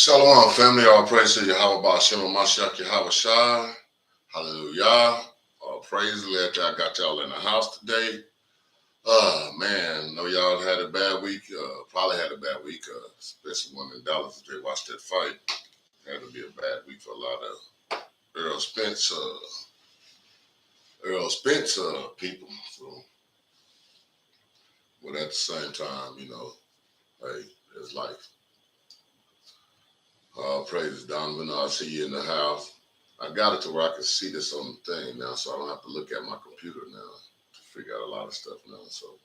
Shalom, family. All praise to Yahweh Ba'Shem Mashiach Yahweh Shai. Hallelujah. All praise. Glad y'all got y'all in the house today. Man, know y'all had a bad week. Probably had a bad week, especially when in Dallas they watched that fight. Had to be a bad week for a lot of Earl Spence people. So, but at the same time, hey, there's life. All praises, Donovan. I see you in the house. I got it to where I can see this on the thing now, so I don't have to look at my computer now to figure out a lot of stuff now. So,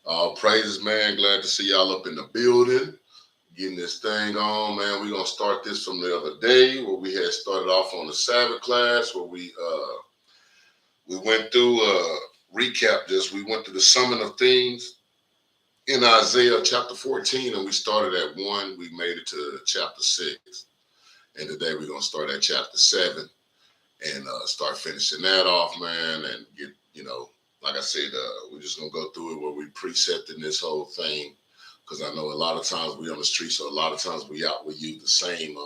all praises, man. Glad to see y'all up in the building, getting this thing on, man. We're gonna start this from the other day where we had started off on the Sabbath class where we went through recap this. We went through the summing of things in Isaiah chapter 14, and we started at 1. We made it to chapter 6. And today we're going to start at chapter 7 and start finishing that off, man, and get, like I said, we're just going to go through it where we precepting this whole thing, because I know a lot of times we on the street, so a lot of times we use the same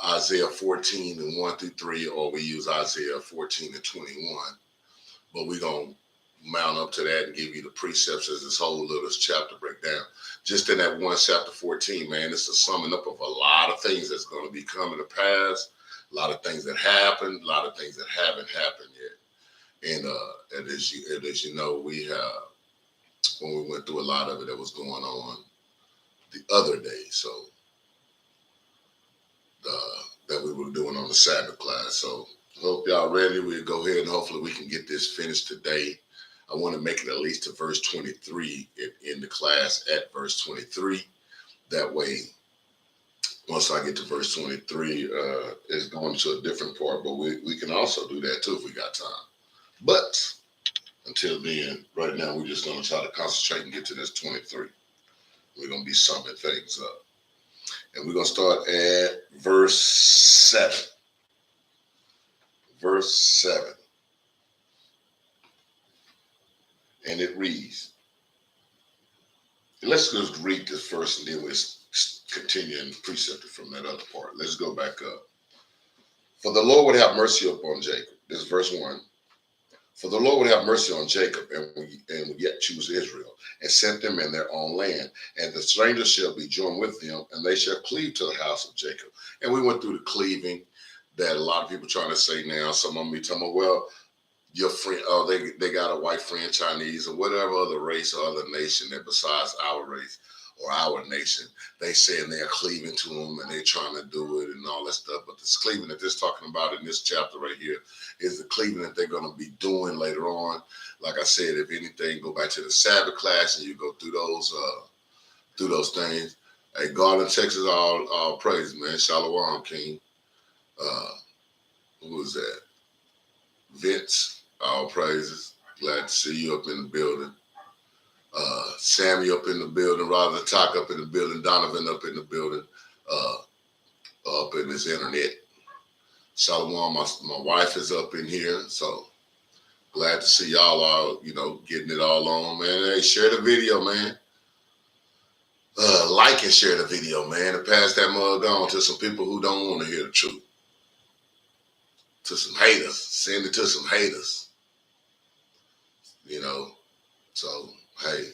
Isaiah 14 and 1 through 3, or we use Isaiah 14 and 21. But we're going to mount up to that and give you the precepts as this whole little chapter breakdown. Just in that one chapter 14, man, it's a summing up of a lot of things that's going to be coming to pass, a lot of things that happened, a lot of things that haven't happened yet. And as you know, we have, when we went through a lot of it that was going on the other day, so that we were doing on the Sabbath class. So hope y'all ready. We'll go ahead and hopefully we can get this finished today. I want to make it at least to verse 23 in the class at verse 23. That way, once I get to verse 23, it's going to a different part, but we can also do that too if we got time. But until then, right now, we're just going to try to concentrate and get to this 23. We're going to be summing things up. And we're going to start at verse 7. Verse 7. And it reads, let's just read this first and then we'll continue and precept it from that other part. Let's go back up. For the Lord would have mercy upon Jacob. This is verse 1. For the Lord would have mercy on Jacob and would yet choose Israel and set them in their own land. And the strangers shall be joined with them and they shall cleave to the house of Jacob. And we went through the cleaving that a lot of people trying to say now. Some of them be talking about, well, your friend, they got a white friend, Chinese, or whatever other race or other nation that besides our race or our nation, they saying they're cleaving to them and they're trying to do it and all that stuff. But this cleaving that they're talking about in this chapter right here is the cleaving that they're going to be doing later on. Like I said, if anything, go back to the Sabbath class and you go through those things. Hey, Garland, Texas, all praise, man. Shalom, King. Who was that? Vince. All praises. Glad to see you up in the building. Sammy up in the building. Rather Talk up in the building. Donovan up in the building. Up in this internet. Shalom, my wife is up in here. So glad to see y'all all, getting it all on, man. Hey, share the video, man. Like and share the video, man. And pass that mug on to some people who don't want to hear the truth. To some haters. Send it to some haters. So hey,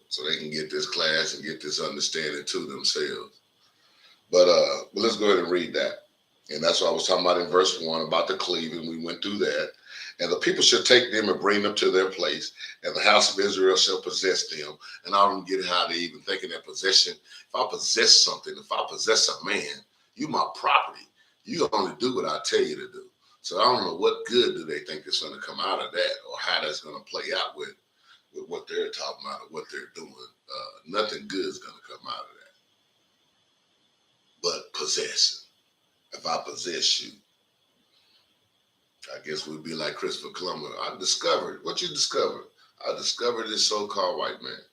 so they can get this class and get this understanding to themselves. But let's go ahead and read that. And that's what I was talking about in verse 1 about the cleaving. We went through that. And the people shall take them and bring them to their place, and the house of Israel shall possess them. And I don't get how they even thinking that possession. If I possess something, if I possess a man, you my property. You only do what I tell you to do. So I don't know what good do they think is going to come out of that, or how that's going to play out with what they're talking about or what they're doing. Nothing good is going to come out of that. But possession. If I possess you, I guess we'd be like Christopher Columbus. I discovered. What you discovered? I discovered this so-called white man.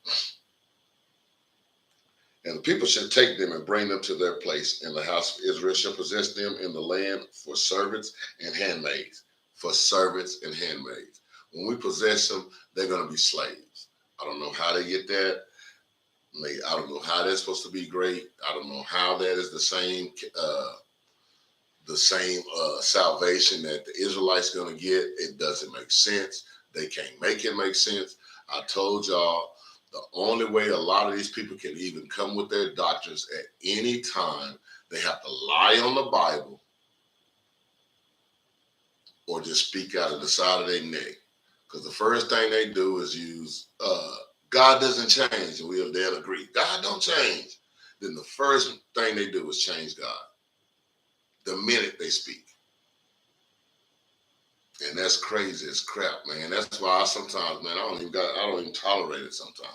And the people shall take them and bring them to their place, and the house of Israel shall possess them in the land for servants and handmaids. For servants and handmaids. When we possess them, they're going to be slaves. I don't know how they get that. I don't know how that's supposed to be great. I don't know how that is the same salvation that the Israelites going to get. It doesn't make sense. They can't make it make sense. I told y'all the only way a lot of these people can even come with their doctrines at any time, they have to lie on the Bible or just speak out of the side of their neck. Because the first thing they do is use God doesn't change, and they'll agree. God don't change. Then the first thing they do is change God the minute they speak. And that's crazy as crap, man. That's why I sometimes, man, I don't even tolerate it sometimes.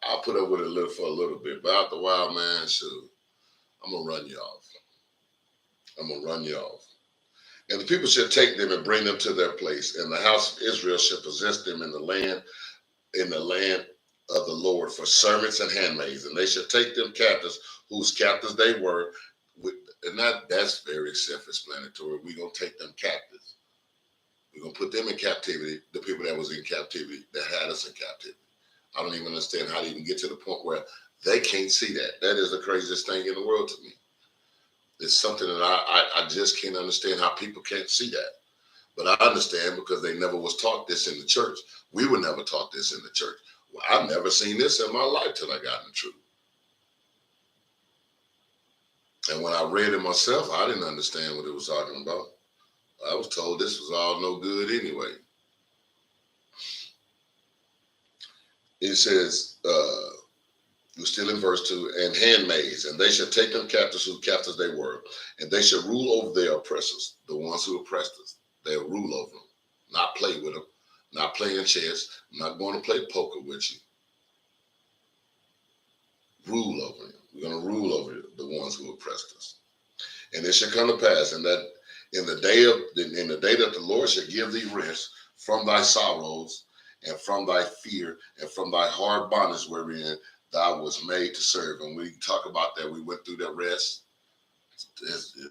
I'll put up with it for a little bit, but after a while, man, shoot, I'm gonna run you off. I'm gonna run you off. And the people should take them and bring them to their place, and the house of Israel should possess them in the land of the Lord for servants and handmaids, and they should take them captives, whose captives they were. And that's very self-explanatory. We're gonna take them captives. We're gonna put them in captivity. The people that was in captivity, that had us in captivity. I don't even understand how to even get to the point where they can't see that. That is the craziest thing in the world to me. It's something that I just can't understand how people can't see that. But I understand because they never was taught this in the church. We were never taught this in the church. Well, I've never seen this in my life till I got in the truth. And when I read it myself, I didn't understand what it was talking about. I was told this was all no good anyway. It says, we're still in verse 2, and handmaids, and they shall take them captives whose captives they were, and they shall rule over their oppressors, the ones who oppressed us. They'll rule over them, not play with them, not playing chess, not going to play poker with you. Rule over them. We're going to rule over the ones who oppressed us. And it shall come to pass, and that in the day that the Lord shall give thee rest from thy sorrows, and from thy fear, and from thy hard bondage wherein thou was made to serve. And we talk about that. We went through that rest.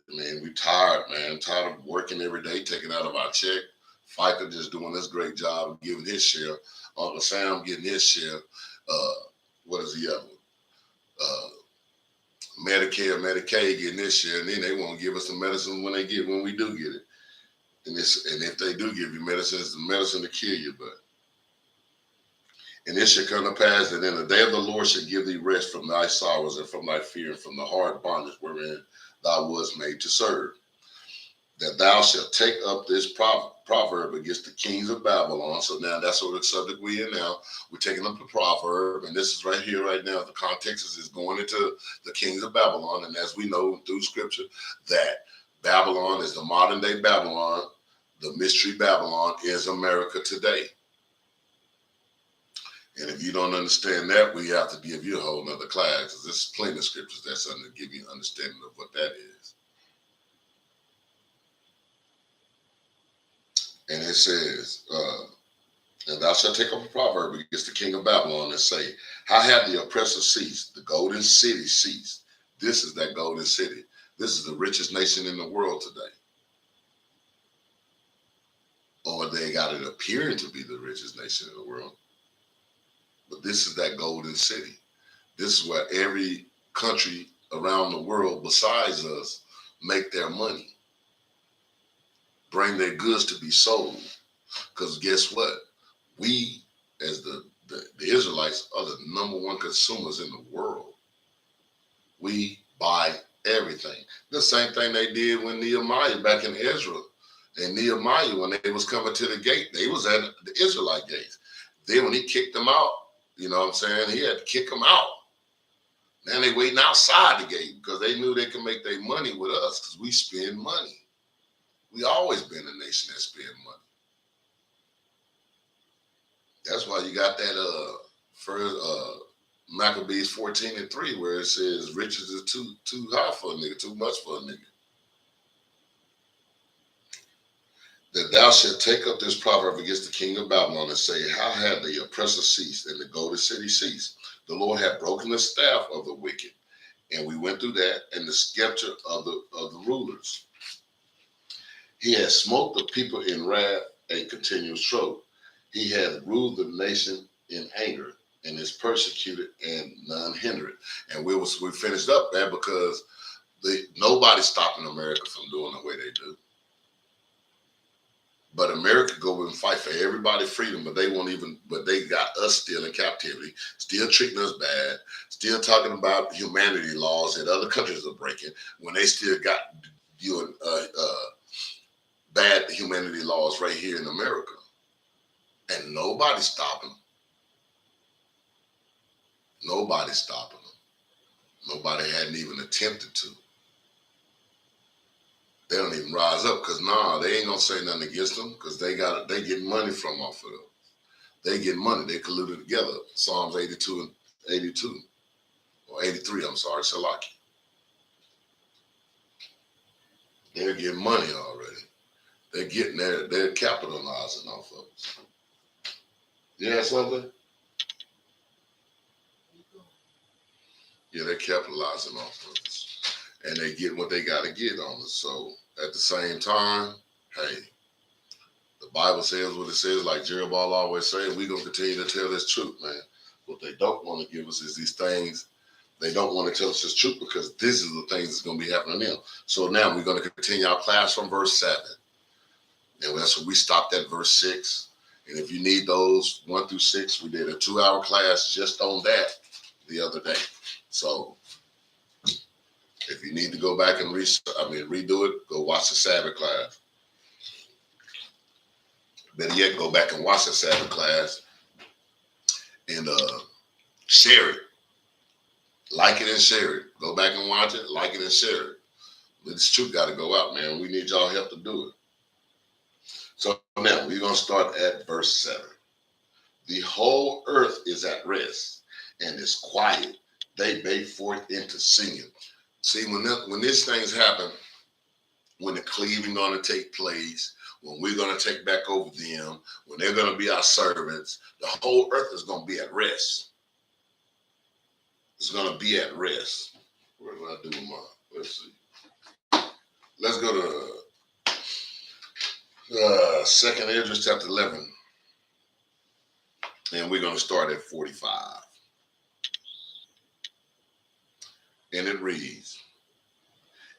Man, we tired, man. Tired of working every day, taking out of our check. FICA just doing this great job of giving his share. Uncle Sam getting his share. What is the other one? Medicare, Medicaid getting this share, and then they won't give us the medicine when we do get it. And if they do give you medicine, it's the medicine to kill you, but. And it shall come to pass that in the day of the Lord shall give thee rest from thy sorrows and from thy fear and from the hard bondage wherein thou wast made to serve. That thou shalt take up this proverb against the kings of Babylon. So now that's what the subject we're in now. We're taking up the proverb, and this is right here, right now. The context is going into the kings of Babylon. And as we know through scripture, that Babylon is the modern day Babylon. The mystery Babylon is America today. And if you don't understand that, we have to give you a whole nother class, because this is plenty of scriptures that's going to give you an understanding of what that is. And it says, and thou shalt take up a proverb against the king of Babylon and say, how have the oppressor ceased? The golden city ceased. This is that golden city. This is the richest nation in the world today. Or they got it appearing to be the richest nation in the world. But this is that golden city. This is where every country around the world besides us make their money. Bring their goods to be sold. Because guess what? We, as the Israelites, are the #1 consumers in the world. We buy everything. The same thing they did when Nehemiah back in Ezra. And Nehemiah, when they was coming to the gate, they was at the Israelite gates. Then when he kicked them out, you know what I'm saying? He had to kick them out. Now they waiting outside the gate because they knew they could make their money with us because we spend money. We always been a nation that spend money. That's why you got that first Maccabees 14:3 where it says riches is too high for a nigga, too much for a nigga. That thou shalt take up this proverb against the king of Babylon and say, how had the oppressor ceased and the golden city ceased? The Lord had broken the staff of the wicked. And we went through that, and the scepter of the rulers. He has smote the people in wrath, a continuous stroke. He has ruled the nation in anger. and is persecuted and none hinder it. And we finished up there because nobody's stopping America from doing the way they do. But America go and fight for everybody's freedom, but they got us still in captivity, still treating us bad, still talking about humanity laws that other countries are breaking when they still got doing bad humanity laws right here in America. And nobody's stopping them. Nobody's stopping them. Nobody hadn't even attempted to. They don't even rise up because they ain't gonna say nothing against them because they get money from off of them. They get money. They colluded together. Psalms 82 and 82 or 83. I'm sorry, Salaki. They're getting money already. They're getting there. They're capitalizing off of us. You have something? Yeah, they're capitalizing off of us. And they get what they got to get on us. So at the same time, hey, the Bible says what it says, like Jerubbaal always says, we're going to continue to tell this truth, man. What they don't want to give us is these things. They don't want to tell us this truth because this is the things that's going to be happening to them. So now we're going to continue our class from verse 7. And that's what we stopped at verse 6. And if you need those 1 through 6, we did a 2-hour class just on that the other day. So if you need to go back and redo it, go watch the Sabbath class. Better yet, go back and watch the Sabbath class and share it. Like it and share it. Go back and watch it, like it and share it. This truth got to go out, man. We need y'all help to do it. So now we're going to start at verse 7. The whole earth is at rest and is quiet. They break forth into singing. See, when these things happen, when the cleaving going to take place, when we're going to take back over them, when they're going to be our servants, the whole earth is going to be at rest. It's going to be at rest. What did I do with mine? Let's see. Let's go to 2nd Ezra chapter 11. And we're going to start at 45. And it reads,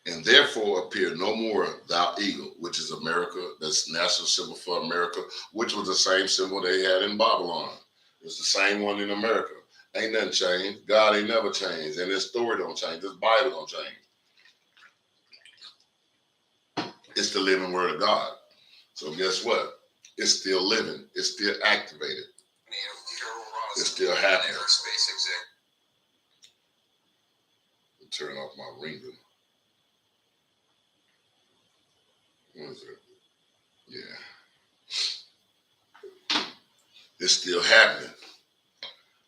and therefore appear no more thou eagle, which is America, that's national symbol for America, which was the same symbol they had in Babylon. It's the same one in America. Ain't nothing changed. God ain't never changed. And this story don't change. This Bible don't change. It's the living word of God. So guess what? It's still living. It's still activated. It's still happening. Turn off my ringing. What is it? Yeah. It's still happening.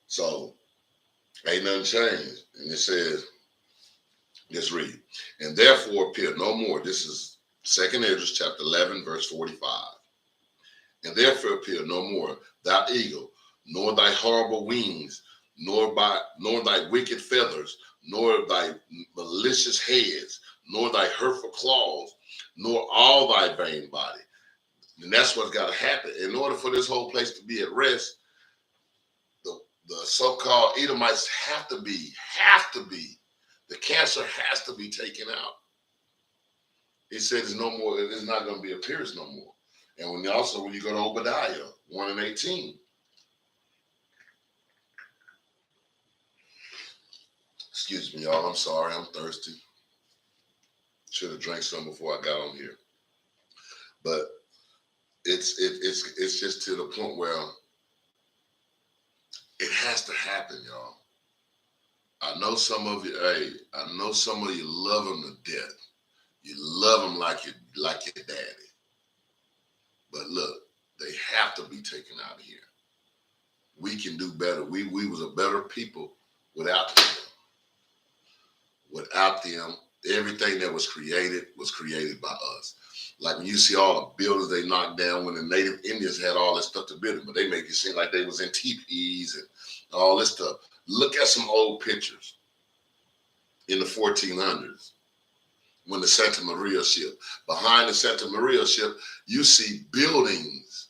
So ain't nothing changed. And it says, let's read. And therefore appear no more. This is 2nd Ezra chapter 11, verse 45. And therefore appear no more thou eagle, nor thy horrible wings, nor thy wicked feathers, nor thy malicious heads, nor thy hurtful claws, nor all thy vain body. And that's what's got to happen. In order for this whole place to be at rest, the so-called Edomites have to be, the cancer has to be taken out. He said there's no more, there's not going to be a appearance no more. And when you go to Obadiah 1 and 18, excuse me, y'all. I'm sorry. I'm thirsty. Should have drank some before I got on here. But it's just to the point where it has to happen, y'all. I know some of you. I know some of you love them to death. You love them like your daddy. But look, they have to be taken out of here. We can do better. We was a better people without them. Without them, everything that was created by us. Like when you see all the buildings they knocked down when the native Indians had all this stuff to build them, but they make it seem like they was in teepees and all this stuff. Look at some old pictures in the 1400s when the Santa Maria ship. Behind the Santa Maria ship, you see buildings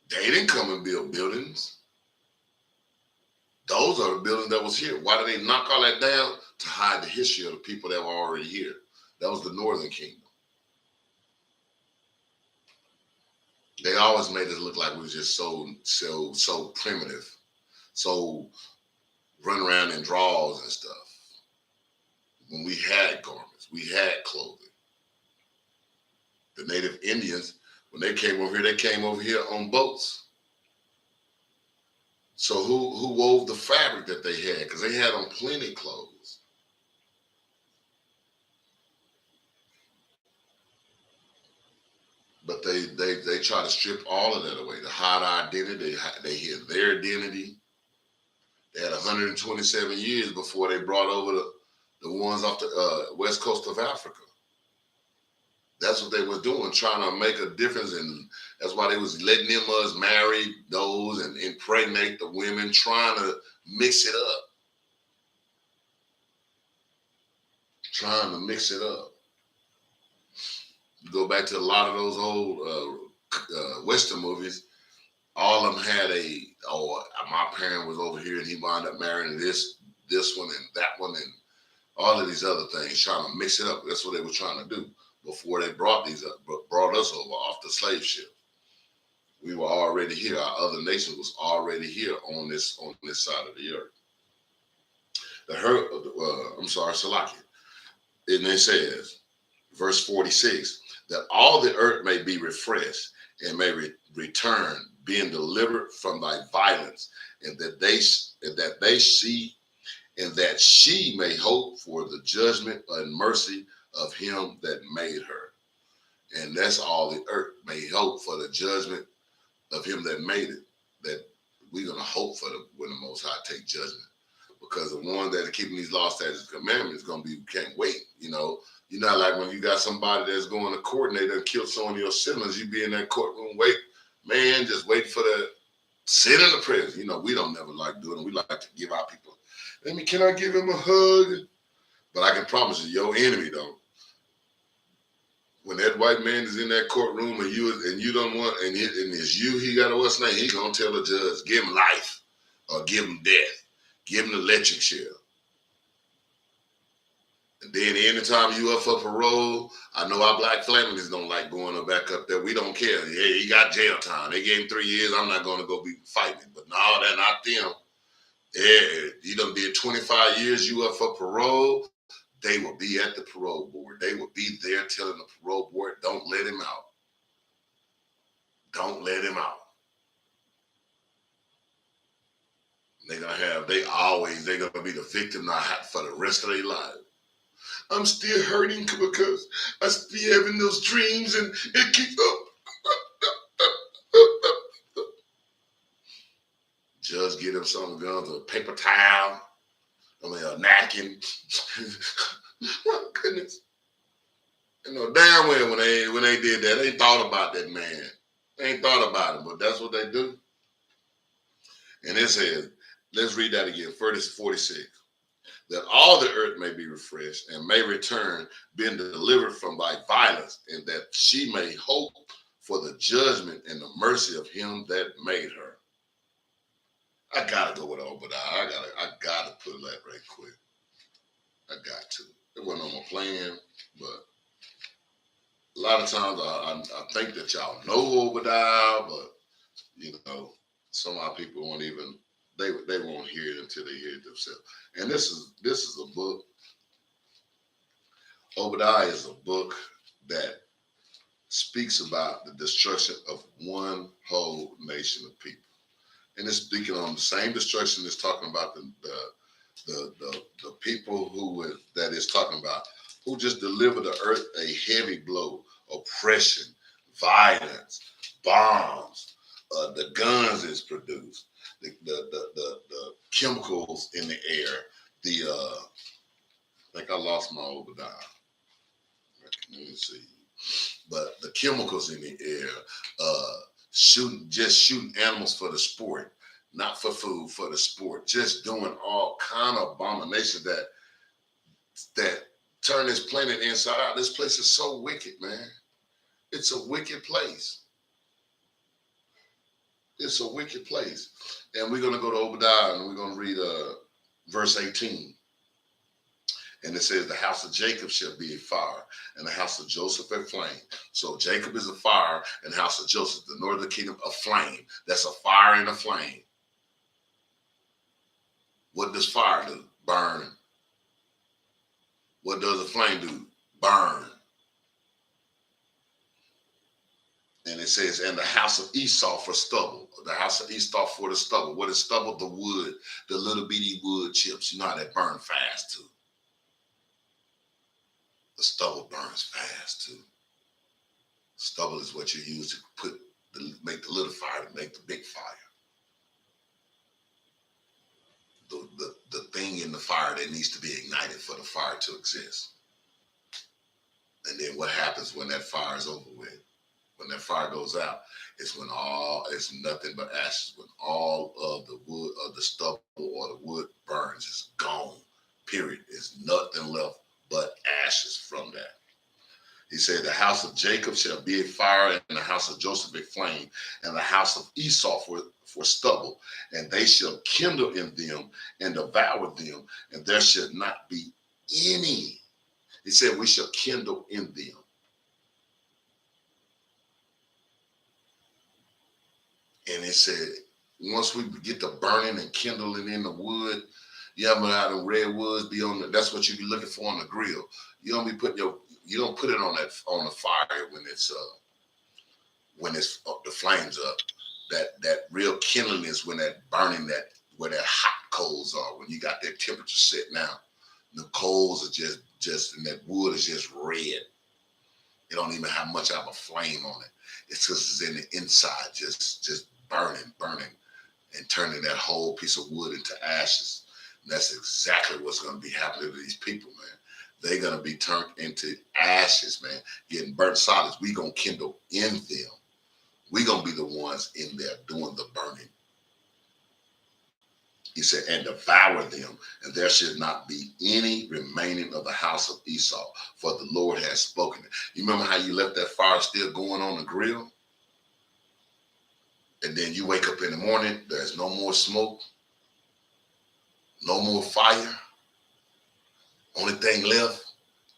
They didn't come and build buildings. Those are the buildings that was here. Why did they knock all that down? To hide the history of the people that were already here. That was the Northern Kingdom. They always made us look like we was just so primitive, so run around in drawers and stuff. When we had garments, we had clothing. The native Indians, when they came over here on boats. So who wove the fabric that they had? Because they had on plenty clothes. But they try to strip all of that away. To hide our identity, they hid their identity. They had 127 years before they brought over the ones off the west coast of Africa. That's what they were doing, trying to make a difference, and that's why they was letting them us marry those and impregnate the women, trying to mix it up. Trying to mix it up. You go back to a lot of those old Western movies, all of them had my parent was over here and he wound up marrying this one and that one and all of these other things, trying to mix it up. That's what they were trying to do before they brought us over off the slave ship. We were already here. Our other nation was already here on this side of the earth. Salakia. And it says, verse 46, that all the earth may be refreshed and may return, being delivered from thy violence, and that she may hope for the judgment and mercy of him that made her. And that's all the earth may hope for, the judgment of him that made it. That we're gonna hope for when the Most High take judgment, because the one that are keeping these laws, statutes, and commandments is gonna be, can't wait. You know like when you got somebody that's going to court and they done killed some of your siblings, you be in that courtroom just waiting for the sit in the prison. We don't never like doing it. We like to give our people, can I give him a hug? But I can promise you, your enemy don't. When that white man is in that courtroom and you don't want, and it's you, he got a what's name, he gonna tell the judge, give him life or give him death, give him the electric chair. And then anytime you up for parole, I know our black families don't like going back up there. We don't care. Hey, he got jail time. They gave him 3 years. I'm not going to go be fighting. But no, they're not them. Yeah, you done did 25 years. You up for parole. They will be at the parole board. They will be there telling the parole board, don't let him out. Don't let him out. They're going to be the victim for the rest of their lives. I'm still hurting because I still having those dreams and it keeps up. Judge get him some guns, a paper towel, a napkin. My goodness. Damn well when they did that, they thought about that man. They ain't thought about him, but that's what they do. And it says, let's read that again, verse 46. That all the earth may be refreshed and may return, being delivered from thy violence, and that she may hope for the judgment and the mercy of him that made her. I gotta go with Obadiah. I gotta put that right quick. I got to. It wasn't on my plan, but a lot of times I think that y'all know Obadiah, but some of our people won't even. They won't hear it until they hear it themselves. And this is a book. Obadiah is a book that speaks about the destruction of one whole nation of people, and it's speaking on the same destruction that's talking about the people that is talking about, who just delivered the earth a heavy blow, oppression, violence, bombs, the guns is produced. The chemicals in the air, I think I lost my Obadiah. Let me see. But the chemicals in the air, shooting animals for the sport, not for food, for the sport, just doing all kind of abominations that turn this planet inside out. This place is so wicked, man. It's a wicked place. It's a wicked place. And we're going to go to Obadiah and we're going to read verse 18. And it says, the house of Jacob shall be a fire, and the house of Joseph a flame. So Jacob is a fire, and the house of Joseph, the northern kingdom, a flame. That's a fire and a flame. What does fire do? Burn. What does a flame do? Burn. And it says, and the house of Esau for stubble. The house of Esau for the stubble. What is stubble? The wood, the little bitty wood chips. You know how they burn fast too. The stubble burns fast too. Stubble is what you use to make the little fire, to make the big fire. The thing in the fire that needs to be ignited for the fire to exist. And then what happens when that fire is over with? When that fire goes out, it's nothing but ashes. When all of the wood, of the stubble or the wood burns, it's gone. Period. There's nothing left but ashes from that. He said, the house of Jacob shall be a fire, and the house of Joseph a flame, and the house of Esau for stubble, and they shall kindle in them and devour them, and there shall not be any. He said, we shall kindle in them. And it said, once we get to burning and kindling in the wood, you ever had the redwoods be on that's what you be looking for on the grill. You don't be putting you don't put it on the fire when it's the flames up. That real kindling is when that burning, where that hot coals are, when you got that temperature set now. The coals are just and that wood is just red. It don't even have much of a flame on it. It's because it's in the inside, just burning, and turning that whole piece of wood into ashes. And that's exactly what's going to be happening to these people, man. They're going to be turned into ashes, man, getting burnt solids. We going to kindle in them. We going to be the ones in there doing the burning. He said, and devour them, and there should not be any remaining of the house of Esau, for the Lord has spoken it. You remember how you left that fire still going on the grill? And then you wake up in the morning, there's no more smoke, no more fire. Only thing left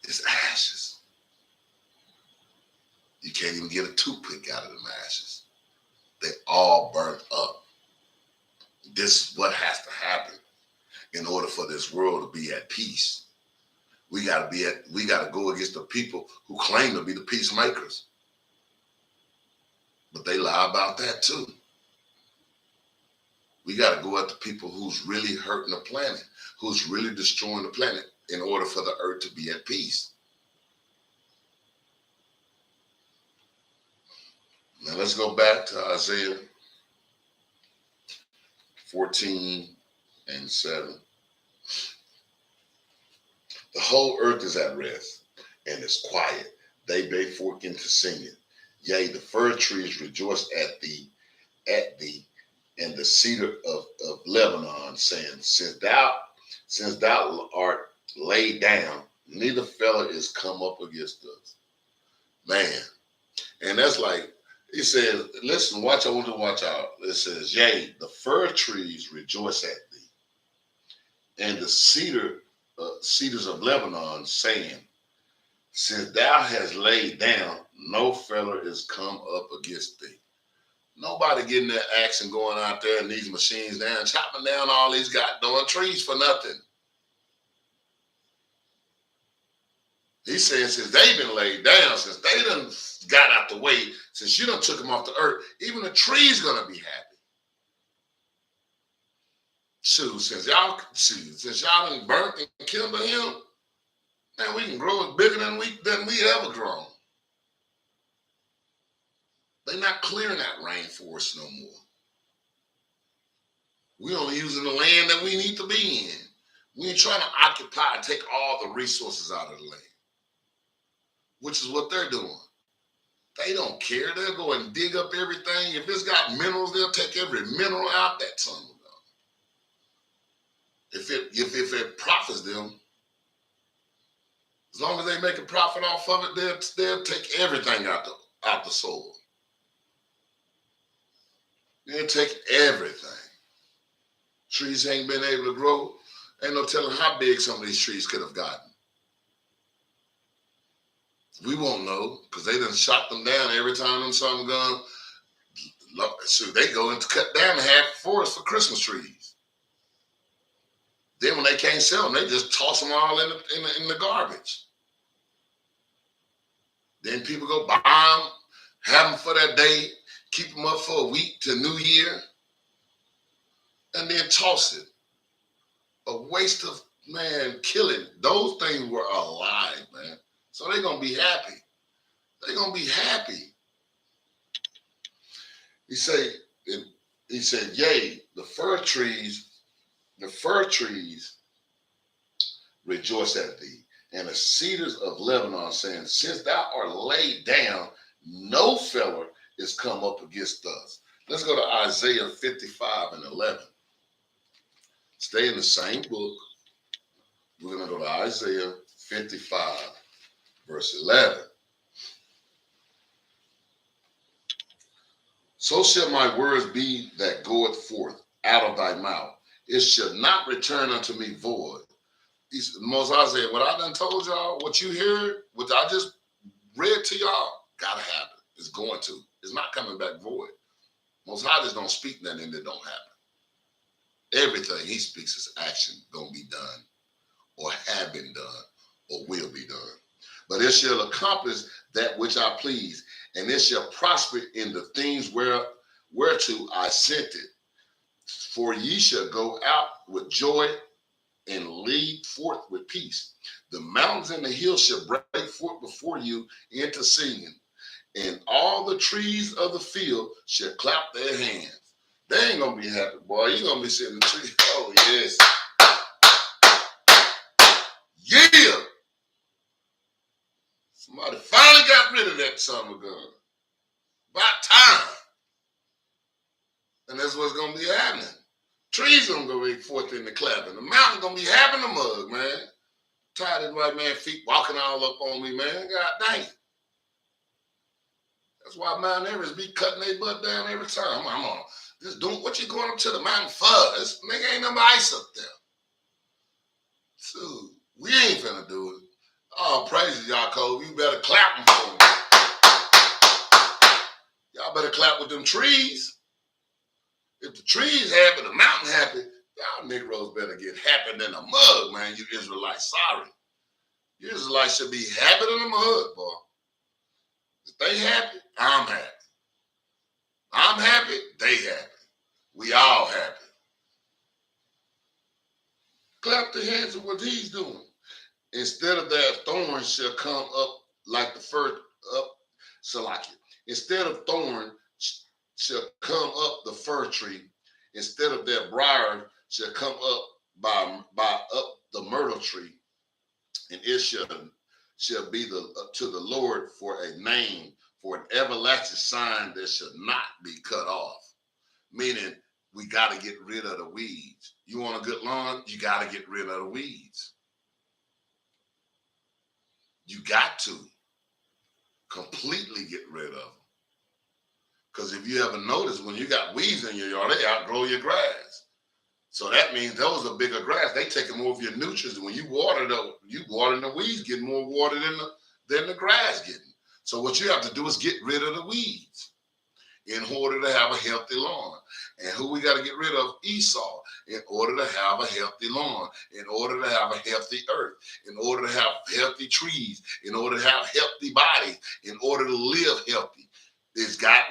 is ashes. You can't even get a toothpick out of them ashes. They all burnt up. This is what has to happen in order for this world to be at peace. We got to go against the people who claim to be the peacemakers. But they lie about that too. We got to go at the people who's really hurting the planet, who's really destroying the planet in order for the earth to be at peace. Now let's go back to Isaiah 14:7. The whole earth is at rest and is quiet. They break forth into singing. Yea, the fir trees rejoice at thee, and the cedar of Lebanon, saying, since thou art laid down, neither fellow is come up against us. Man. And that's like, he says, listen, I want to watch out. It says, yea, the fir trees rejoice at thee, and the cedars of Lebanon, saying, since thou hast laid down, no fellow is come up against thee. Nobody getting their axe and going out there and these machines down, chopping down all these goddamn trees for nothing. He says, since they've been laid down, since they done got out the way, since you done took them off the earth, even the tree's gonna be happy. Since y'all done burnt and killed him, man, we can grow bigger than we ever grown. They're not clearing that rainforest no more. We only using the land that we need to be in. We ain't trying to occupy and take all the resources out of the land, which is what they're doing. They don't care. They'll go and dig up everything. If it's got minerals, they'll take every mineral out that tunnel. If it profits them, as long as they make a profit off of it, they'll take everything out the soil. They'll take everything. Trees ain't been able to grow. Ain't no telling how big some of these trees could have gotten. We won't know because they done shot them down every time them something gun. Shoot, they go and cut down half the forest for Christmas trees. Then when they can't sell them, they just toss them all in the garbage. Then people go buy them, have them for that day, keep them up for a week to New Year, and then toss it. A waste of, man, killing. Those things were alive, man. So they're going to be happy. They're going to be happy. He said, yea, the fir trees rejoice at thee, and the cedars of Lebanon, saying, since thou art laid down, no feller is come up against us. Let's go to Isaiah 55 and 11. Stay in the same book. We're going to go to Isaiah 55, verse 11. So shall my words be that goeth forth out of thy mouth. It shall not return unto me void. Most I said, what I done told y'all, what you heard, what I just read to y'all, gotta happen. It's going to. It's not coming back void. Most High just don't speak nothing that don't happen. Everything he speaks is action gonna be done, or have been done, or will be done. But it shall accomplish that which I please, and it shall prosper in the things whereto I sent it. For ye shall go out with joy and lead forth with peace. The mountains and the hills shall break forth before you into singing, and all the trees of the field shall clap their hands. They ain't gonna be happy, boy. You're gonna be sitting in the tree. Oh, yes. Yeah! Somebody finally got rid of that summer gun. About time. And that's what's gonna be happening. Trees gonna go break forth in the clapping. The mountain gonna be having a mug, man. Tired of white man feet walking all up on me, man. God dang it. That's why Mount Everest be cutting their butt down every time. I'm on. Just doing what you going up to the mountain for? This nigga ain't no ice up there. So we ain't finna do it. Oh, praises y'all, Cole. You better clap them for me. Y'all better clap with them trees. If the trees happy, the mountain happy, y'all Negroes better get happy than a mug, man. You Israelites, sorry. You Israelites should be happy than a mug, boy. If they happy, I'm happy. I'm happy, they happy. We all happy. Clap the hands of what he's doing. Instead of that, thorns shall come up like the fir up, Salakia. Instead of thorn shall come up the fir tree. Instead of that, briar shall come up by up the myrtle tree, and it shall be to the Lord for a name, for an everlasting sign that shall not be cut off. Meaning, we got to get rid of the weeds. You want a good lawn? You got to get rid of the weeds. You got to completely get rid of them. Because if you ever notice, when you got weeds in your yard, they outgrow your grass. So that means those are bigger grass. They taking more of your nutrients. And when you water the weeds getting more water than the grass getting. So what you have to do is get rid of the weeds in order to have a healthy lawn. And who we got to get rid of? Esau. In order to have a healthy lawn, in order to have a healthy earth, in order to have healthy trees, in order to have healthy bodies, in order to live healthy.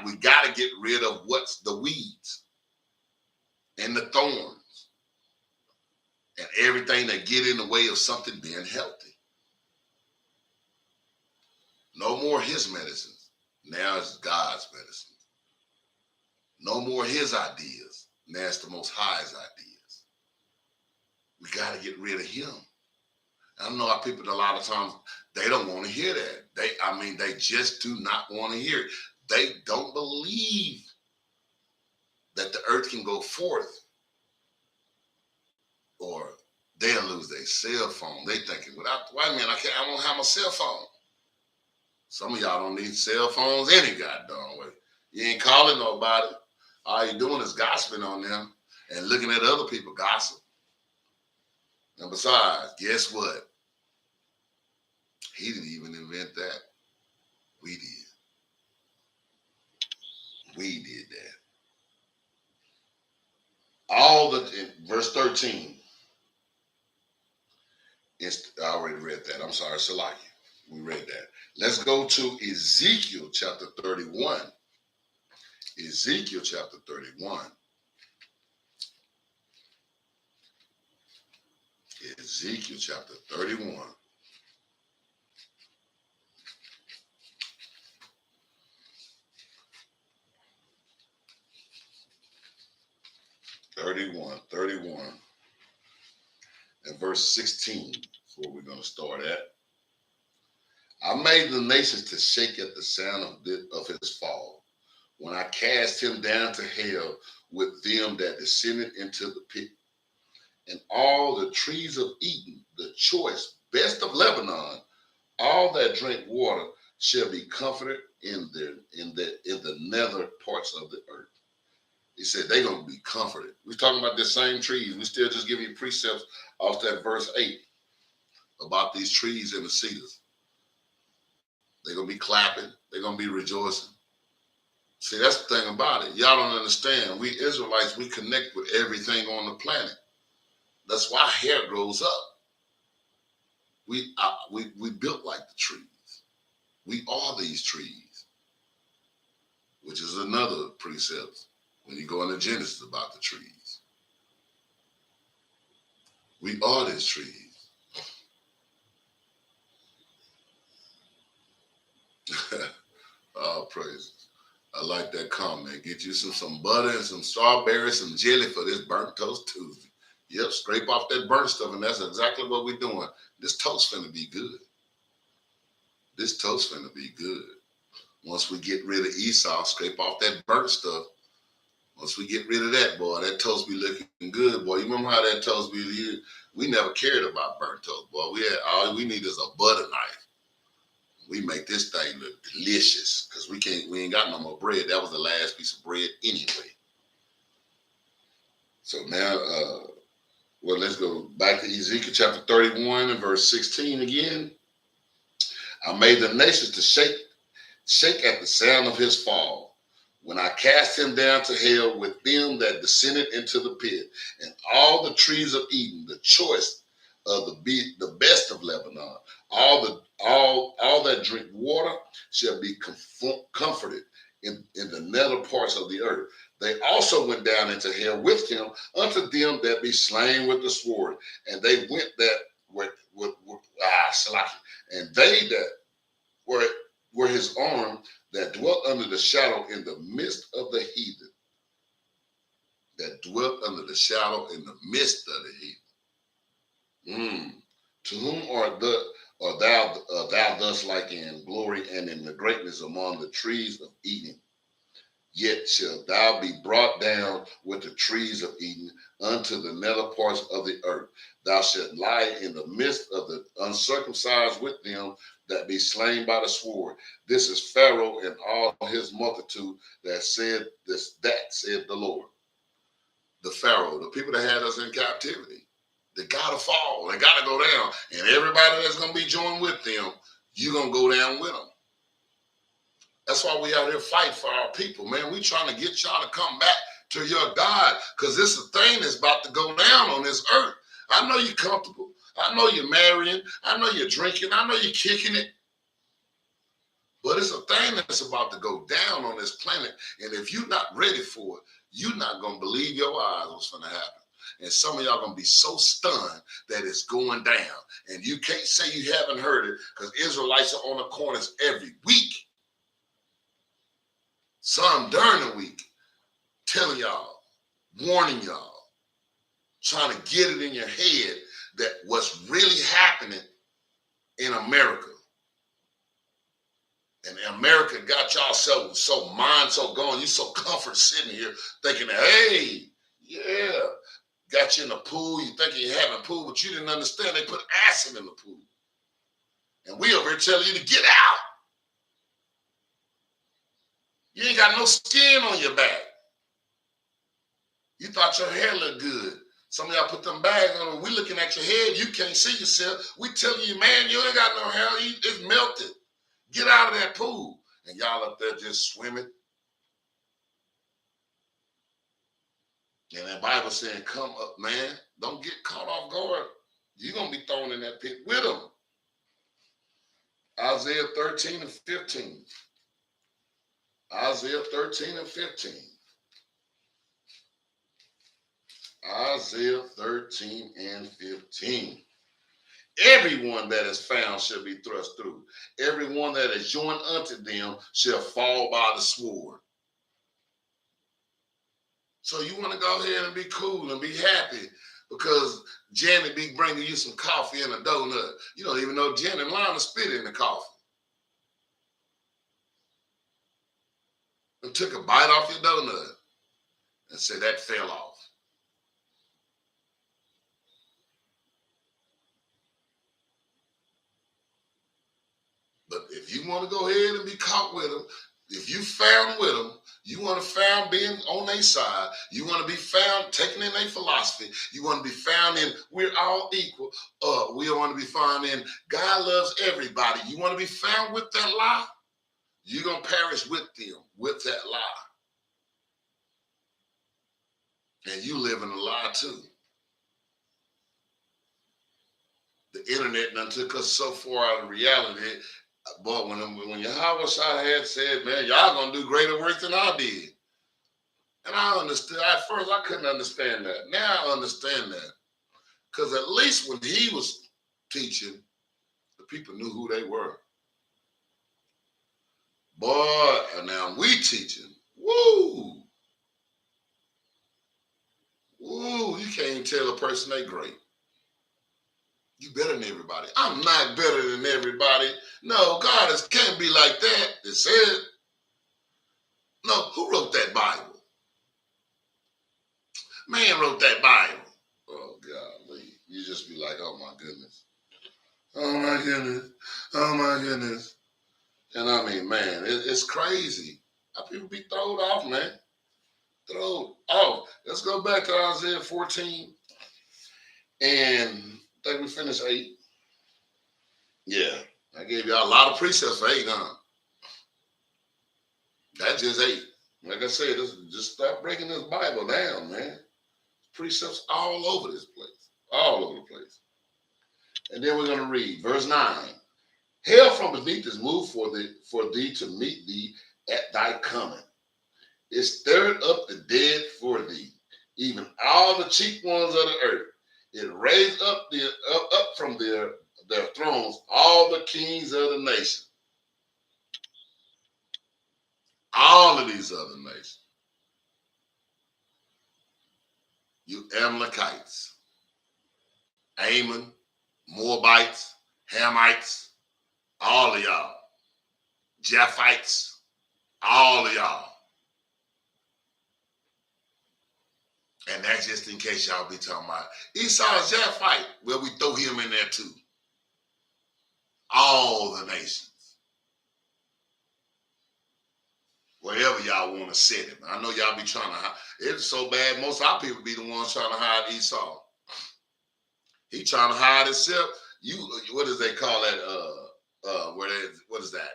We got to get rid of what's the weeds and the thorns and everything that get in the way of something being healthy. No more his medicines. Now it's God's medicine. No more his ideas. Now it's the Most High's ideas. We got to get rid of him. I know our people a lot of times, they don't want to hear that. They just do not want to hear it. They don't believe that the earth can go forth, or they'll lose their cell phone. They thinking, wait a minute, I don't have my cell phone. Some of y'all don't need cell phones any goddamn way. You ain't calling nobody. All you're doing is gossiping on them and looking at other people gossip. And besides, guess what? He didn't even invent that. We did. We did that. In verse 13. I already read that. I'm sorry, Salaki. We read that. Let's go to Ezekiel chapter 31. Ezekiel chapter 31. Ezekiel chapter 31. And verse 16 is where we're going to start at. I made the nations to shake at the sound of his fall, when I cast him down to hell with them that descended into the pit. And all the trees of Eden, the choice, best of Lebanon, all that drink water shall be comforted in the nether parts of the earth. He said they're going to be comforted. We're talking about the same trees. We still just give you precepts off that verse 8 about these trees and the cedars. They're going to be clapping. They're going to be rejoicing. See, that's the thing about it. Y'all don't understand. We Israelites, we connect with everything on the planet. That's why hair grows up. We built like the trees. We are these trees, which is another precept when you go into Genesis about the trees. We are these trees. Oh, praise. I like that comment. Get you some butter and some strawberries, some jelly for this burnt toast Tuesday. Yep, scrape off that burnt stuff, and that's exactly what we're doing. This toast finna be good. This toast finna be good. Once we get rid of Esau, scrape off that burnt stuff. Once we get rid of that, boy, that toast be looking good, boy. You remember how that toast be? We never cared about burnt toast, boy. All we need is a butter knife. We make this thing look delicious because we ain't got no more bread. That was the last piece of bread anyway. So now, let's go back to Ezekiel chapter 31 and verse 16 again. I made the nations to shake at the sound of his fall, when I cast him down to hell with them that descended into the pit, and all the trees of Eden, the choice of the best of Lebanon, all that drink water shall be comforted in the nether parts of the earth. They also went down into hell with him unto them that be slain with the sword, and they went that and they that were his arm that dwelt under the shadow in the midst of the heathen. That dwelt under the shadow in the midst of the heathen. To whom art thou thus like in glory and in the greatness among the trees of Eden? Yet shalt thou be brought down with the trees of Eden unto the nether parts of the earth. Thou shalt lie in the midst of the uncircumcised with them that be slain by the sword. This is Pharaoh and all his multitude that said the Lord. The Pharaoh, the people that had us in captivity. They gotta fall. They gotta go down. And everybody that's gonna be joined with them, you're gonna go down with them. That's why we out here fighting for our people, man. We trying to get y'all to come back to your God, because this is a thing that's about to go down on this earth. I know you're comfortable. I know you're marrying. I know you're drinking. I know you're kicking it. But it's a thing that's about to go down on this planet. And if you're not ready for it, you're not going to believe your eyes what's going to happen. And some of y'all going to be so stunned that it's going down. And you can't say you haven't heard it, because Israelites are on the corners every week. Some during the week, telling y'all, warning y'all, trying to get it in your head that what's really happening in America. And America got y'all so mind so gone, you so comfort sitting here thinking that, hey, yeah, got you in the pool, you thinking you're having a pool, but you didn't understand they put acid in the pool. And we over here telling you to get out. You ain't got no skin on your back. You thought your hair looked good. Some of y'all put them bags on. We looking at your head. You can't see yourself. We telling you, man, you ain't got no hair. It's melted. Get out of that pool. And y'all up there just swimming. And that Bible saying, come up, man. Don't get caught off guard. You're going to be thrown in that pit with them. Isaiah 13 and 15. Isaiah 13 and 15. Isaiah 13 and 15. Everyone that is found shall be thrust through. Everyone that is joined unto them shall fall by the sword. So you want to go ahead and be cool and be happy because Janet be bringing you some coffee and a donut. You don't even know Janet lying to spit in the coffee. And took a bite off your donut and said that fell off. But if you want to go ahead and be caught with them, if you found with them, you want to found being on their side, you want to be found taking in their philosophy, you want to be found in we're all equal, we want to be found in God loves everybody. You want to be found with that lie, you're going to perish with them, with that lie. And you live in a lie too. The internet done took us so far out of reality. But when Yahweh had said, man, y'all gonna do greater work than I did. And I understood. At first, I couldn't understand that. Now I understand that. Because at least when he was teaching, the people knew who they were. Boy, and now we teaching. Woo! Woo! You can't even tell a person they great. You better than everybody. I'm not better than everybody. No, God can't be like that. It said. No, who wrote that Bible? Man wrote that Bible. Oh, God. You just be like, oh, my goodness. Oh, my goodness. Oh, my goodness. And I mean, man, it's crazy. How people be thrown off, man. Thrown off. Let's go back to Isaiah 14. And I think we finished 8. Yeah. I gave y'all a lot of precepts for 8, huh? That's just 8. Like I said, just start breaking this Bible down, man. Precepts all over this place. All over the place. And then we're going to read verse 9. Hell from beneath is moved for thee to meet thee at thy coming. It stirred up the dead for thee, even all the chief ones of the earth. It raised up from their thrones all the kings of the nation. All of these other nations. You Amalekites, Ammon, Moabites, Hamites, all of y'all. Japhites, all of y'all. And that's just in case y'all be talking about Esau's Japhite. Well, we throw him in there too. All the nations. Wherever y'all want to set him. I know y'all be trying to hide. It's so bad, most of our people be the ones trying to hide Esau. He trying to hide himself. What does they call that? What is that?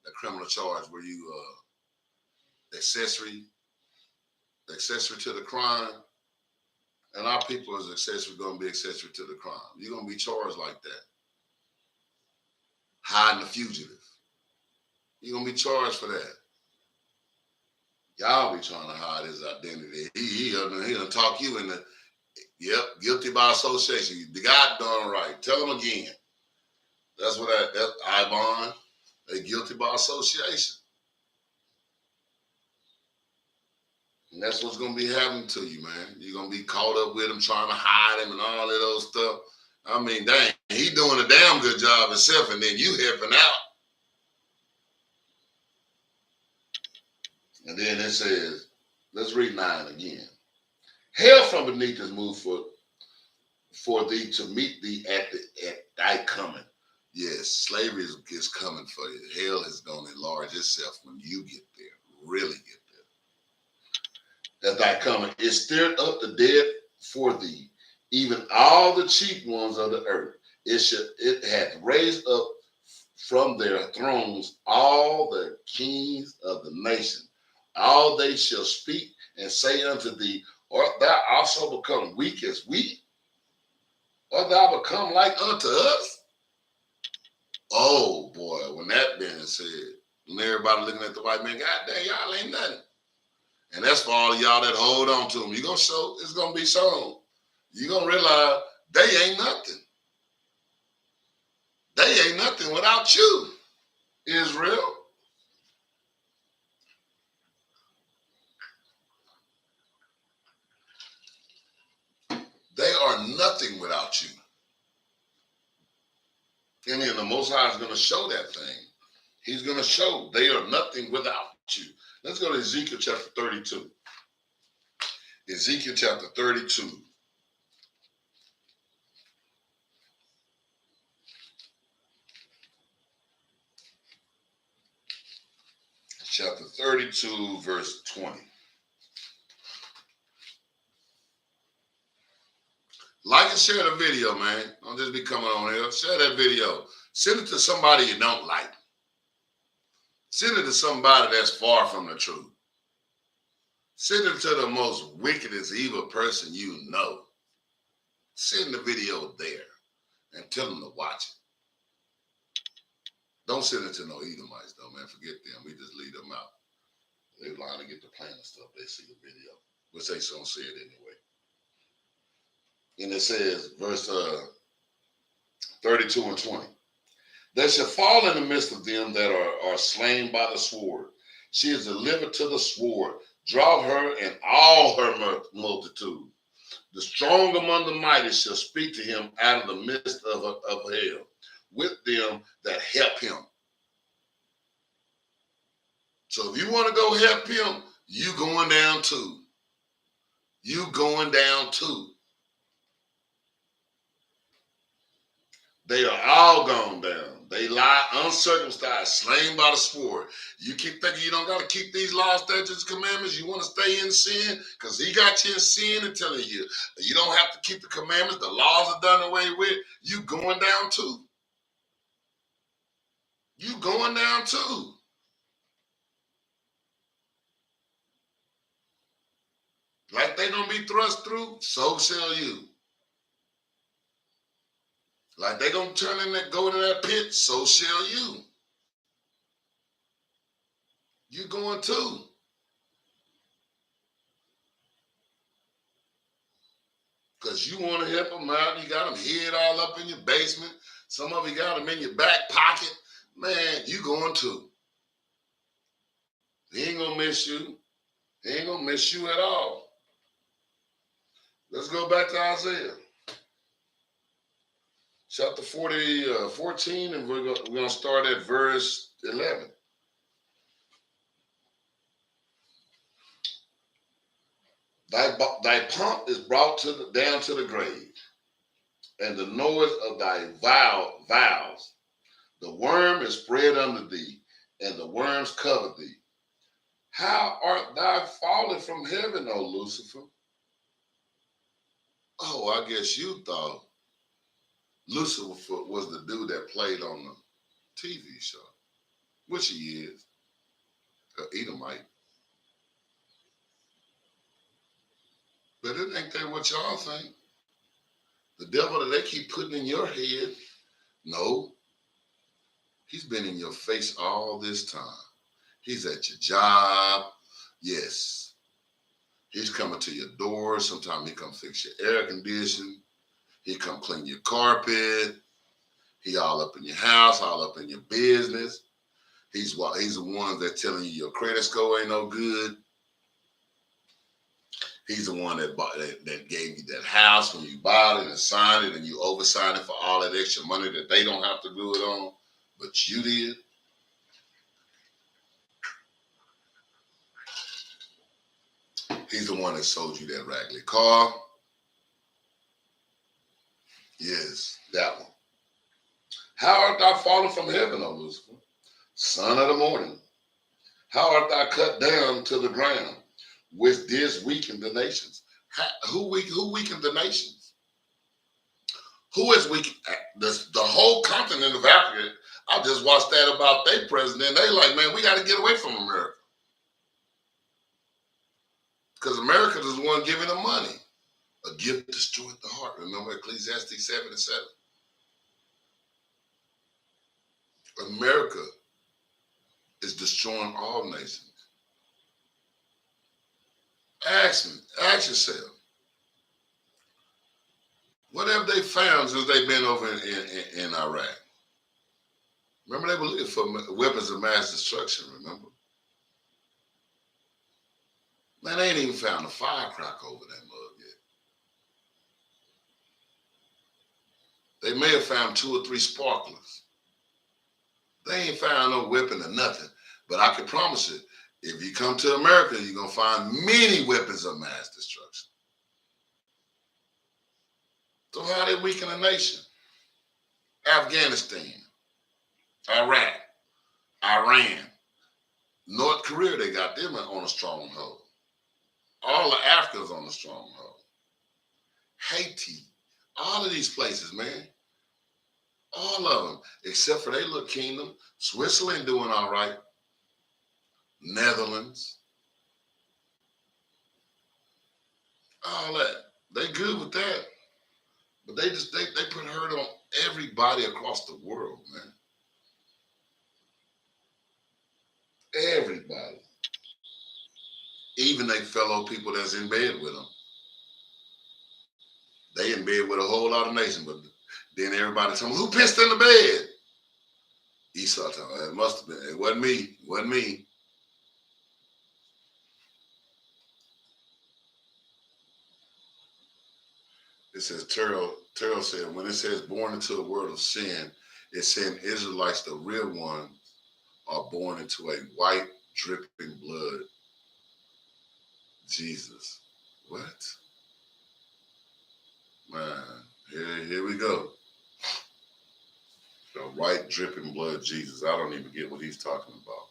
The criminal charge where you accessory to the crime. And our people is going to be accessory to the crime. You're going to be charged like that. Hiding a fugitive. You're going to be charged for that. Y'all be trying to hide his identity. He'll talk you into, guilty by association. The God done right. Tell him again. That's I-bond. They guilty by association. And that's what's going to be happening to you, man. You're going to be caught up with him, trying to hide him and all of those stuff. I mean, dang, he doing a damn good job himself, and then you helping out. And then it says, let's read 9 again. Hell from beneath is moved for thee to meet thee at thy coming. Yes, slavery is coming for you. Hell is going to enlarge itself when you get there, really get at thy coming. It stirred up the dead for thee, even all the chief ones of the earth. It hath raised up from their thrones all the kings of the nation. All they shall speak and say unto thee, art thou also become weak as we? Art thou become like unto us? Oh boy, when that being said, when everybody looking at the white man, God dang, y'all ain't nothing. And that's for all of y'all that hold on to them. You're going to show, it's going to be shown. You're going to realize they ain't nothing. They ain't nothing without you, Israel. They are nothing without you. And then the Most High is going to show that thing. He's going to show they are nothing without you. Let's go to Ezekiel chapter 32. Ezekiel chapter 32. Chapter 32, verse 20. Like and share the video, man. Don't just be coming on here. Share that video. Send it to somebody you don't like. Send it to somebody that's far from the truth. Send it to the most wickedest, evil person you know. Send the video there and tell them to watch it. Don't send it to no Edomites, though, man. Forget them. We just leave them out. They line to get the plan and stuff. They see the video. Which they don't see it anyway. And it says, verse 32 and 20. They shall fall in the midst of them that are slain by the sword. She is delivered to the sword. Draw her and all her multitude. The strong among the mighty shall speak to him out of the midst of hell, with them that help him. So if you want to go help him, you going down too. You going down too. They are all gone down. They lie uncircumcised, slain by the sword. You keep thinking you don't got to keep these laws, statutes, commandments. You want to stay in sin because he got you in sin and telling you you don't have to keep the commandments. The laws are done away with. You going down too. You going down too. Like they gonna be thrust through, so shall you. Like they gonna turn in that, go to that pit, so shall you. You going too. Because you want to help them out. You got them hid all up in your basement. Some of you got them in your back pocket. Man, you going too. He ain't going to miss you. He ain't going to miss you at all. Let's go back to Isaiah. Chapter 14, and we're going to start at verse 11. Thy pomp is brought down to the grave, and the noise of thy vows. The worm is spread under thee, and the worms cover thee. How art thou fallen from heaven, O Lucifer? Oh, I guess you thought Lucifer was the dude that played on the TV show, which he is, an Edomite. But it ain't that what y'all think. The devil that they keep putting in your head, no, he's been in your face all this time. He's at your job. Yes. He's coming to your door. Sometimes he come fix your air conditioning. He come clean your carpet. He all up in your house, all up in your business. He's the one that's telling you your credit score ain't no good. He's the one that gave you that house when you bought it and signed it, and you oversigned it for all that extra money that they don't have to do it on, but you did. He's the one that sold you that raggedy car. Yes, that one. How art thou fallen from heaven, O Lucifer, son of the morning? How art thou cut down to the ground? which did weaken the nations. Who weakened the nations? Who is weak? The whole continent of Africa. I just watched that about their president. They like, man, we got to get away from America. Because America is the one giving them money. A gift destroyed the heart. Remember Ecclesiastes 7:7. America is destroying all nations. Ask yourself, what have they found since they've been over in Iraq? Remember, they were looking for weapons of mass destruction, remember? Man, they ain't even found a firecracker over that mug yet. They may have found 2 or 3 sparklers. They ain't found no weapon or nothing. But I can promise you, if you come to America, you're going to find many weapons of mass destruction. So how they weaken a nation? Afghanistan, Iraq, Iran, North Korea, they got them on a stronghold. All of Africa's on a stronghold. Haiti, all of these places, man. All of them, except for their little kingdom. Switzerland doing all right. Netherlands. All that. They good with that. But they put hurt on everybody across the world, man. Everybody. Even they fellow people that's in bed with them. They in bed with a whole lot of nations, but then everybody tell me, who pissed in the bed? Esau told me, it must have been. It wasn't me. It wasn't me. It says, Terrell said, when it says born into a world of sin, it's saying Israelites, the real ones, are born into a white, dripping blood. Jesus. What? Man, here we go. The white, dripping blood Jesus. I don't even get what he's talking about.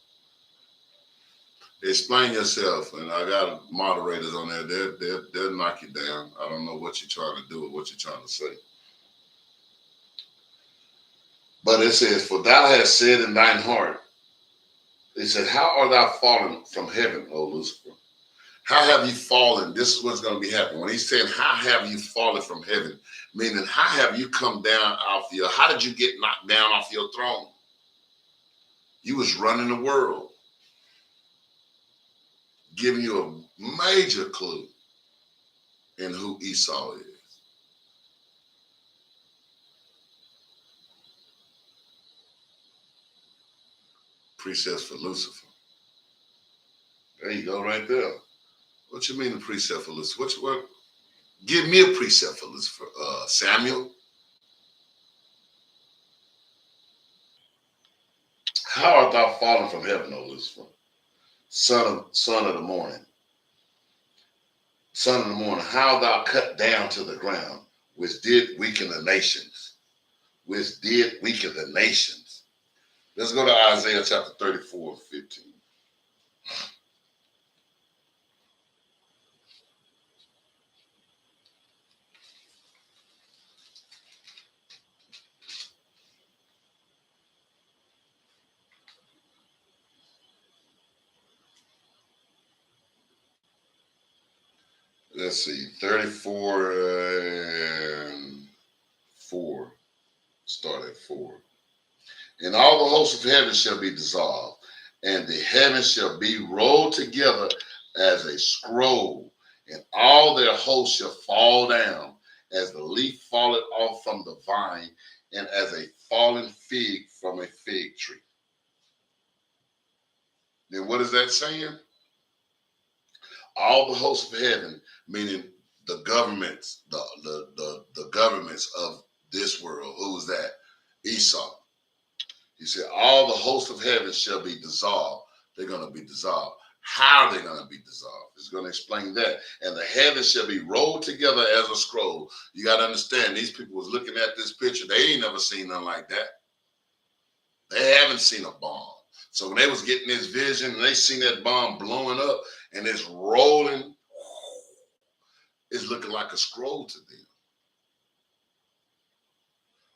Explain yourself, and I got moderators on there. They'll knock you down. I don't know what you're trying to do or what you're trying to say. But it says, for thou hast said in thine heart, it said, how art thou fallen from heaven, O Lucifer? How have you fallen? This is what's going to be happening. When he's saying, how have you fallen from heaven? Meaning, how have you come down how did you get knocked down off your throne? You was running the world. Giving you a major clue in who Esau is. Precept for Lucifer. There you go, right there. What you mean a precept for Lucifer? What? Give me a precept for Lucifer, Samuel. How art thou fallen from heaven, O Lucifer? Son of the morning. Son of the morning, how thou cut down to the ground, which did weaken the nations. Which did weaken the nations. Let's go to Isaiah chapter 34:15. Let's see, 34:4. Start at 4. And all the hosts of heaven shall be dissolved, and the heavens shall be rolled together as a scroll, and all their hosts shall fall down, as the leaf falleth off from the vine, and as a fallen fig from a fig tree. Then what is that saying? All the hosts of heaven, meaning the governments, the governments of this world. Who's that? Esau. He said, all the hosts of heaven shall be dissolved. They're going to be dissolved. How are they going to be dissolved? It's going to explain that. And the heavens shall be rolled together as a scroll. You got to understand, these people was looking at this picture. They ain't never seen nothing like that. They haven't seen a bomb. So when they was getting this vision and they seen that bomb blowing up and it's rolling, it's looking like a scroll to them.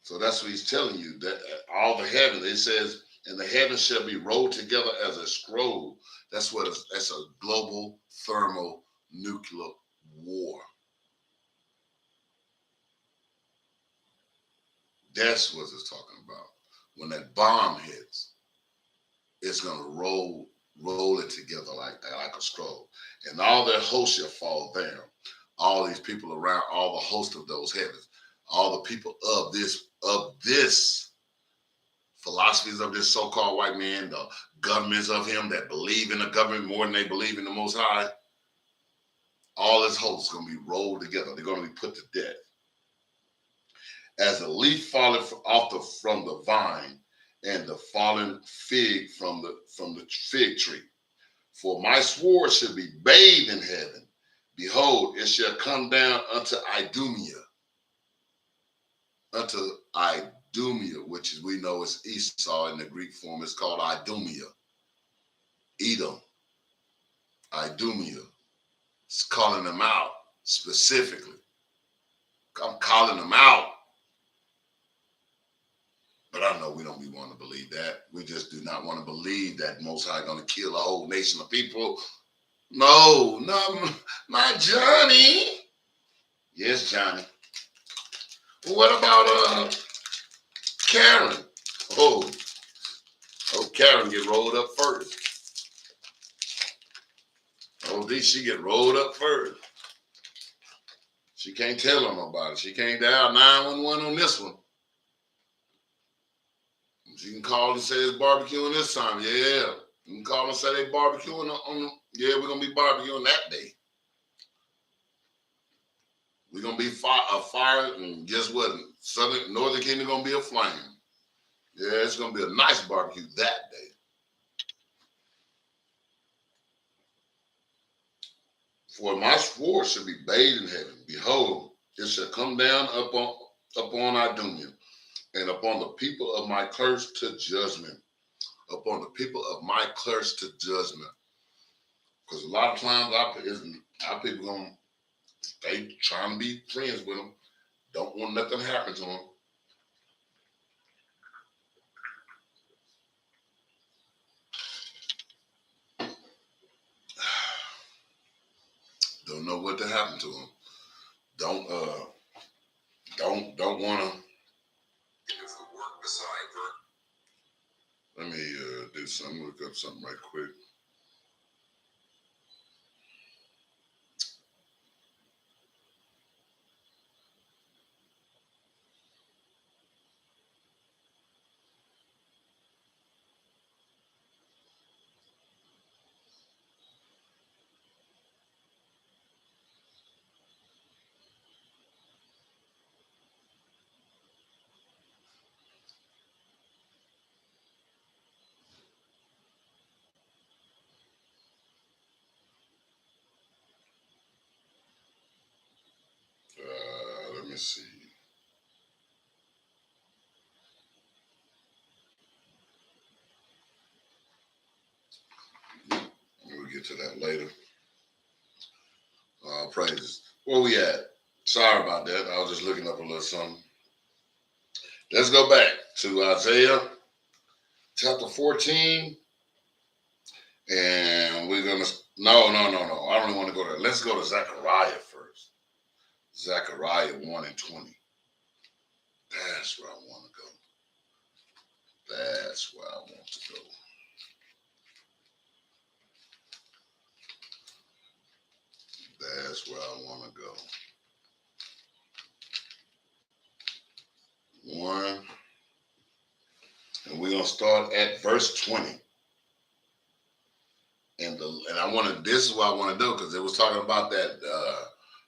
So that's what he's telling you, that all the heavens, it says, and the heavens shall be rolled together as a scroll. That's a global thermonuclear war. That's what it's talking about. When that bomb hits, it's gonna roll it together like a scroll, and all their hosts shall fall down. All these people around, all the host of those heavens, all the people of this philosophies of this so-called white man, the governments of him that believe in the government more than they believe in the Most High, all his hosts gonna be rolled together. They're gonna be put to death. As a leaf falleth from the vine, and the fallen fig from the fig tree. For my sword shall be bathed in heaven. Behold, it shall come down unto Idumea. Unto Idumea, which we know is Esau in the Greek form, is called Idumea. Edom. Idumea. It's calling them out specifically. I'm calling them out. But I know we don't be wanting to believe that. We just do not want to believe that Most High going to kill a whole nation of people. No, not Johnny. Yes, Johnny. What about Karen? Oh, Karen get rolled up first. Oh, she get rolled up first. She can't tell on nobody. She can't dial 911 on this one. She can call and say it's barbecuing this time. Yeah. You can call and say they barbecuing on yeah, we're going to be barbecuing that day. We're going to be a fire, and guess what? Northern Kingdom going to be a flame. Yeah, it's going to be a nice barbecue that day. For my sword shall be bathed in heaven. Behold, it shall come down upon Idumea, and upon the people of my curse to judgment. Upon the people of my curse to judgment. Because a lot of times our people they trying to be friends with them. Don't want nothing to happen to them. Don't know what to happen to them. Don't want to. Let me do something. Look up something right quick. Let me see. We'll get to that later. Praises. Where we at? Sorry about that. I was just looking up a little something. Let's go back to Isaiah chapter 14. And we're going to, no. I don't even want to go there. Let's go to Zechariah first. Zechariah 1 and 20. That's where I want to go. That's where I want to go. That's where I want to go. 1. And we're going to start at verse 20. And I want to, this is what I want to do, because it was talking about that,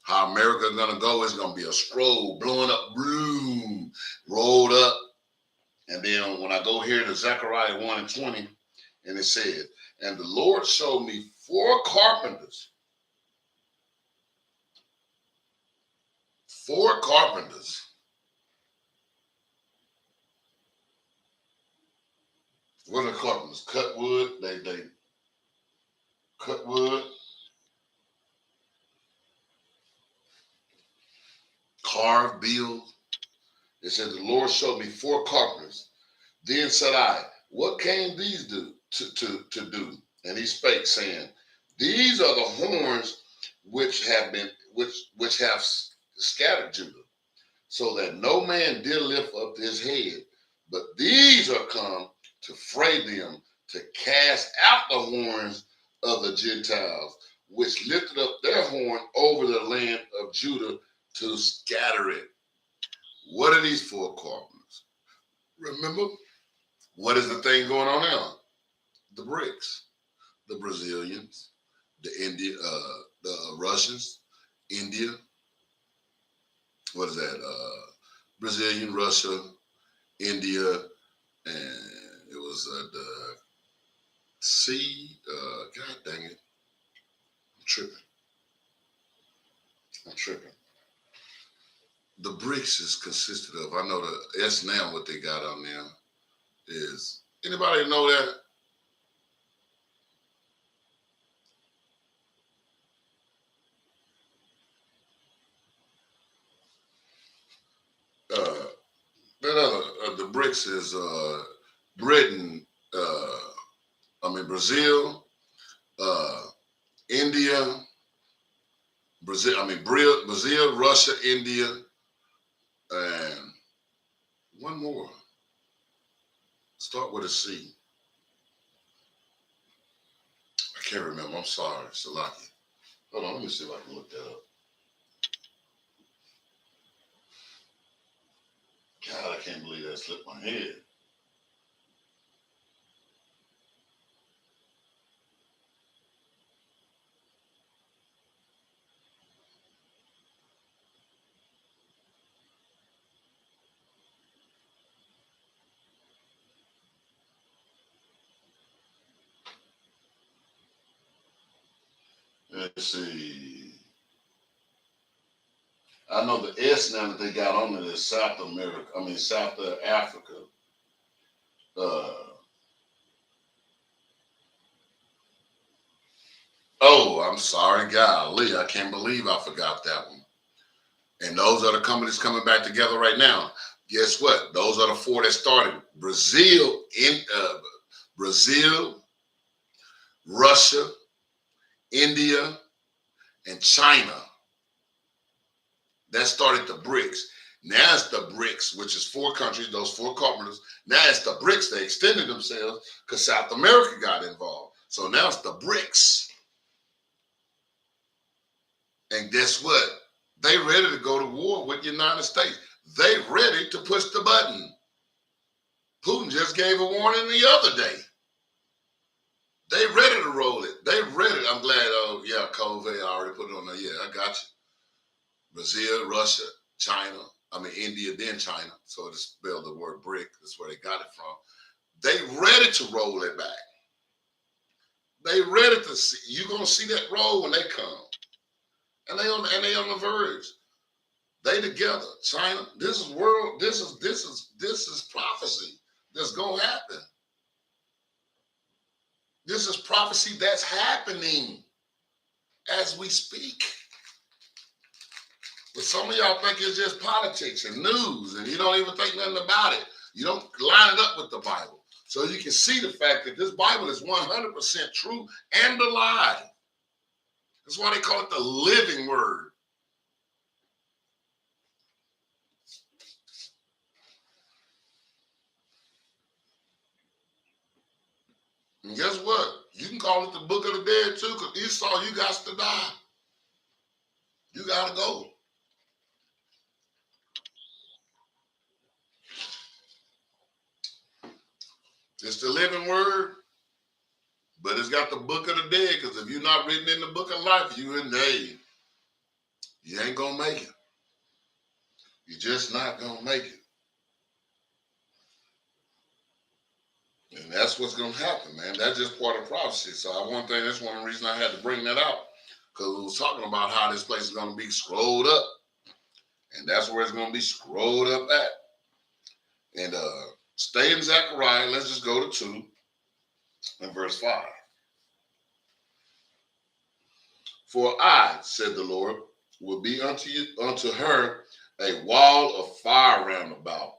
how America is going to go. It's going to be a scroll blowing up, boom, rolled up. And then when I go here to Zechariah 1 and 20, and it said, and the Lord showed me 4 carpenters. 4 carpenters. What are the carpenters? Cut wood. They cut wood, carve, build. It said the Lord showed me 4 carpenters. Then said I, what came these to do? And he spake, saying, these are the horns which have scattered Judah, so that no man did lift up his head. But these are come to fray them, to cast out the horns of the Gentiles, which lifted up their horn over the land of Judah to scatter it. What are these 4 carpenters? Remember, what is the thing going on now? The BRICS, the Brazilians, the Russians, India. What is that? Brazilian, Russia, India, and it was the sea. God dang it! I'm tripping. The BRICS is consisted of. I know the S now. What they got on there is. Anybody know that? The BRICS is Britain, Brazil, India, Brazil, Russia, India, and one more. Start with a C. I can't remember. I'm sorry, Salaki. Hold on, let me see if I can look that up. God, I can't believe that slipped my head. Let's see. I know the S now that they got on it is South Africa. Oh, I'm sorry, golly, I can't believe I forgot that one. And those are the companies coming back together right now. Guess what? Those are the 4 that started. Brazil, Russia, India, and China. That started the BRICS. Now it's the BRICS, which is 4 countries, those 4 carpenters. Now it's the BRICS. They extended themselves because South America got involved. So now it's the BRICS. And guess what? They ready to go to war with the United States. They ready to push the button. Putin just gave a warning the other day. They ready to roll it. They ready. I'm glad. Oh, yeah, COVID, I already put it on there. Yeah, I got you. Brazil, Russia, China. India, then China. So to spell the word BRIC, that's where they got it from. They ready to roll it back. They ready to see. You're gonna see that roll when they come, and they on the verge. They together. China. This is world. This is prophecy that's gonna happen. This is prophecy that's happening as we speak. But some of y'all think it's just politics and news, and you don't even think nothing about it. You don't line it up with the Bible. So you can see the fact that this Bible is 100% true and alive. That's why they call it the living word. And guess what? You can call it the book of the dead too, because Esau, you got to die. You got to go. It's the living word, but it's got the book of the dead, because if you're not written in the book of life, you in the you ain't going to make it. You're just not going to make it. And that's what's going to happen, man. That's just part of prophecy. So that's one of the reasons I had to bring that out, because we was talking about how this place is going to be scrolled up. And that's where it's going to be scrolled up at. And stay in Zechariah. Let's just go to 2. In verse 5. For I, said the Lord, will be unto her a wall of fire round about,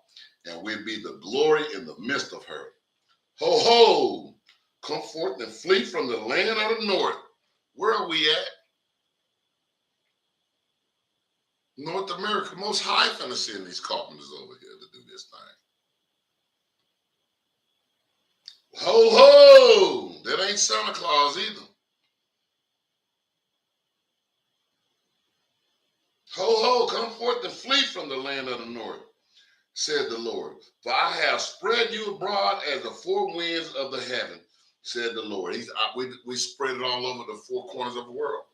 and will be the glory in the midst of her. Ho, ho, come forth and flee from the land of the north. Where are we at? North America. Most High finna send these carpenters over here to do this thing. Ho, ho, that ain't Santa Claus either. Ho, ho, come forth and flee from the land of the north, said the Lord. For I have spread you abroad as the four winds of the heaven, said the Lord. We spread it all over the four corners of the world.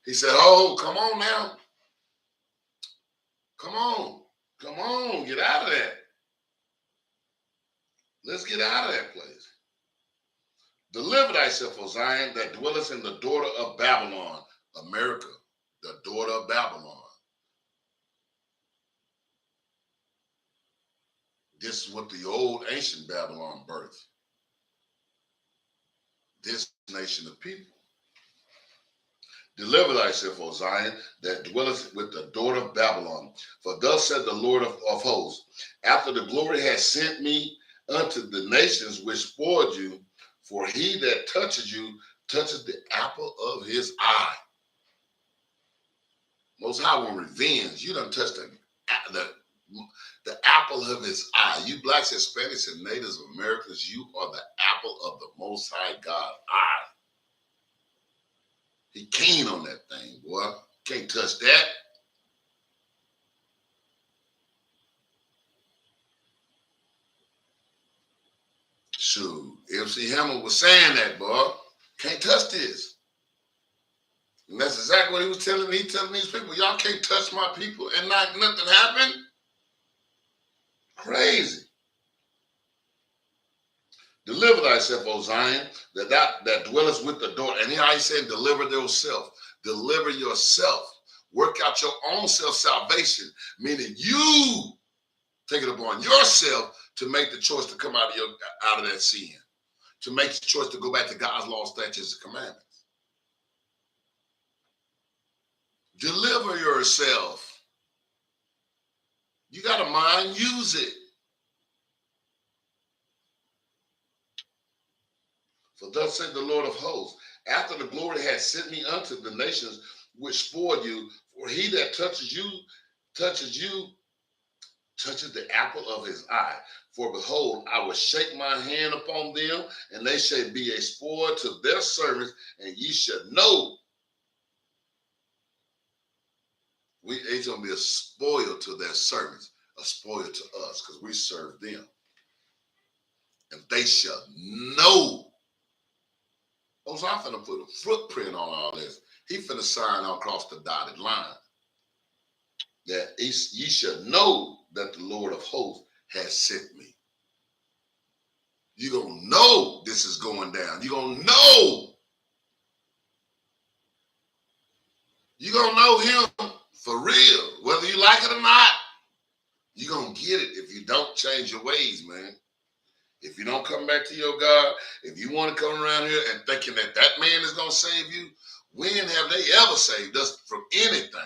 He said, oh, come on now. Come on, get out of that. Let's get out of that place. Deliver thyself, O Zion, that dwelleth in the daughter of Babylon, America, the daughter of Babylon. This is what the old ancient Babylon birthed. This nation of people. Deliver thyself, O Zion, that dwelleth with the daughter of Babylon. For thus said the Lord of hosts, after the glory has sent me unto the nations which spoiled you, for he that touches you touches the apple of his eye. Most High will revenge. You done touched the apple of his eye. You blacks, Hispanics, and Natives Americans, you are the apple of the Most High God's eye. He keen on that thing, boy. Can't touch that. Shoot, MC Hammer was saying that, boy. Can't touch this. And that's exactly what he was telling me. He's telling these people, y'all can't touch my people and nothing happened. Crazy. Deliver thyself, O Zion, that dwellest with the daughter. And here I said, deliver yourself. Deliver yourself. Work out your own self-salvation, meaning you take it upon yourself to make the choice to come out of that sin, to make the choice to go back to God's law, statutes, and commandments. Deliver yourself. You got a mind, use it. For thus said the Lord of hosts, after the glory had sent me unto the nations which spoiled you, for he that touches you touches the apple of his eye. For behold, I will shake my hand upon them, and they shall be a spoil to their servants, and ye shall know. It's going to be a spoil to their servants, a spoil to us, because we serve them. And they shall know. Oh, so I'm finna put a footprint on all this. He finna sign across the dotted line. That ye shall know that the Lord of hosts has sent me. You're going to know this is going down. You're going to know. You're going to know him for real. Whether you like it or not, you're going to get it if you don't change your ways, man. If you don't come back to your God, if you want to come around here and thinking that that man is going to save you, when have they ever saved us from anything?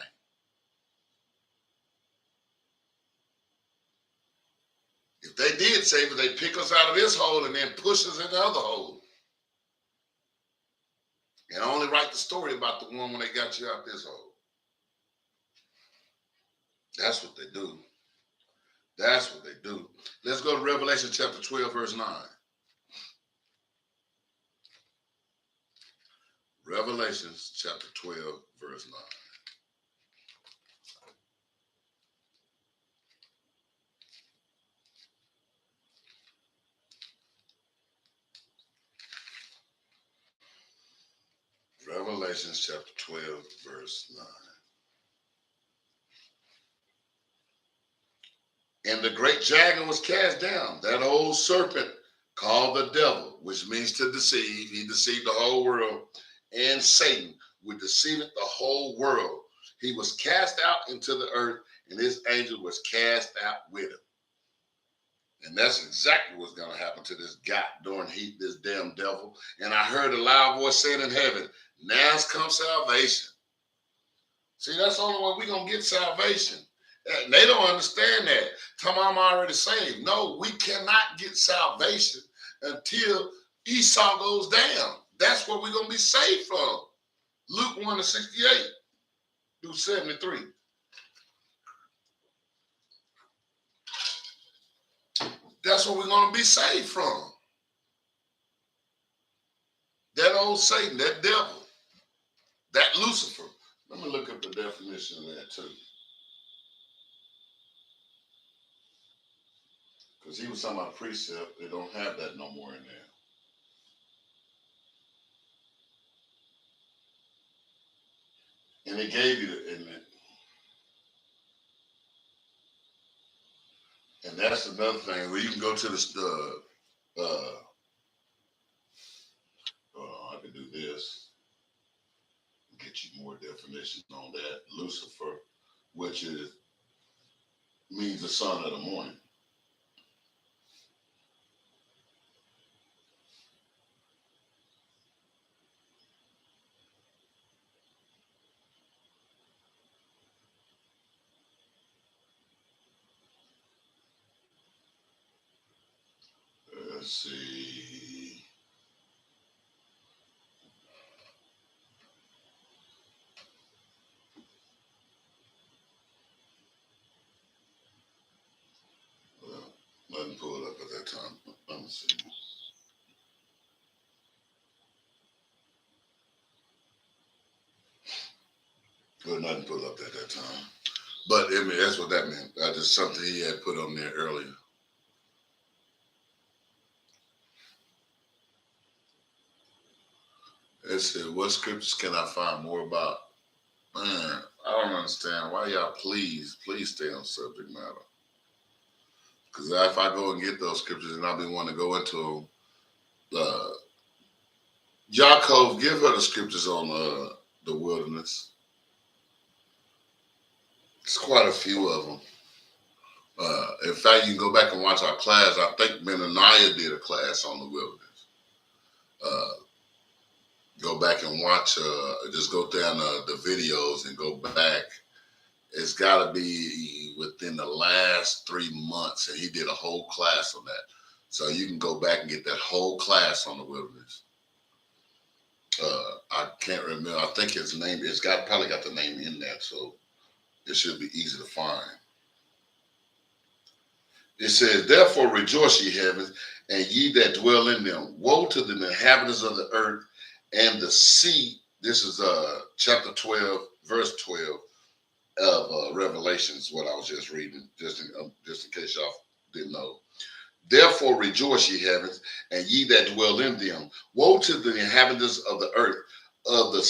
If they did save us, they pick us out of this hole and then push us in the other hole. And only write the story about the one when they got you out this hole. That's what they do. That's what they do. Let's go to Revelation chapter 12, verse 9. Revelation chapter 12, verse 9. Revelation chapter 12, verse 9. And the great dragon was cast down, that old serpent called the devil, which means to deceive. He deceived the whole world. And Satan, which deceived the whole world. He was cast out into the earth, and his angel was cast out with him. And that's exactly what's going to happen to this God-darn heat, this damn devil. And I heard a loud voice saying in heaven, now's come salvation. See, that's the only way we're going to get salvation. And they don't understand that. Tell them I'm already saved. No, we cannot get salvation until Esau goes down. That's what we're going to be saved from. Luke 1:68 through 73. That's what we're going to be saved from. That old Satan, that devil, that Lucifer. Let me look up the definition of that too. Because he was talking about precept. They don't have that no more in there. And it gave you and that's another thing where you can go to I can do this, get you more definition on that. Lucifer, which means the son of the morning. Let's see. Well, nothing pulled up at that time. Let me see. Well, nothing pulled up at that time. But I mean, that's what that meant. That's just something he had put on there earlier. It said, what scriptures can I find more about? Man, I don't understand. Why y'all please stay on subject matter. Because if I go and get those scriptures and I'll be wanting to go into Yaakov, give her the scriptures on the wilderness. It's quite a few of them. In fact, you can go back and watch our class. I think Benaniyah did a class on the wilderness. Go back and watch, just go down the videos and go back. It's got to be within the last 3 months, and he did a whole class on that. So you can go back and get that whole class on the wilderness. I can't remember. I think his name, probably got the name in that, so it should be easy to find. It says, therefore rejoice, ye heavens, and ye that dwell in them. Woe to the inhabitants of the earth and the sea. This is chapter 12, verse 12 of Revelations, what I was just reading, just in case y'all didn't know. Therefore rejoice, ye heavens, and ye that dwell in them. Woe to the inhabitants of the earth, of the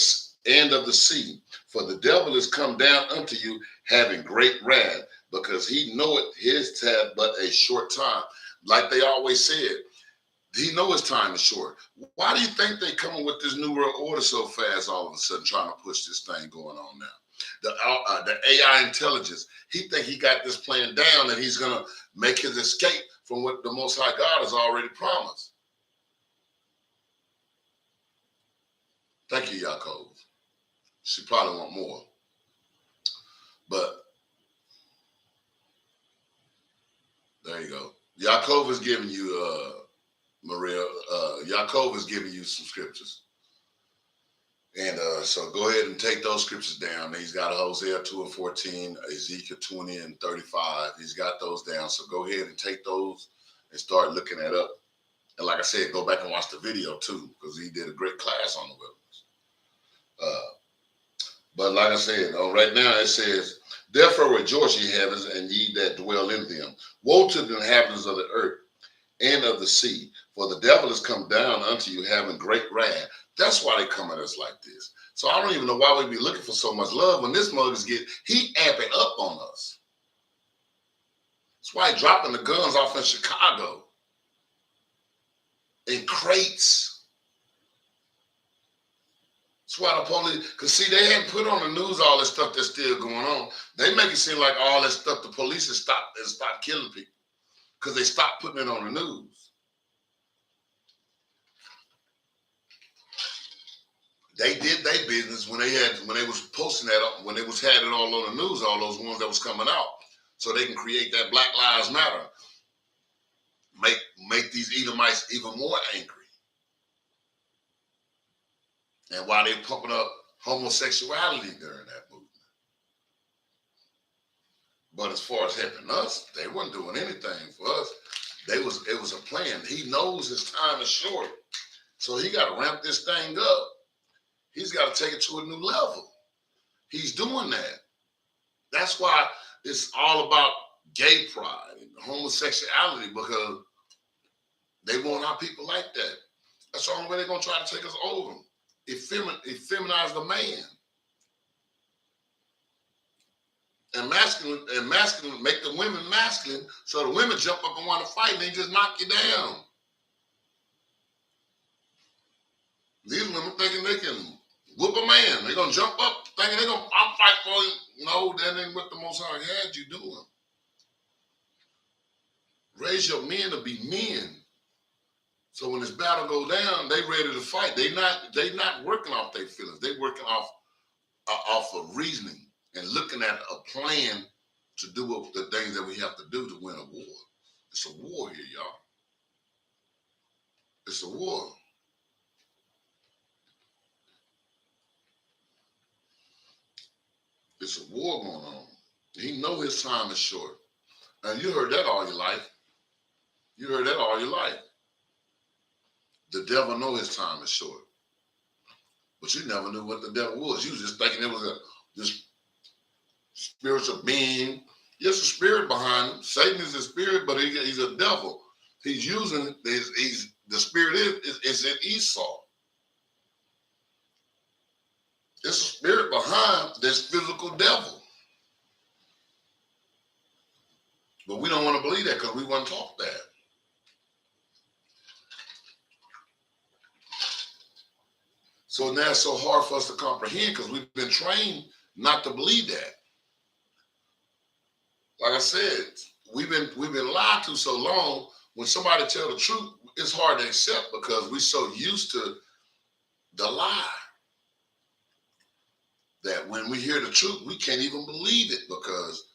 and of the sea, for the devil is come down unto you, having great wrath, because he knoweth his time but a short time. Like they always said, he know his time is short. Why do you think they coming with this new world order so fast all of a sudden, trying to push this thing going on now? The AI intelligence, he think he got this plan down and he's going to make his escape from what the Most High God has already promised. Thank you, Yaakov. She probably want more. But there you go. Yaakov is giving you, Maria, Yaakov is giving you some scriptures. And so go ahead and take those scriptures down. He's got Hosea 2:14, Ezekiel 20:35. He's got those down. So go ahead and take those and start looking that up. And like I said, go back and watch the video too, because he did a great class on the wilderness. But like I said, right now it says, therefore rejoice, ye heavens, and ye that dwell in them. Woe to the inhabitants of the earth and of the sea, for the devil is come down unto you, having great wrath. That's why they come at us like this. So I don't even know why we be looking for so much love when this mother's he amping up on us. That's why he dropping the guns off in Chicago in crates. That's why the police, because see, they hadn't put on the news all this stuff that's still going on. They make it seem like all that stuff, the police has stopped killing people. because they stopped putting it on the news. They did their business when they was posting that up, when they was had it all on the news, all those ones that was coming out, so they can create that Black Lives Matter, make these Edomites even more angry. And while they pumping up homosexuality during that movement. But as far as helping us, they weren't doing anything for us. It was a plan. He knows his time is short, so he got to ramp this thing up. He's got to take it to a new level. He's doing that. That's why it's all about gay pride and homosexuality, because they want our people like that. That's the only way they're going to try to take us over. Effeminize the man. And masculine, make the women masculine, so the women jump up and want to fight and they just knock you down. These women thinking they can whoop a man. They're going to jump up thinking they're going to, I'm fight for you. No, that ain't what the Most High had you doing. Raise your men to be men. So when this battle go down, they ready to fight. They not working off their feelings. They working off of reasoning and looking at a plan to do the things that we have to do to win a war. It's a war here, y'all. It's a war. It's a war going on. He know his time is short. And you heard that all your life. You heard that all your life. The devil know his time is short. But you never knew what the devil was. You was just thinking it was this spiritual being. There's a spirit behind him. Satan is a spirit, but he's a devil. He's using, the spirit is in Esau. There's a spirit behind this physical devil. But we don't want to believe that because we want to talk that. So now it's so hard for us to comprehend because we've been trained not to believe that. Like I said, we've been lied to so long. When somebody tell the truth, it's hard to accept because we're so used to the lie that when we hear the truth, we can't even believe it because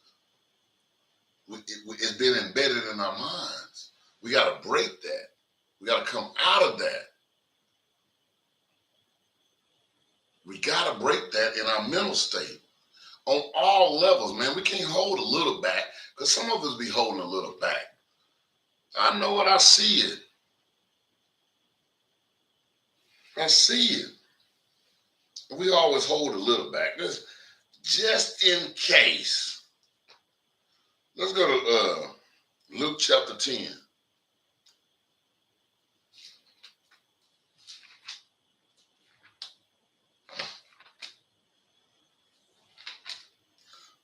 it's been embedded in our minds. We got to break that. We got to come out of that. We got to break that in our mental state on all levels, man. We can't hold a little back because some of us be holding a little back. I know it. I see it. I see it. We always hold a little back. Just in case. Let's go to Luke chapter 10.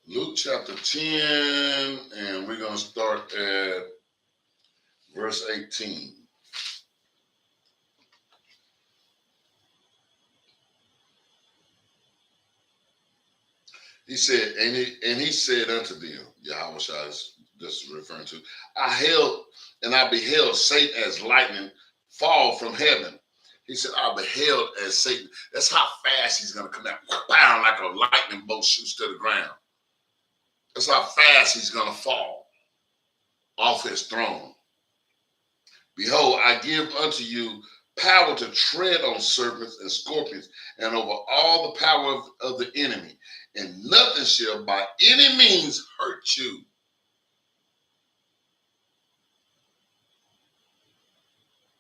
Luke chapter 10, and we're going to start at verse 18. He said, and he said unto them, Yahweh this is referring to, I beheld Satan as lightning fall from heaven. He said, I beheld as Satan. That's how fast he's going to come out. Bam, like a lightning bolt shoots to the ground. That's how fast he's going to fall off his throne. Behold, I give unto you power to tread on serpents and scorpions and over all the power of the enemy, and nothing shall by any means hurt you.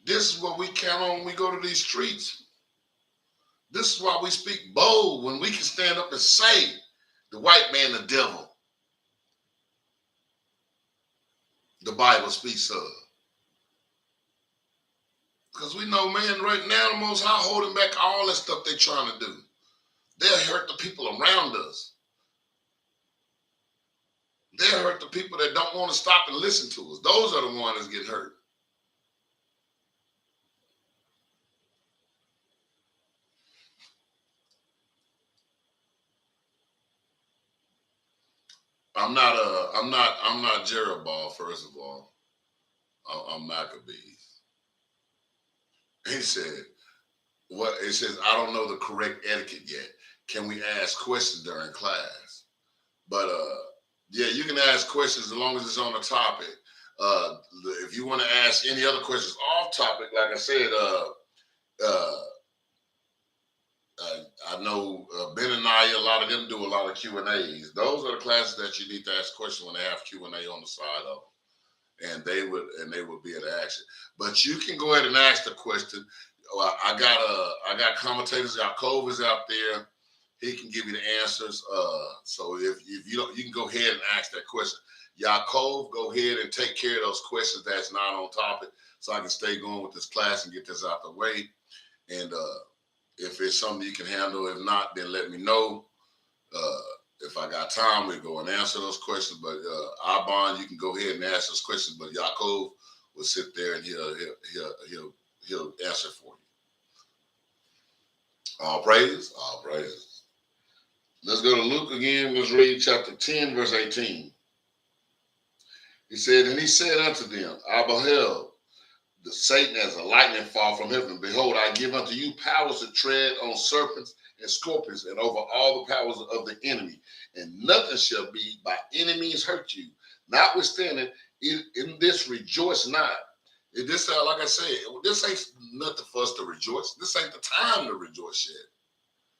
This is what we count on when we go to these streets. This is why we speak bold when we can stand up and say the white man, the devil, the Bible speaks of. Because we know, man, right now the Most High holding back all that stuff they're trying to do. They'll hurt the people around us. They'll hurt the people that don't want to stop and listen to us. Those are the ones that get hurt. I'm not Jerubbaal, first of all. on Maccabees. He said, "What?" It says, "I don't know the correct etiquette yet. Can we ask questions during class?" But yeah, you can ask questions as long as it's on the topic. If you want to ask any other questions off topic, like I said, I know Benaniyah, a lot of them do a lot of Q&As. Those are the classes that you need to ask questions when they have Q&A on the side of them, and they would be able to ask it. But you can go ahead and ask the question. I got commentators. Yaakov is out there. He can give you the answers. So if you don't, you can go ahead and ask that question. Yaakov, go ahead and take care of those questions that's not on topic, so I can stay going with this class and get this out the way. And if it's something you can handle, if not, then let me know. If I got time, we'll go and answer those questions. But Abon, you can go ahead and ask those questions. But Yaakov will sit there and he'll answer for you. All praises, all praises. Let's go to Luke again. Let's read chapter 10, verse 18. He said, and he said unto them, I beheld the Satan as a lightning fall from heaven. Behold, I give unto you powers to tread on serpents and scorpions and over all the powers of the enemy, and nothing shall be by any means hurt you. Notwithstanding, in this rejoice not. This, like I said, this ain't nothing for us to rejoice. This ain't the time to rejoice yet.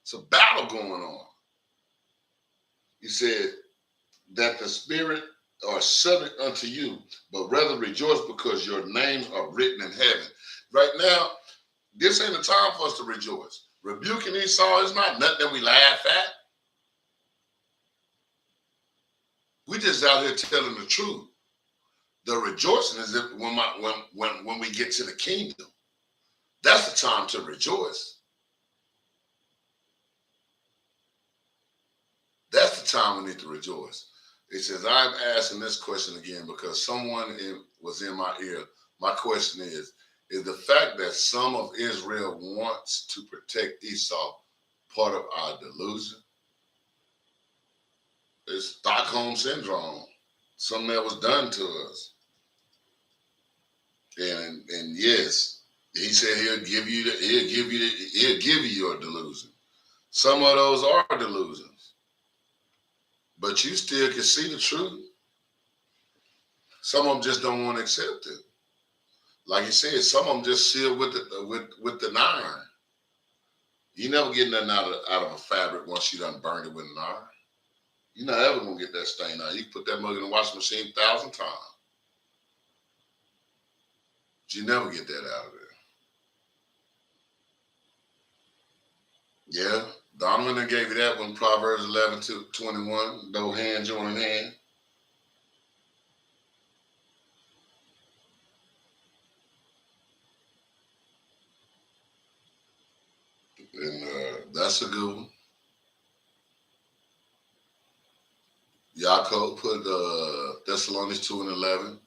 It's a battle going on. He said that the spirit are subject unto you, but rather rejoice because your names are written in heaven. Right now, this ain't the time for us to rejoice. Rebuking Esau is not nothing that we laugh at. We just out here telling the truth. The rejoicing is when we get to the kingdom. That's the time to rejoice. That's the time we need to rejoice. It says, I'm asking this question again because someone was in my ear. My question is the fact that some of Israel wants to protect Esau part of our delusion? It's Stockholm syndrome, something that was done to us. And yes, he said he'll give you your delusion. Some of those are delusions, but you still can see the truth. Some of them just don't want to accept it. Like you said, some of them just seal with the iron. You never get nothing out of a fabric once you done burned it with an iron. You're not ever gonna get that stain out. You can put that mug in the washing machine 1,000 times. But you never get that out of there. Yeah, Donovan gave you that one, Proverbs 11:21. No hand joining hand. And that's a good one. Yaakov put Thessalonians 2:11.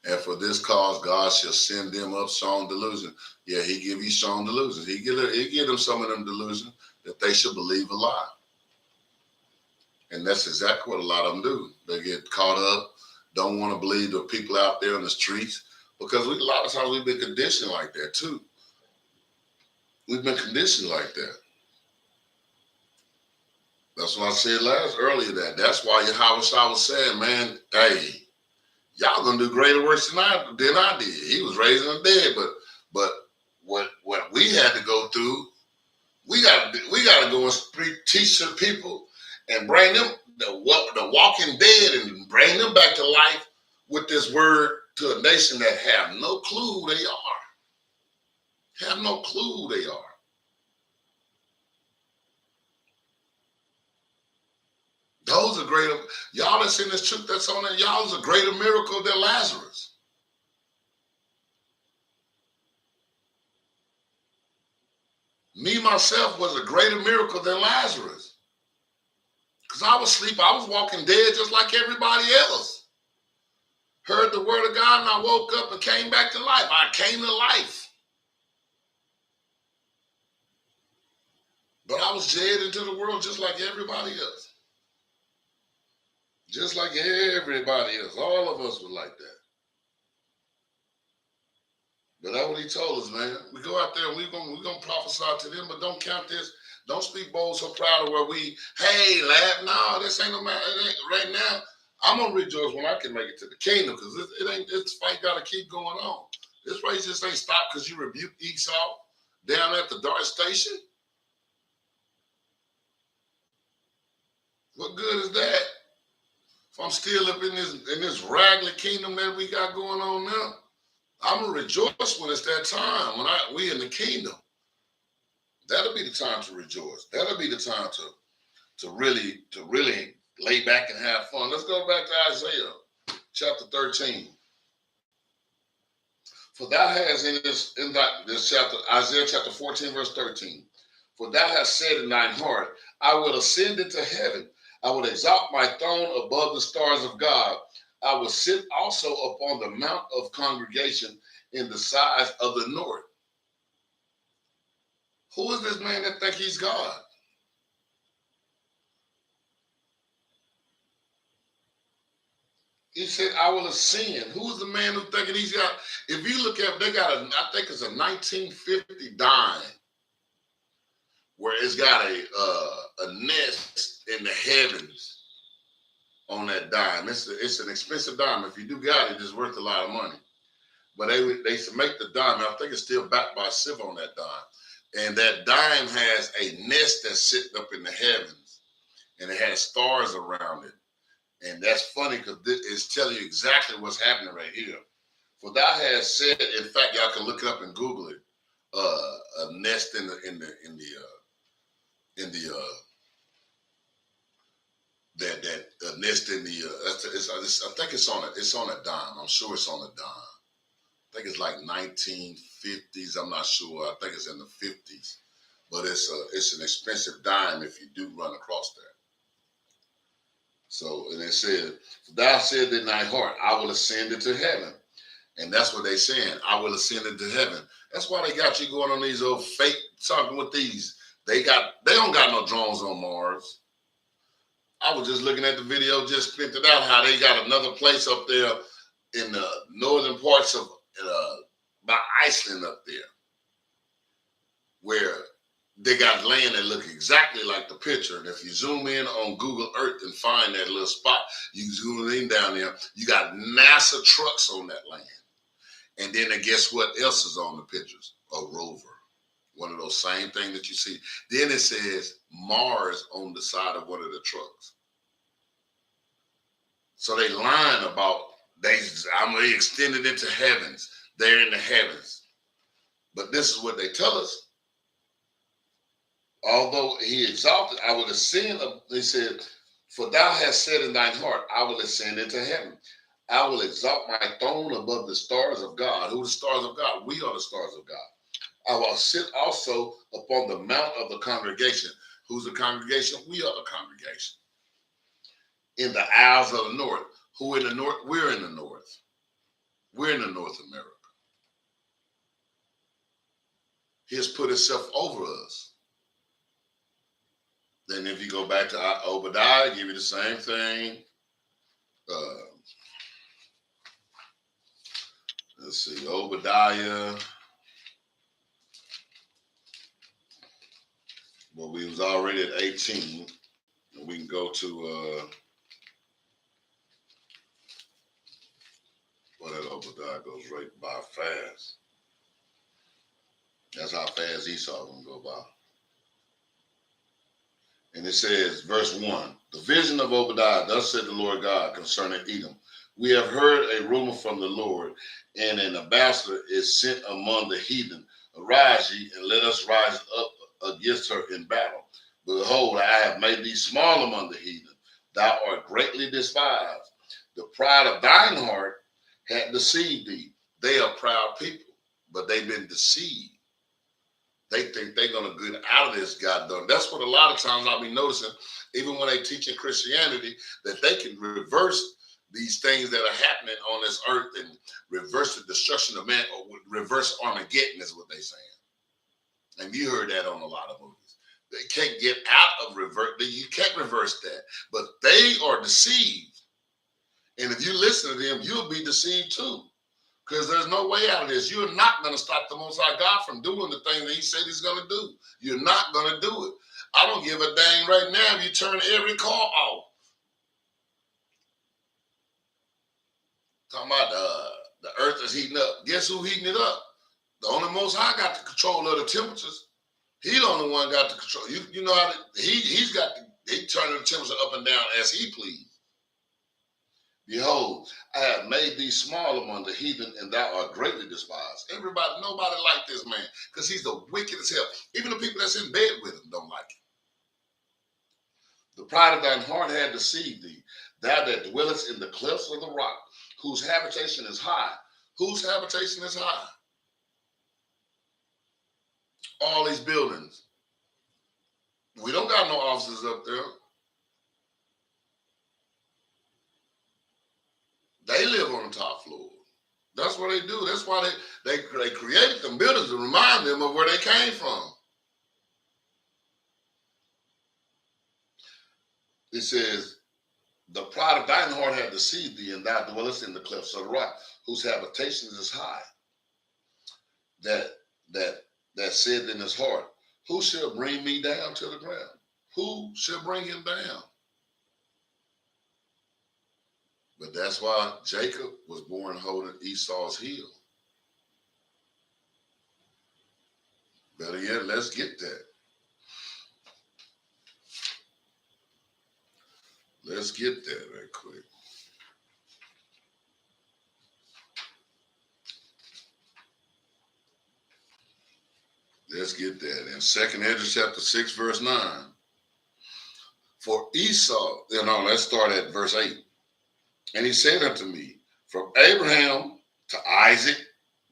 And for this cause, God shall send them up strong delusion. Yeah, he give you strong delusions. He give them some of them delusions that they should believe a lie. And that's exactly what a lot of them do. They get caught up, don't want to believe the people out there in the streets, because a lot of times we've been conditioned like that too. We've been conditioned like that. That's what I said earlier. That's why Yahweh was saying, man, hey, y'all gonna do greater works than I did. He was raising the dead, but what we had to go through, we gotta go and teach the people and bring them the walking dead and bring them back to life with this word to a nation that have no clue who they are. Have no clue who they are. Those are greater. Y'all that's in this truth that's on there, y'all is a greater miracle than Lazarus. Me, myself, was a greater miracle than Lazarus. Because I was asleep, I was walking dead just like everybody else. Heard the word of God and I woke up and came back to life. I came to life. But I was dead into the world just like everybody else. Just like everybody else. All of us were like that. But that's what he told us, man. We go out there and we're gonna prophesy to them, but don't count this. Don't speak bold so proud of where we, hey, laugh. No, this ain't no matter. Right now, I'm gonna rejoice when I can make it to the kingdom, because it ain't, this fight gotta keep going on. This race just ain't stopped because you rebuked Esau down at the Dart station. What good is that? If I'm still up in this raggedy kingdom that we got going on now, I'm gonna rejoice when it's that time, when we in the kingdom. That'll be the time to rejoice. That'll be the time to really lay back and have fun. Let's go back to Isaiah chapter 13. For thou hast in this chapter, Isaiah chapter 14, verse 13. For thou hast said in thine heart, I will ascend into heaven. I will exalt my throne above the stars of God. I will sit also upon the mount of congregation in the sides of the north. Who is this man that think he's God? He said, I will ascend. Who's the man who thinking he's got? If you look at, they got I think it's a 1950 dime where it's got a nest in the heavens on that dime. It's an expensive dime. If you do got it, it's worth a lot of money. But they used to make the dime. I think it's still backed by silver on that dime. And that dime has a nest that's sitting up in the heavens, and it has stars around it. And that's funny because it's telling you exactly what's happening right here. For thou hast said, in fact, y'all can look it up and Google it. A nest in the nest in the I think it's on a dime. I'm sure it's on a dime. I think it's like 1950s. I'm not sure. I think it's in the 50s. But it's an expensive dime if you do run across that. So, and it said, thou said in thy heart, I will ascend into heaven. And that's what they saying. I will ascend into heaven. That's why they got you going on these old fake talking with these. They don't got no drones on Mars. I was just looking at the video, just spent it out how they got another place up there in the northern parts of by Iceland up there, where they got land that look exactly like the picture. And if you zoom in on Google Earth and find that little spot, you zoom in down there, you got NASA trucks on that land. And then guess what else is on the pictures? A rover. One of those same things that you see. Then it says Mars on the side of one of the trucks. So they lying about I'm extended into heavens. They're in the heavens. But this is what they tell us. Although he exalted, I will ascend. They said, for thou hast said in thine heart, I will ascend into heaven. I will exalt my throne above the stars of God. Who are the stars of God? We are the stars of God. I will sit also upon the mount of the congregation. Who's the congregation? We are the congregation. In the isles of the north. Who in the north? We're in the north. We're in the North America. He has put himself over us. Then if you go back to Obadiah, give you the same thing. Let's see, Obadiah. Well, we was already at 18. And we can go to that Obadiah goes right by fast. That's how fast Esau gonna go by. And it says, verse 1, the vision of Obadiah, thus said the Lord God concerning Edom. We have heard a rumor from the Lord, and an ambassador is sent among the heathen. Arise ye, and let us rise up against her in battle. Behold, I have made thee small among the heathen. Thou art greatly despised. The pride of thine heart had deceived thee. They are proud people, but they've been deceived. They think they're going to get out of this God done. That's what a lot of times I'll be noticing, even when they teach in Christianity, that they can reverse these things that are happening on this earth and reverse the destruction of man, or reverse Armageddon is what they're saying. And you heard that on a lot of movies. They can't get out of reverse. You can't reverse that. But they are deceived. And if you listen to them, you'll be deceived too. Because there's no way out of this. You're not going to stop the Most High God from doing the thing that he said he's going to do. You're not going to do it. I don't give a dang right now if you turn every car off. Talking about the earth is heating up. Guess who heating it up? The only Most High got the control of the temperatures. He the only one got the control. You know how he's got he turning the temperature up and down as he please. Behold, I have made thee small among the heathen, and thou art greatly despised. Nobody like this man, because he's the wicked as hell. Even the people that's in bed with him don't like him. The pride of thine heart had deceived thee, thou that dwellest in the clefts of the rock, whose habitation is high. Whose habitation is high? All these buildings. We don't got no offices up there. They live on the top floor. That's what they do. That's why they created them buildings to remind them of where they came from. It says, the pride of thine heart hath deceived thee, and thou dwellest in the clefts of the rock, whose habitation is high. That said in his heart, who shall bring me down to the ground? Who shall bring him down? But that's why Jacob was born holding Esau's heel. Better yet, let's get that. Let's get that right quick. Let's get that. In 2nd Ezra chapter 6, verse 9. For Esau, let's start at verse 8. And he said unto me, from Abraham to Isaac,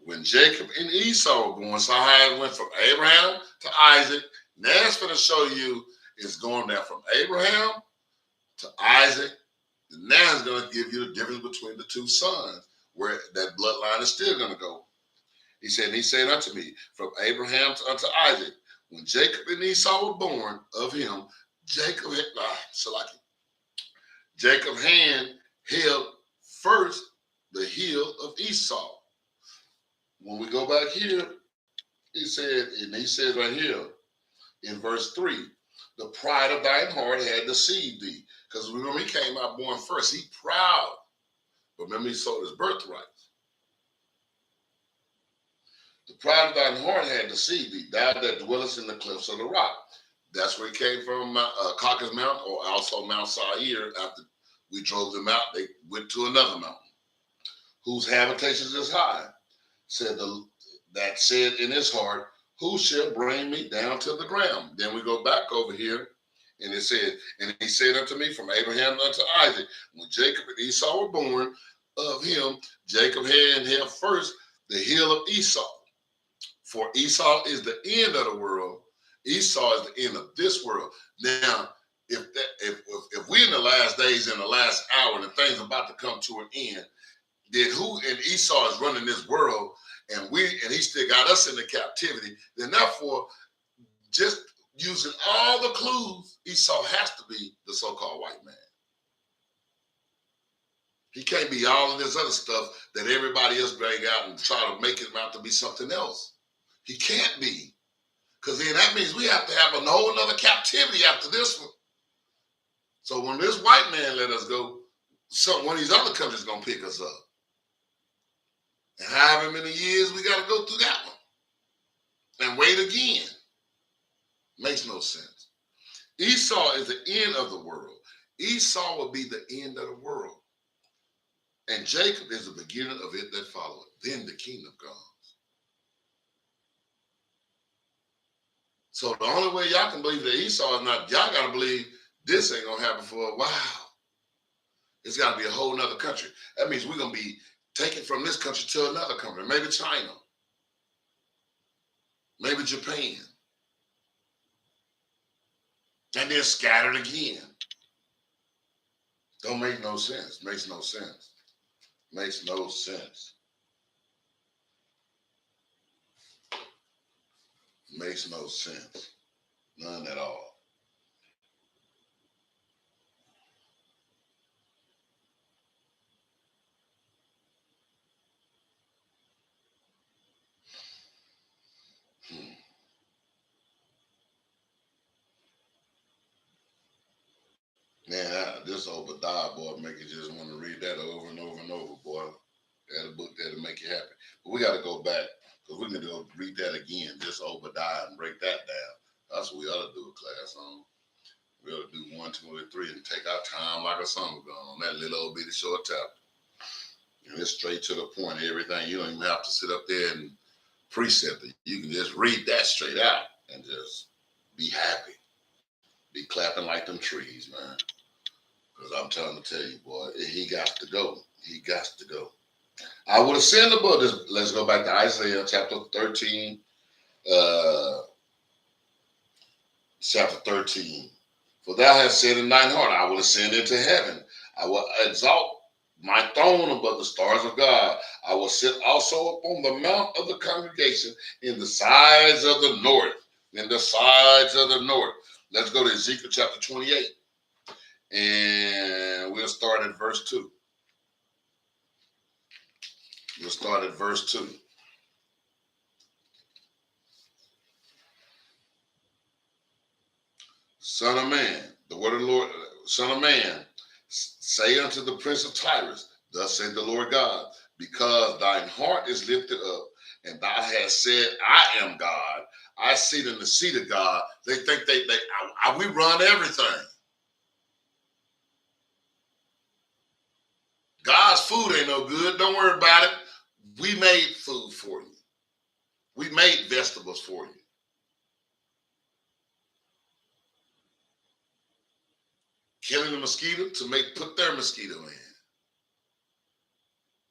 when Jacob and Esau were born, so how it went from Abraham to Isaac. Now it's going to show you it's going down from Abraham to Isaac. And now it's going to give you the difference between the two sons, where that bloodline is still going to go. He said unto me, from Abraham unto Isaac, when Jacob and Esau were born of him, Jacob hand held first the heel of Esau. When we go back here, he said right here in verse 3, the pride of thine heart had deceived thee. Because remember, he came out born first. He proud. But remember, he sold his birthright. The pride of thine heart had deceived thee, thou that dwellest in the cliffs of the rock. That's where he came from, Caucasus Mountain, or also Mount Seir. After we drove them out, they went to another mountain, whose habitation is high. That said in his heart, who shall bring me down to the ground? Then we go back over here, and it said, and he said unto me, from Abraham unto Isaac, when Jacob and Esau were born of him, Jacob had held first the heel of Esau. For Esau is the end of the world. Esau is the end of this world. Now, if we're in the last days, in the last hour, and the thing's about to come to an end, then who in Esau is running this world, and he still got us in the captivity, then therefore, just using all the clues, Esau has to be the so-called white man. He can't be all of this other stuff that everybody else bring out and try to make him out to be something else. He can't be. Because then that means we have to have a whole other captivity after this one. So when this white man let us go, one of these other countries is going to pick us up. And however many years we got to go through that one. And wait again. Makes no sense. Esau is the end of the world. Esau will be the end of the world. And Jacob is the beginning of it that followeth. Then the kingdom comes. So the only way y'all can believe that Esau is not, y'all got to believe this ain't going to happen for a while. It's got to be a whole nother country. That means we're going to be taken from this country to another country. Maybe China. Maybe Japan. And then scattered again. Don't make no sense. Makes no sense. Makes no sense. Makes no sense. None at all. this Obadiah, boy, make you just want to read that over and over and over, boy. That a book that'll make you happy. But we got to go back because we're going to go read that again, just Obadiah, and break that down. That's what we ought to do a class on. We ought to do 1, 2, and 3 and take our time like a summer gun on that little old bitty short chapter. And it's straight to the point, everything. You don't even have to sit up there and precept it. You can just read that straight out and just be happy. Be clapping like them trees, man. Because I'm trying to tell you, boy, he got to go. He got to go. I would have sent about this. Let's go back to Isaiah chapter 13. Chapter 13. For thou hast said in thine heart, I will ascend into heaven. I will exalt my throne above the stars of God. I will sit also upon the mount of the congregation in the sides of the north. In the sides of the north. Let's go to Ezekiel chapter 28. And we'll start at verse 2. We'll start at verse 2. Son of man, the word of the Lord, son of man, say unto the prince of Tyrus, thus saith the Lord God, because thine heart is lifted up, and thou hast said, I am God. I sit in the seat of God. They think we run everything. God's food ain't no good. Don't worry about it. We made food for you. We made vegetables for you. Killing the mosquito to put their mosquito in.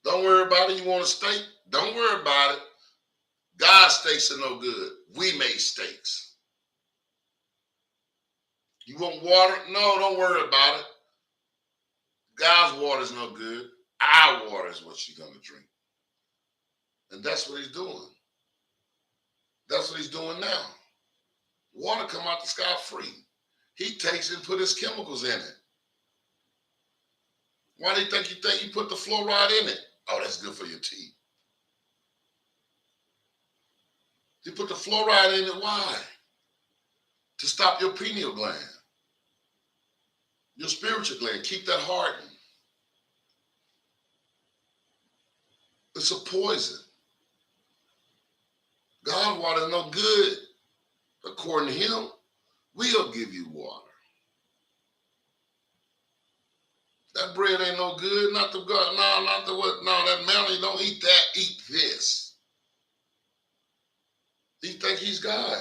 Don't worry about it. You want a steak? Don't worry about it. God's steaks are no good. We made steaks. You want water? No, don't worry about it. God's water is no good. Our water is what you're going to drink. And that's what he's doing. That's what he's doing now. Water come out the sky free. He takes it and put his chemicals in it. Why do you think you put the fluoride in it? Oh, that's good for your teeth. You put the fluoride in it, why? To stop your pineal gland. Your spiritual gland, keep that hardened. It's a poison. God's water is no good. According to him, we'll give you water. That bread ain't no good. Not the God. No, not the what. No, that manna, you don't eat that. Eat this. He think he's God.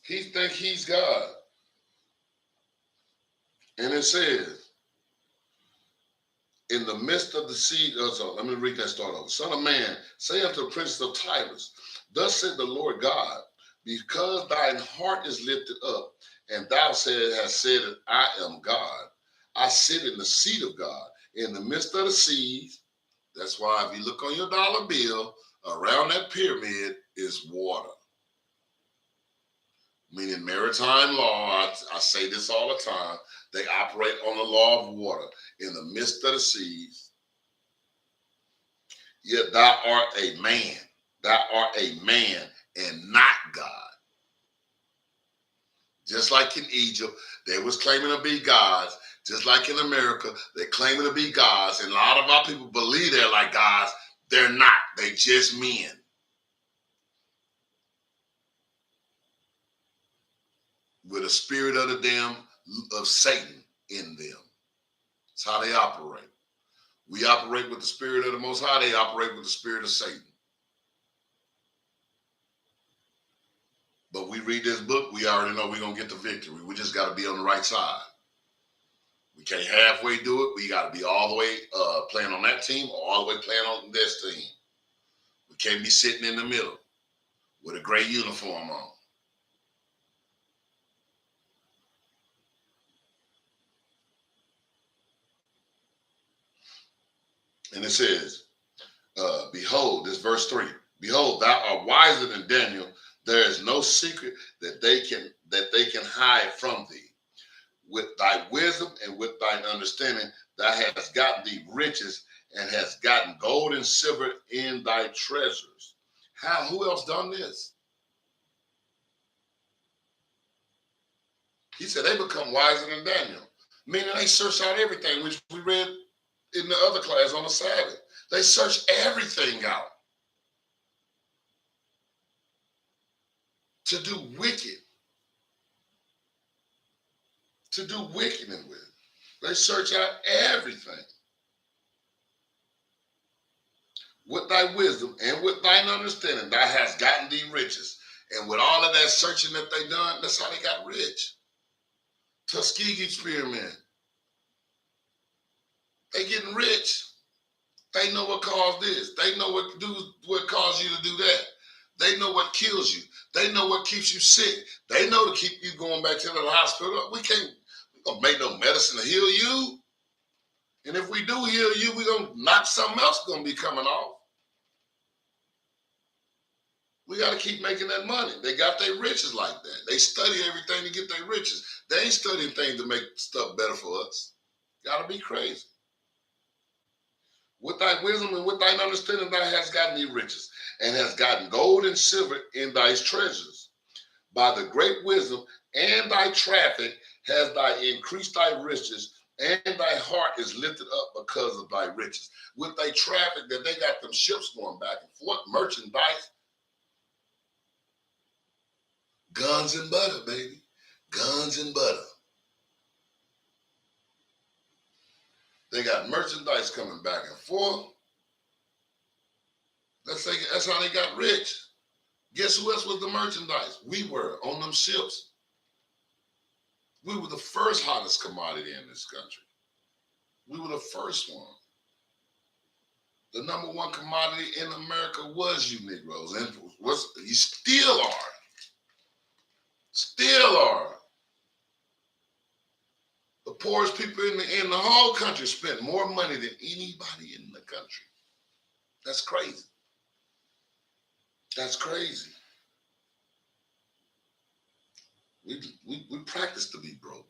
He think he's God. And it says, in the midst of the sea, let me read that start over. Son of man, say unto the prince of Tyrus, thus said the Lord God, because thine heart is lifted up, and thou hast said, I am God. I sit in the seat of God, in the midst of the seas. That's why if you look on your dollar bill, around that pyramid is water. Meaning maritime law, I say this all the time, they operate on the law of water in the midst of the seas. Yet thou art a man. Thou art a man and not God. Just like in Egypt, they was claiming to be gods. Just like in America, they're claiming to be gods. And a lot of our people believe they're like gods. They're not. They just men. With a spirit of of Satan in them. That's how they operate. We operate with the spirit of the Most High. They operate with the spirit of Satan. But we read this book, we already know we're going to get the victory. We just got to be on the right side. We can't halfway do it. We got to be all the way playing on that team or all the way playing on this team. We can't be sitting in the middle with a gray uniform on. And it says, behold, this verse 3, behold, thou art wiser than Daniel. There is no secret that they can hide from thee. With thy wisdom and with thine understanding, thou hast gotten thee riches and hast gotten gold and silver in thy treasures. Who else done this? He said they become wiser than Daniel, meaning they search out everything, which we read in the other class on the Sabbath. They search everything out to do wicked, to do wickedness with. They search out everything. With thy wisdom and with thine understanding, thou hast gotten thee riches. And with all of that searching that they done, that's how they got rich. Tuskegee experiment. They getting rich. They know what caused this. They know what caused you to do that. They know what kills you. They know what keeps you sick. They know to keep you going back to the hospital. We don't make no medicine to heal you. And if we do heal you, we're going to knock something else going to be coming off. We got to keep making that money. They got their riches like that. They study everything to get their riches. They ain't studying things to make stuff better for us. Got to be crazy. With thy wisdom and with thine understanding, thou hast gotten thee riches, and hast gotten gold and silver in thy treasures. By the great wisdom and thy traffic has thy increased thy riches, and thy heart is lifted up because of thy riches. With thy traffic, that they got them ships going back and forth, merchandise, guns and butter, baby, guns and butter. They got merchandise coming back and forth. That's how they got rich. Guess who else was the merchandise? We were on them ships. We were the first hottest commodity in this country. We were the first one. The number one commodity in America was you Negroes, and you still are. Still are. The poorest people in the whole country spent more money than anybody in the country. That's crazy. That's crazy. We practice to be broke.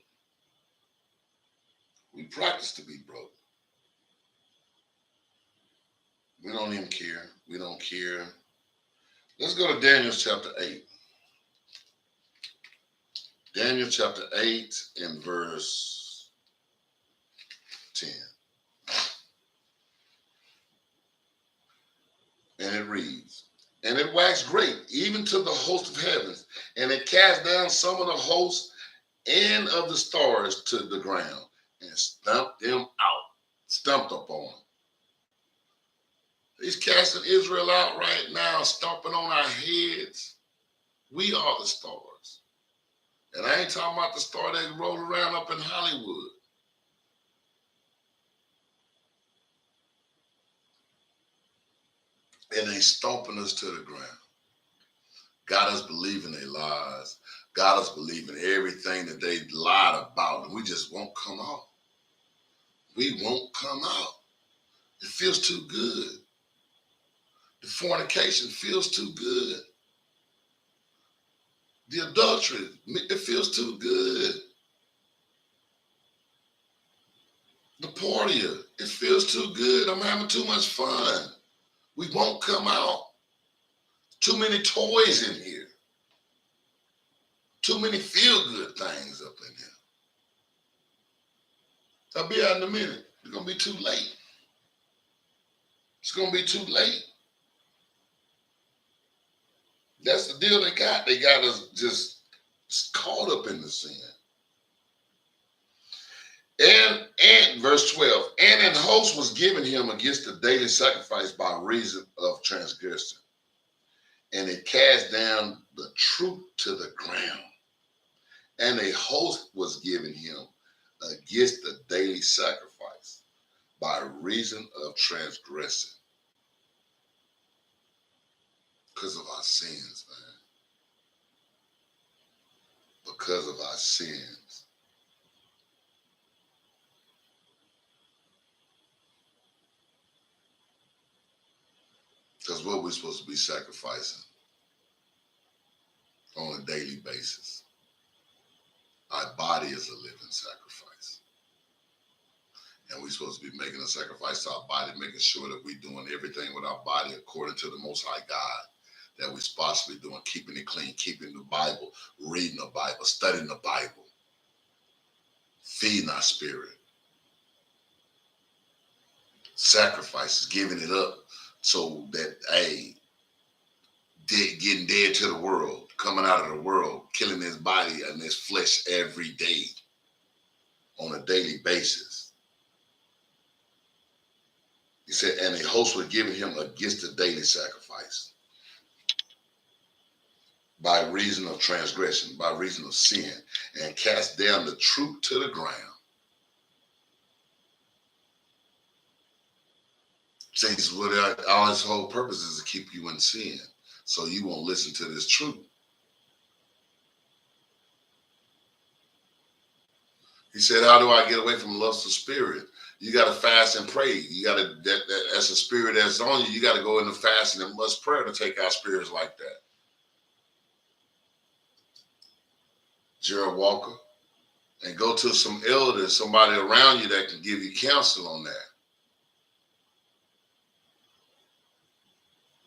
We practice to be broke. We don't even care. We don't care. Let's go to Daniel chapter 8. Daniel chapter 8 and verse 10. And it reads, and it waxed great, even to the host of heavens, and it cast down some of the hosts and of the stars to the ground, and stumped them out, stumped upon them. He's casting Israel out right now, stomping on our heads. We are the stars. And I ain't talking about the star that rolled around up in Hollywood. And they stomping us to the ground. Got us believing their lies. Got us believing everything that they lied about. And we just won't come out. We won't come out. It feels too good. The fornication feels too good. The adultery, it feels too good. The party, it feels too good. I'm having too much fun. We won't come out. Too many toys in here. Too many feel-good things up in here. I'll be out in a minute. It's going to be too late. It's going to be too late. That's the deal they got. They got us just caught up in the sin. And verse 12, and an host was given him against the daily sacrifice by reason of transgression. And it cast down the truth to the ground. And a host was given him against the daily sacrifice by reason of transgression. Because of our sins, man. Because of our sins. Because what we're supposed to be sacrificing on a daily basis. Our body is a living sacrifice. And we're supposed to be making a sacrifice to our body, making sure that we're doing everything with our body according to the Most High God, that we're supposed to be doing, keeping it clean, keeping the Bible, reading the Bible, studying the Bible. feeding our spirit. Sacrifices, giving it up so that, hey, getting dead to the world, coming out of the world, killing his body and his flesh every day on a daily basis. He said, and the host was giving him against the daily sacrifice by reason of transgression, by reason of sin, and cast down the truth to the ground. Saints, all his whole purpose is to keep you in sin, so you won't listen to this truth. He said, how do I get away from lustful spirit? You got to fast and pray. You got to, that's a spirit that's on you. You got to go into fasting and much prayer to take out spirits like that. Jerubbaal, and go to some elders, somebody around you that can give you counsel on that.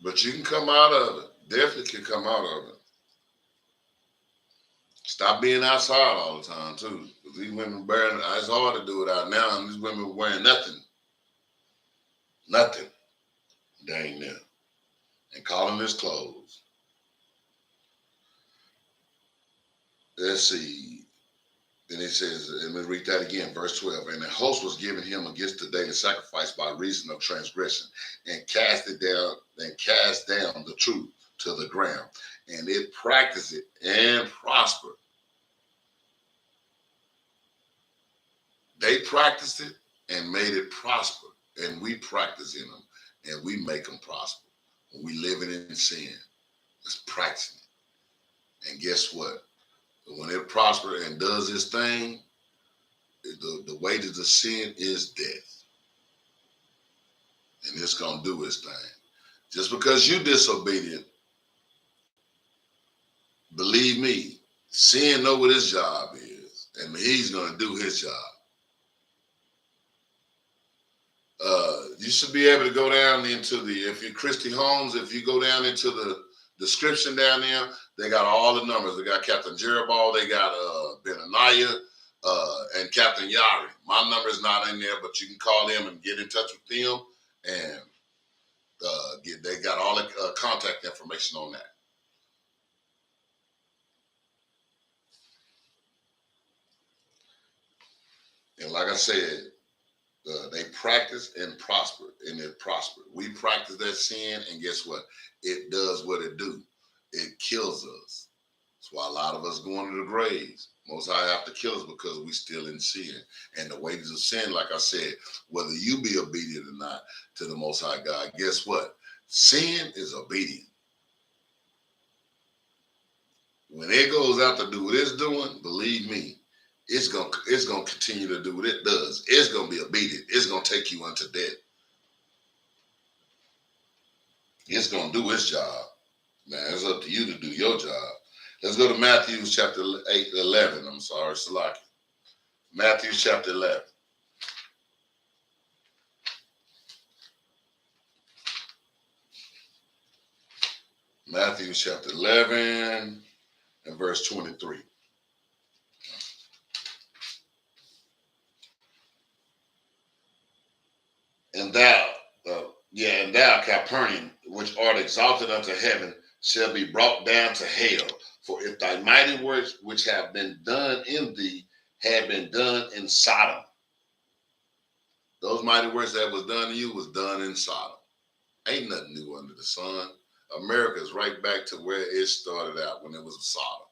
But you can come out of it. Definitely can come out of it. Stop being outside all the time, too. Because these women wearing, it's hard to do it out now, and these women are wearing nothing. Nothing. They ain't there. And calling this clothes. Let's see. Then it says, and let's read that again, verse 12. And the host was given him against the daily sacrifice by reason of transgression, and cast down the truth to the ground. And it practiced it and prospered. They practiced it and made it prosper. And we practice in them and we make them prosper. When we living in sin, it's practicing it. And guess what? When it prospers and does its thing, the wages of sin is death. And it's going to do its thing. Just because you're disobedient, believe me, sin know what his job is. And he's going to do his job. You should be able to go down into if you're Christy Holmes, if you go down into the description down there, they got all the numbers. They got Captain Jerubbaal, they got Benaniyah, and Captain Yari. My number is not in there, but you can call them and get in touch with them, and they got all the contact information on that. And like I said, they practice and prosper, and it prospered. We practice that sin, and guess what? It does what it do. It kills us. That's why a lot of us going to the graves. Most High have to kill us because we still in sin. And the wages of sin, like I said, whether you be obedient or not to the Most High God, guess what? Sin is obedient. When it goes out to do what it's doing, believe me, it's gonna continue to do what it does. It's gonna be obedient. It's gonna take you unto death. It's gonna do its job. Man, it's up to you to do your job. Let's go to Matthew chapter 11. I'm sorry, Salaki. Matthew chapter 11. Matthew chapter 11 and verse 23. And thou, Capernaum, which art exalted unto heaven, shall be brought down to hell. For if thy mighty works which have been done in thee had been done in Sodom, those mighty works that was done to you was done in Sodom. Ain't nothing new under the sun. America is right back to where it started out when it was Sodom.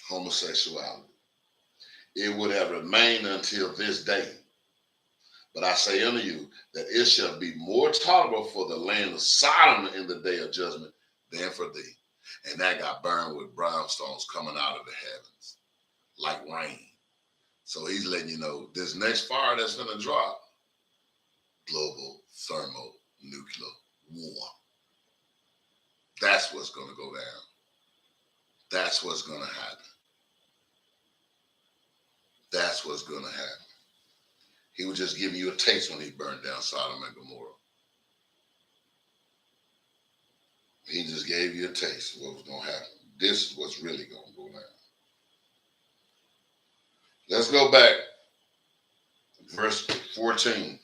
Homosexuality. It would have remained until this day. But I say unto you that it shall be more tolerable for the land of Sodom in the day of judgment than for thee. And that got burned with brownstones coming out of the heavens like rain. So he's letting you know this next fire that's going to drop, global thermonuclear war. That's what's going to go down. That's what's going to happen. That's what's going to happen. He was just giving you a taste when he burned down Sodom and Gomorrah. He just gave you a taste of what was going to happen. This is what's really going to go down. Let's go back. Verse 14.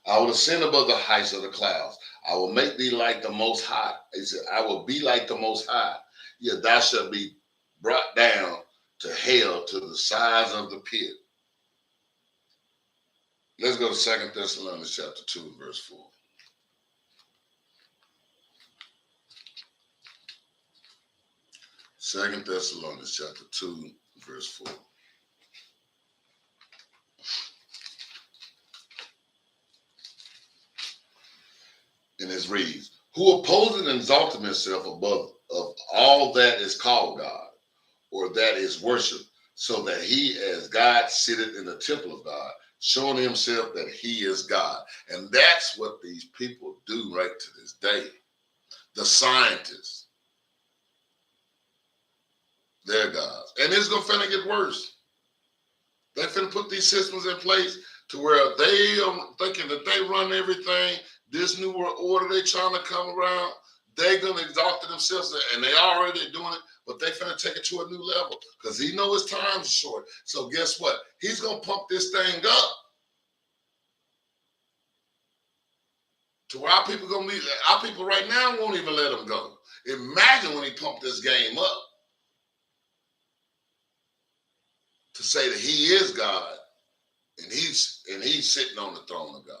I will ascend above the heights of the clouds. I will make thee like the Most High. He said, I will be like the Most High. Yet thou shalt be brought down to hell, to the sides of the pit. Let's go to 2 Thessalonians chapter 2, verse 4. 2 Thessalonians chapter 2, verse 4. And it reads, who opposes and exalted himself above of all that is called God, or that is worshipped, so that he as God sitteth in the temple of God, showing himself that he is God. And that's what these people do right to this day. The scientists, they're gods. And it's finna get worse. They're finna put these systems in place to where they are thinking that they run everything. This new world order they trying to come around, they're going to exalt themselves, and they already doing it, but they finna take it to a new level because he knows his time is short. So guess what? He's going to pump this thing up to where our people going to be, our people right now won't even let him go. Imagine when he pumped this game up to say that he is God and he's sitting on the throne of God.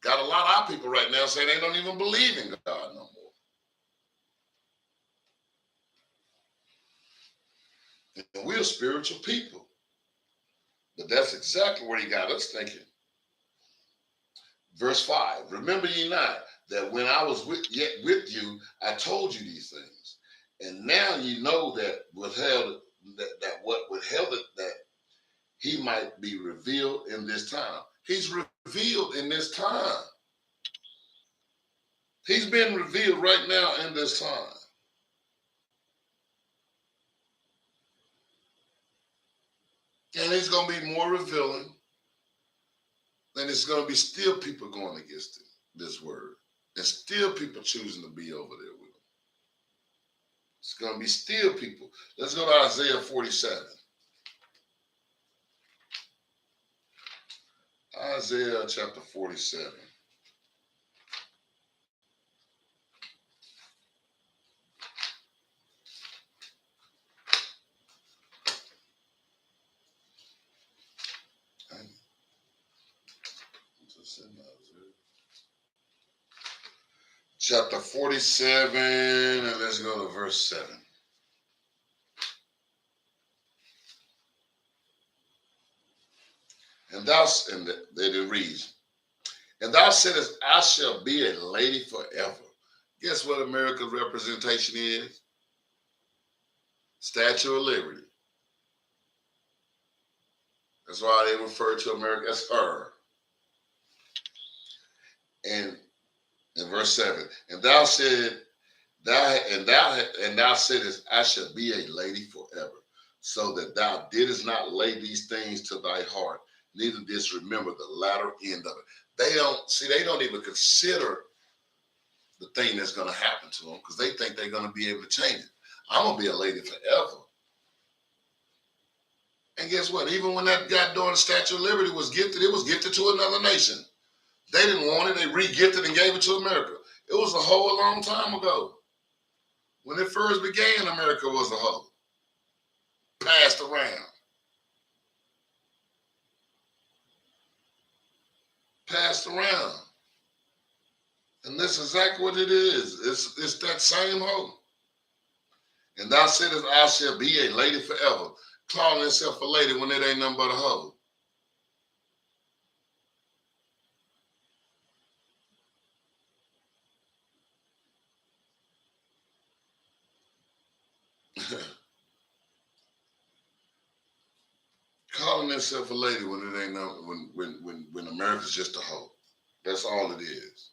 Got a lot of our people right now saying they don't even believe in God no more. And we're spiritual people. But that's exactly where he got us thinking. Verse 5, remember ye not that when I was yet with you, I told you these things. And now ye know that withheld that what withheld it, that he might be revealed in this time. He's revealed in this time. He's been revealed right now in this time. And he's going to be more revealing. And it's going to be still people going against this word. And still people choosing to be over there with him. It's going to be still people. Let's go to Isaiah 47. Isaiah chapter 47. Chapter 47, and let's go to verse 7. And it reads, and thou saidest, I shall be a lady forever. Guess what America's representation is? Statue of Liberty. That's why they refer to America as her. And in verse 7, and thou said, thou saidest, I shall be a lady forever, so that thou didst not lay these things to thy heart, neither didst remember the latter end of it. They don't even consider the thing that's going to happen to them because they think they're going to be able to change it. I'm going to be a lady forever. And guess what? Even when that goddamn Statue of Liberty was gifted, it was gifted to another nation. They didn't want it. They re-gifted and gave it to America. It was a whole long time ago. When it first began, America was a hoe. Passed around. Passed around. And that's exactly what it is. It's that same hoe. And thou saidest, I shall be a lady forever, calling herself a lady when it ain't nothing but a hoe. Calling herself a lady when it ain't no, when America's just a hoe. That's all it is.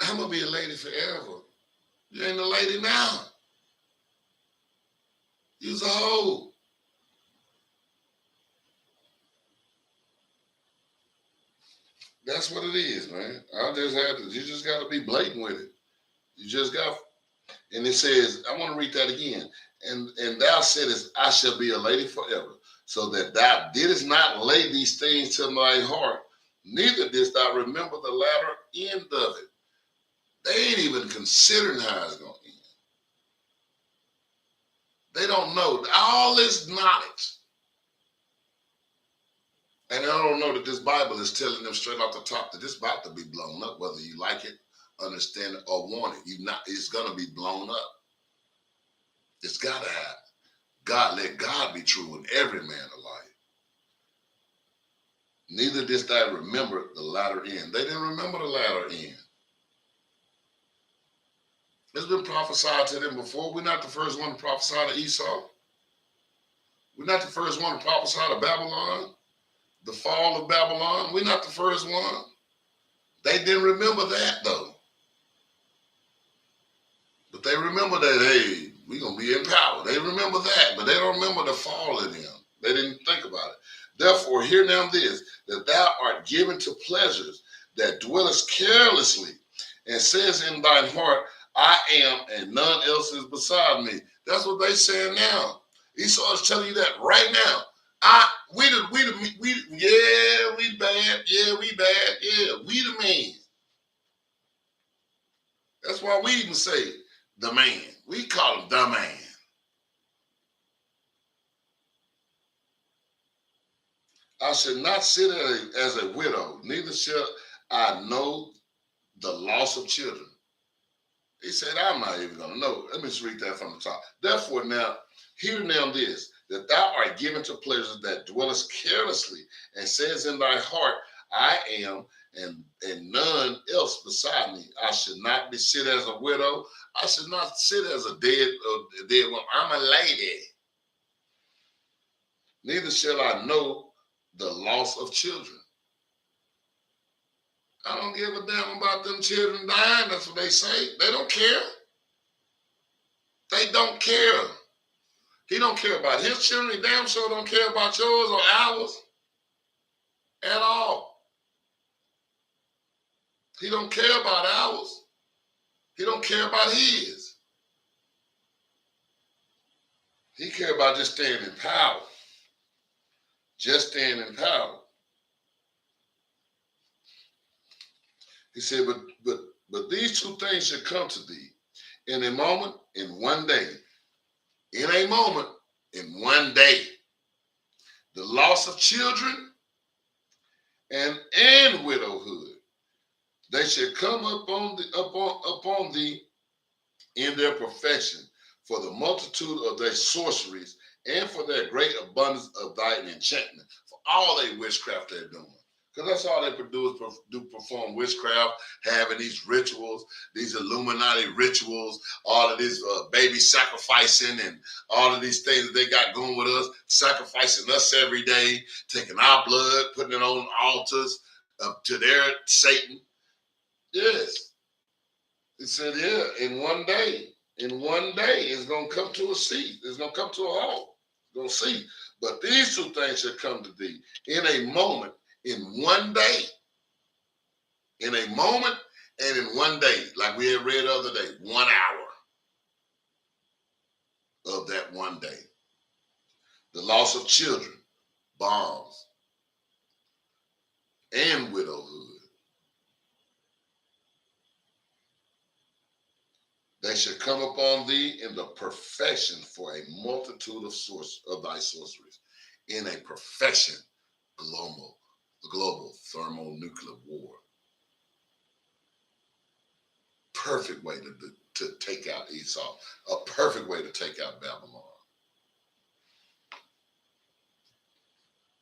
I'm gonna be a lady forever. You ain't a lady now. You's a hoe. That's what it is, man. You just got to be blatant with it. You just got, and it says, I want to read that again. And thou saidest, I shall be a lady forever, so that thou didst not lay these things to thy heart, neither didst thou remember the latter end of it. They ain't even considering how it's going to end. They don't know all this knowledge. And I don't know that this Bible is telling them straight off the top that this about to be blown up, whether you like it, understand it, or want it. It's going to be blown up. It's got to happen. God, let God be true and every man alike. Neither didst thou remember the latter end. They didn't remember the latter end. It's been prophesied to them before. We're not the first one to prophesy to Esau. We're not the first one to prophesy to Babylon. The fall of Babylon, we're not the first one. They didn't remember that, though. But they remember that, hey, we're going to be in power. They remember that, but they don't remember the fall of them. They didn't think about it. Therefore, hear now this, that thou art given to pleasures that dwellest carelessly, and says in thine heart, I am, and none else is beside me. That's what they saying now. Esau is telling you that right now. We bad, we the man. That's why we even say the man. We call him the man. I shall not sit as a widow, neither shall I know the loss of children. He said, I'm not even going to know. Let me just read that from the top. Therefore now, hear now this, that thou art given to pleasures that dwellest carelessly, and says in thy heart, I am, and none else beside me. I should not be sit as a widow. I should not sit as a dead woman. I'm a lady. Neither shall I know the loss of children. I don't give a damn about them children dying. That's what they say. They don't care. They don't care. He don't care about his children. He damn sure don't care about yours or ours at all. He don't care about ours. He don't care about his. He care about just staying in power. Just staying in power. He said, but these two things should come to thee in a moment, in one day. In a moment, in one day. The loss of children and widowhood. They shall come upon thee in their perfection, for the multitude of their sorceries, and for their great abundance of thine enchantment, for all their witchcraft they're doing. Because that's all they perform witchcraft, having these rituals, these Illuminati rituals, all of this baby sacrificing and all of these things that they got going with us, sacrificing us every day, taking our blood, putting it on altars to their Satan. Yes. He said, yeah, in one day it's going to come to a cease. It's going to come to a halt. It's going to cease. But these two things shall come to thee in a moment, in one day. In a moment and in one day, like we had read the other day, 1 hour of that one day. The loss of children, bombs, and widowhood. They shall come upon thee in the perfection for a multitude of thy sorceries, in a perfection, global thermonuclear war. Perfect way to take out Esau. A perfect way to take out Babylon.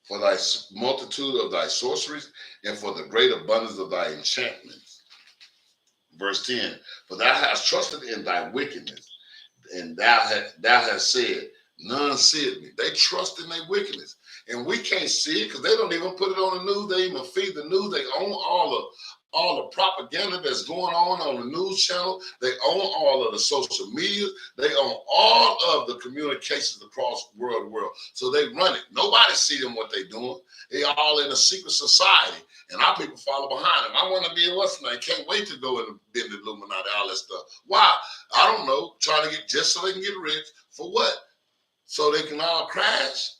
For thy multitude of thy sorceries, and for the great abundance of thy enchantments. Verse 10, for thou hast trusted in thy wickedness, and thou hast said, none seeth me. They trust in their wickedness. And we can't see it because they don't even put it on the news. They even feed the news. They own all the propaganda that's going on the news channel. They own all of the social media. They own all of the communications across the world. So they run it. Nobody see them what they're doing. They all in a secret society. And our people follow behind them. I want to be in what's name. Can't wait to go in the Illuminati, all that stuff. Why? I don't know. Trying to get, just so they can get rich, For what? So they can all crash?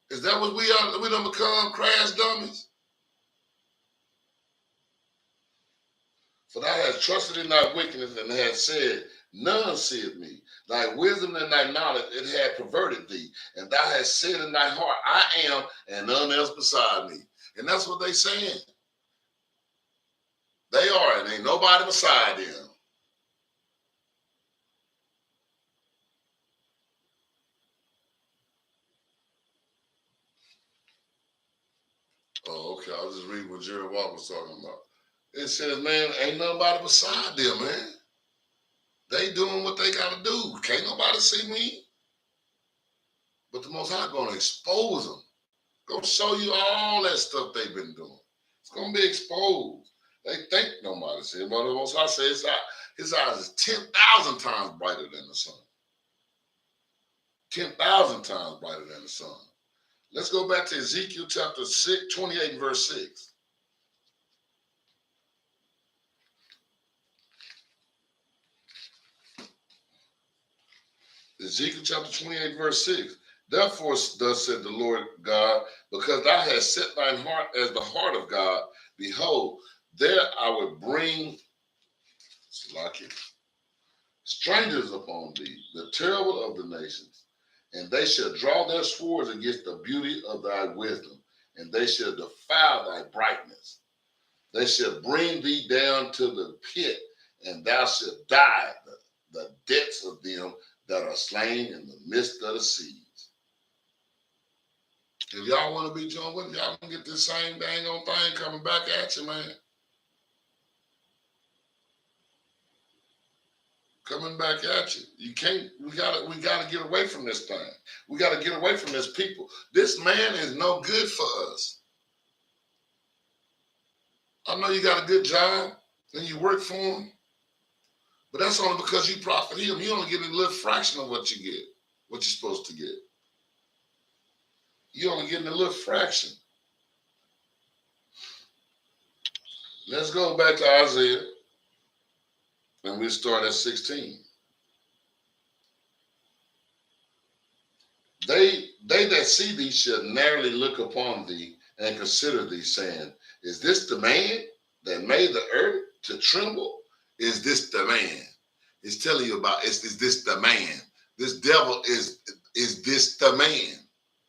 Is that what we are? We done become crash dummies? For thou hast trusted in thy wickedness, and hast said, none seeth me. Thy wisdom and thy knowledge, it had perverted thee. And thou hast said in thy heart, I am, and none else beside me. And that's what they saying. They are, and ain't nobody beside them. Oh, okay. I was just reading what Jerubbaal was talking about. It says, man, ain't nobody beside them, man. They doing what they got to do. Can't nobody see me. But the Most High going to expose them. Going to show you all that stuff they've been doing. It's going to be exposed. They think nobody see it, but the Most High says his eyes is 10,000 times brighter than the sun. 10,000 times brighter than the sun. Let's go back to Ezekiel chapter 6, 28 and verse 6. Ezekiel chapter 28, verse 6. Therefore, thus said the Lord God, because thou hast set thine heart as the heart of God, behold, there I will bring strangers upon thee, the terrible of the nations, and they shall draw their swords against the beauty of thy wisdom, and they shall defile thy brightness. They shall bring thee down to the pit, and thou shalt die the deaths of them that are slain in the midst of the seas. If y'all want to be joined with, y'all can get this same dang old thing coming back at you, man. Coming back at you. You can't, we gotta get away from this thing. We gotta get away from this people. This man is no good for us. I know you got a good job and you work for him, but that's only because you profit him. You only get a little fraction of what you get, what you're supposed to get. You're only getting a little fraction. Let's go back to Isaiah, and we start at 16. They that see thee shall narrowly look upon thee and consider thee, saying, is this the man that made the earth to tremble? Is this the man? It's telling you about, is this the man? This devil is this the man?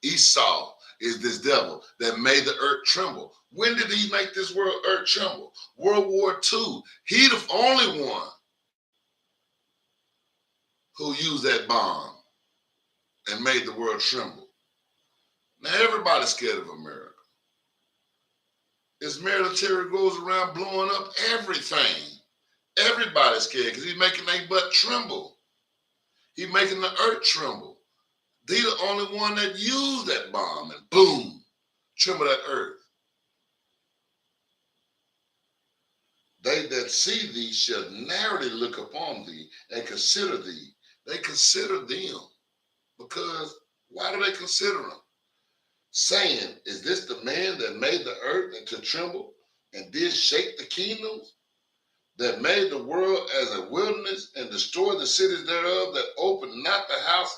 Esau is this devil that made the earth tremble. When did he make this earth tremble? World War II. He the only one who used that bomb and made the world tremble. Now everybody's scared of America. His military goes around blowing up everything. Everybody's scared because he's making their butt tremble. He's making the earth tremble. They're the only one that used that bomb and boom, tremble that earth. They that see thee shall narrowly look upon thee and consider thee. They consider them because why do they consider them? Saying, is this the man that made the earth to tremble and did shake the kingdoms, that made the world as a wilderness and destroyed the cities thereof, that opened not the house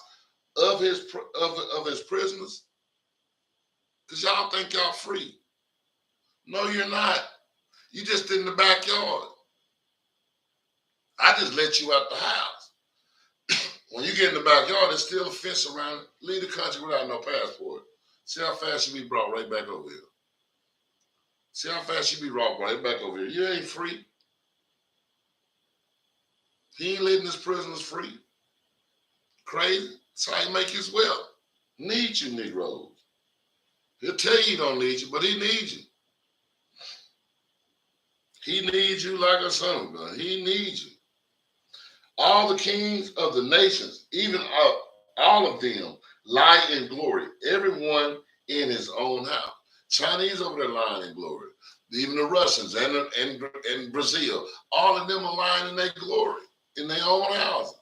of his prisoners? Because y'all think y'all free. No, you're not. You just in the backyard. I just let you out the house. When you get in the backyard, there's still a fence around it. Leave the country without no passport. See how fast you be brought right back over here. See how fast you be brought right back over here. You ain't free. He ain't letting his prisoners free. Crazy. That's how he make his wealth. Need you, Negroes. He'll tell you he don't need you, but he needs you. He needs you like a son of God. He needs you. All the kings of the nations, even all of them, lie in glory, everyone in his own house. Chinese over there lying in glory. Even the Russians and Brazil, all of them are lying in their glory, in their own houses.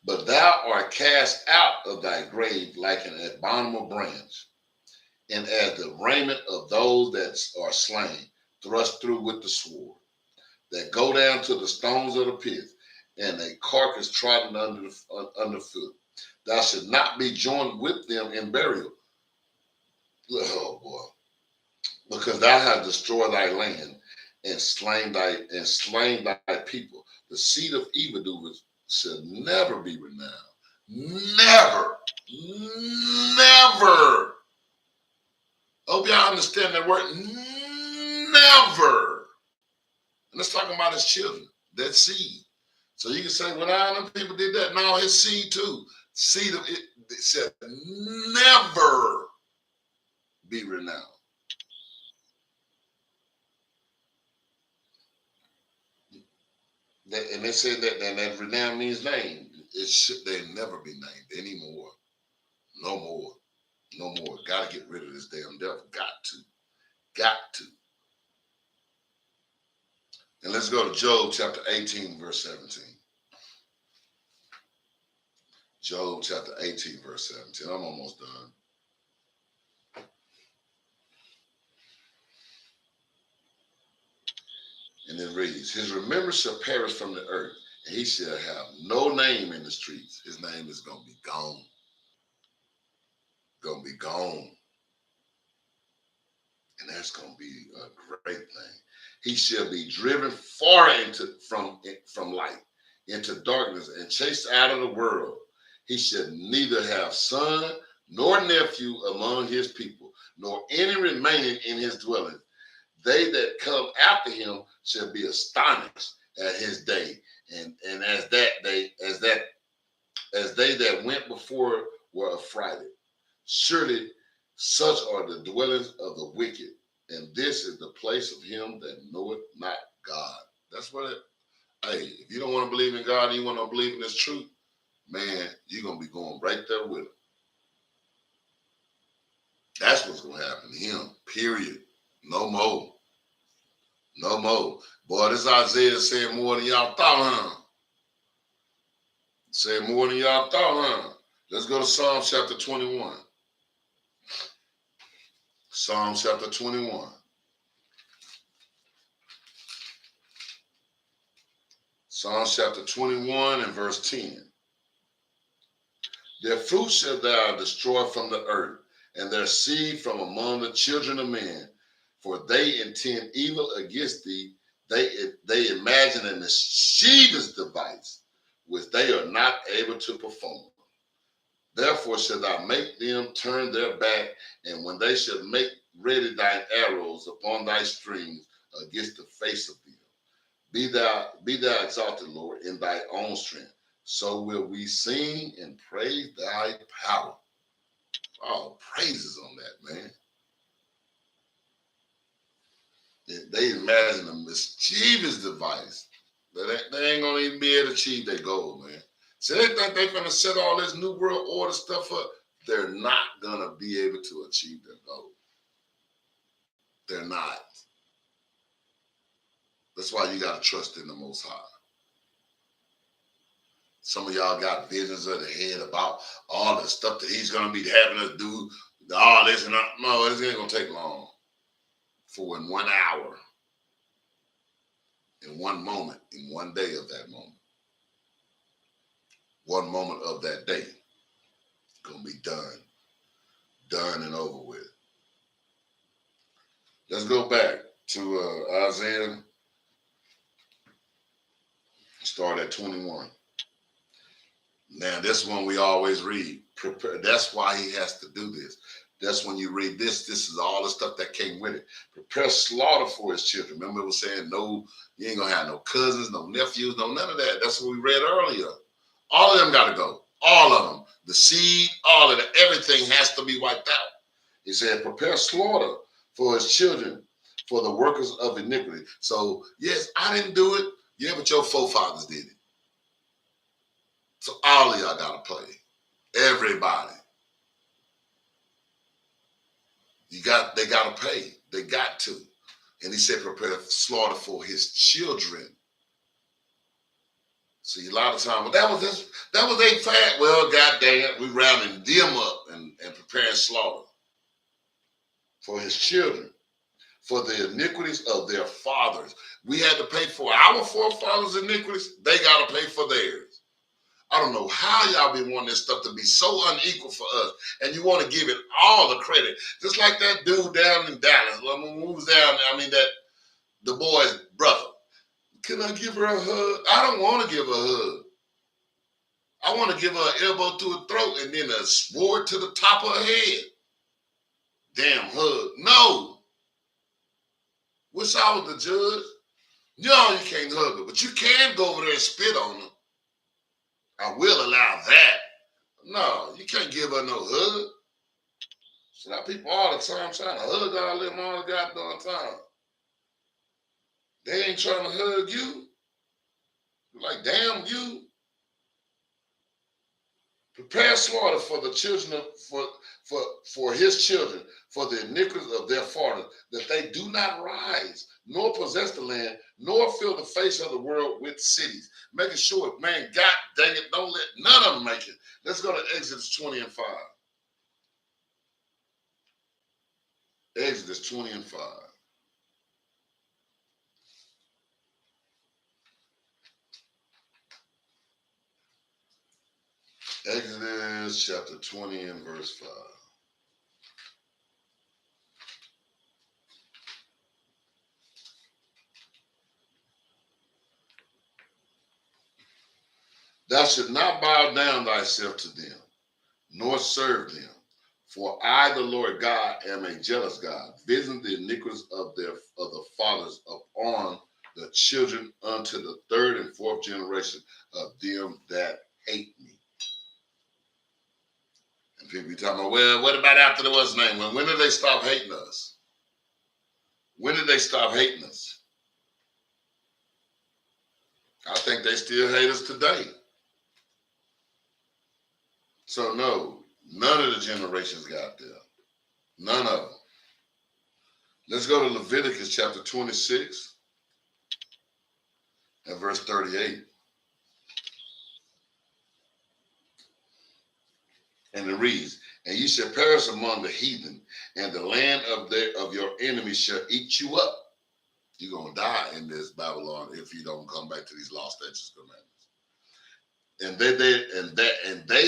But thou art cast out of thy grave like an abominable branch, and as the raiment of those that are slain. thrust through with the sword, that go down to the stones of the pit, and a carcass trodden underfoot. Thou should not be joined with them in burial. Oh boy. Because thou hast destroyed thy land and slain thy people. The seed of evildoers shall never be renowned. Never. Never. Hope y'all understand that word. Never. And let's talk about his children, that seed. So you can say, well, them people did that. No, his seed too. Seed of it shall never be renowned. And they say that renown means name. It should they never be named anymore. No more. No more. Got to get rid of this damn devil. Got to. Got to. And let's go to Job chapter 18, verse 17. Job chapter 18, verse 17. I'm almost done. And it reads, his remembrance shall perish from the earth, and he shall have no name in the streets. His name is going to be gone. Going to be gone. And that's going to be a great thing. He shall be driven far from light, into darkness, and chased out of the world. He shall neither have son nor nephew among his people, nor any remaining in his dwelling. They that come after him shall be astonished at his day, and as they that went before were affrighted. Surely such are the dwellings of the wicked, and this is the place of him that knoweth not God. That's what hey, if you don't want to believe in God and you want to believe in this truth, man, you're going to be going right there with him. That's what's going to happen to him, period. No more. No more. Boy, this Isaiah saying more than y'all thought, huh? Saying more than y'all thought, huh? Let's go to Psalm chapter 21. Psalm chapter 21. Psalm chapter 21 and verse 10. Their fruit shall thou destroy from the earth, and their seed from among the children of men. For they intend evil against thee. They imagine a mischievous device, which they are not able to perform. Therefore shalt thou make them turn their back, and when they shall make ready thine arrows upon thy strings against the face of them. Be thou exalted, Lord, in thy own strength. So will we sing and praise thy power. Oh, praises on that, man. They imagine a mischievous device. They ain't going to even be able to achieve their goal, man. So they think they're going to set all this New World Order stuff up. They're not going to be able to achieve their goal. They're not. That's why you got to trust in the Most High. Some of y'all got visions of the head about all the stuff that he's going to be having us do, all this and that. No, this ain't going to take long. For in 1 hour, in one moment, in one day of that moment, one moment of that day, going to be done and over with. Let's go back to Isaiah, start at 21. Now, this one we always read. Prepare. That's why he has to do this. That's when you read this. This is all the stuff that came with it. Prepare slaughter for his children. Remember, it was saying no, you ain't gonna have no cousins, no nephews, no none of that. That's what we read earlier. All of them got to go. All of them. The seed, all of it, everything has to be wiped out. He said, prepare slaughter for his children, for the workers of iniquity. So, yes, I didn't do it. Yeah, but your forefathers did it. So all of y'all got to play. Everybody. They got to pay. They got to. And he said, prepare slaughter for his children. See, a lot of times, that was their fact. Well, God dang it, we rounding them up and preparing slaughter for his children. for the iniquities of their fathers. We had to pay for our forefathers' iniquities. They got to pay for theirs. I don't know how y'all be wanting this stuff to be so unequal for us, and you want to give it all the credit. Just like that dude down in Dallas, when we was down there, I mean, that the boy's brother. Can I give her a hug? I don't want to give her a hug. I want to give her an elbow to her throat and then a sword to the top of her head. Damn hug. No. Wish I was the judge. No, you can't hug her, but you can go over there and spit on her. I will allow that. No, you can't give her no hug. See, now people all the time trying to hug all them all the goddamn time. They ain't trying to hug you. Like, damn you. Prepare slaughter for the children of for his children, for the iniquities of their fathers, that they do not rise, nor possess the land, nor fill the face of the world with cities. Making sure, man, God dang it, don't let none of them make it. Let's go to Exodus 20 and 5. Exodus 20 and 5. Exodus chapter 20 and verse 5. Thou shalt not bow down thyself to them, nor serve them. For I, the Lord God, am a jealous God, visiting the iniquities of the fathers upon the children unto the third and fourth generation of them that hate me. And people be talking about, well, what about after the what's name? When did they stop hating us? When did they stop hating us? I think they still hate us today. So no, none of the generations got there. None of them. Let's go to Leviticus chapter 26 and verse 38. And it reads, and ye shall perish among the heathen, and the land of your enemies shall eat you up. You're going to die in this Babylon if you don't come back to these law, statutes, commandments. And they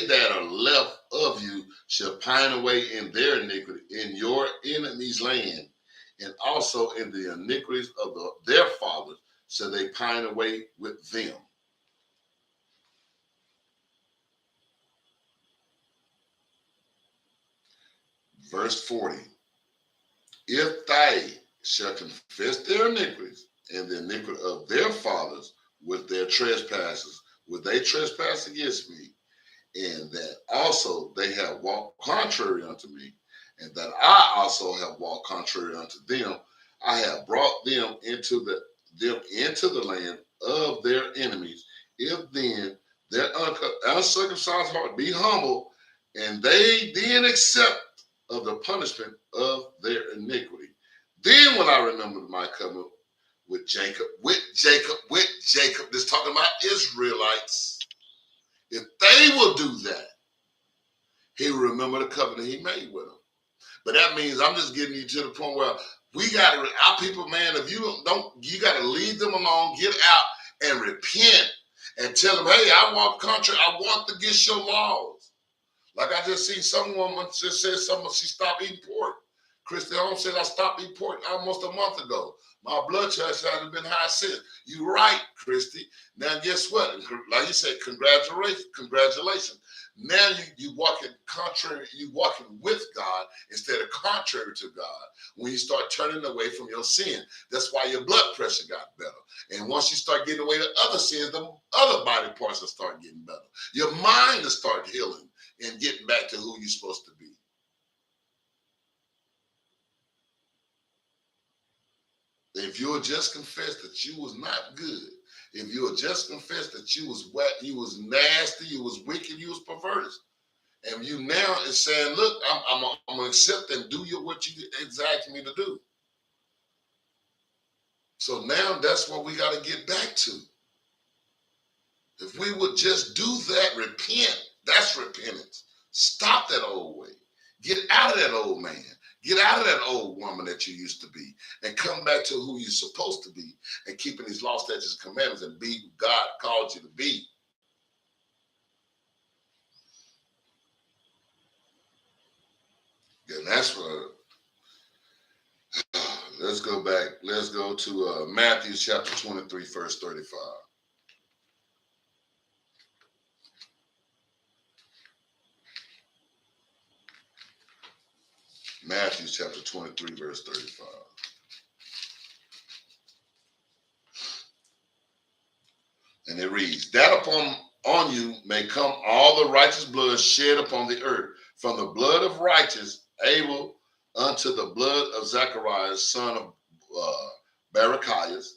that are left of you shall pine away in their iniquity in your enemies' land, and also in the iniquities of their fathers shall they pine away with them. Verse 40. If they shall confess their iniquities and the iniquity of their fathers with their trespasses, would they trespass against me, and that also they have walked contrary unto me, and that I also have walked contrary unto them, I have brought them into the land of their enemies. If then their uncircumcised heart be humble, and they then accept of the punishment of their iniquity, then will I remember my covenant with Jacob. This talking about Israelites. If they will do that, he will remember the covenant he made with them. But that means I'm just getting you to the point where we got to, our people, man, if you don't, you got to leave them alone, get out and repent and tell them, hey, I walk contrary, I walked against your laws. Like I just seen some woman just said something, she stopped eating pork. Christy Holmes said, I stopped eating pork almost a month ago. My blood sugar hasn't been high since. You're right, Christy. Now, guess what? Like you said, congratulations. Now you walking contrary, you walking with God instead of contrary to God when you start turning away from your sin. That's why your blood pressure got better. And once you start getting away with other sins, the other body parts will start getting better. Your mind will start healing and getting back to who you're supposed to be. If you'll just confess that you was not good, if you'll just confess that you was wet, you was nasty, you was wicked, you was perverse, and you now is saying, look, I'm gonna accept and do what you exact me to do. So now that's what we got to get back to. If we would just do that, repent, that's repentance. Stop that old way. Get out of that old man. Get out of that old woman that you used to be and come back to who you're supposed to be and keeping these law, statutes, and commandments and be who God called you to be. And that's what, let's go back. Let's go to Matthew chapter 23, verse 35. Matthew chapter 23, verse 35. And it reads, that on you may come all the righteous blood shed upon the earth, from the blood of righteous Abel unto the blood of Zacharias, son of Barachias,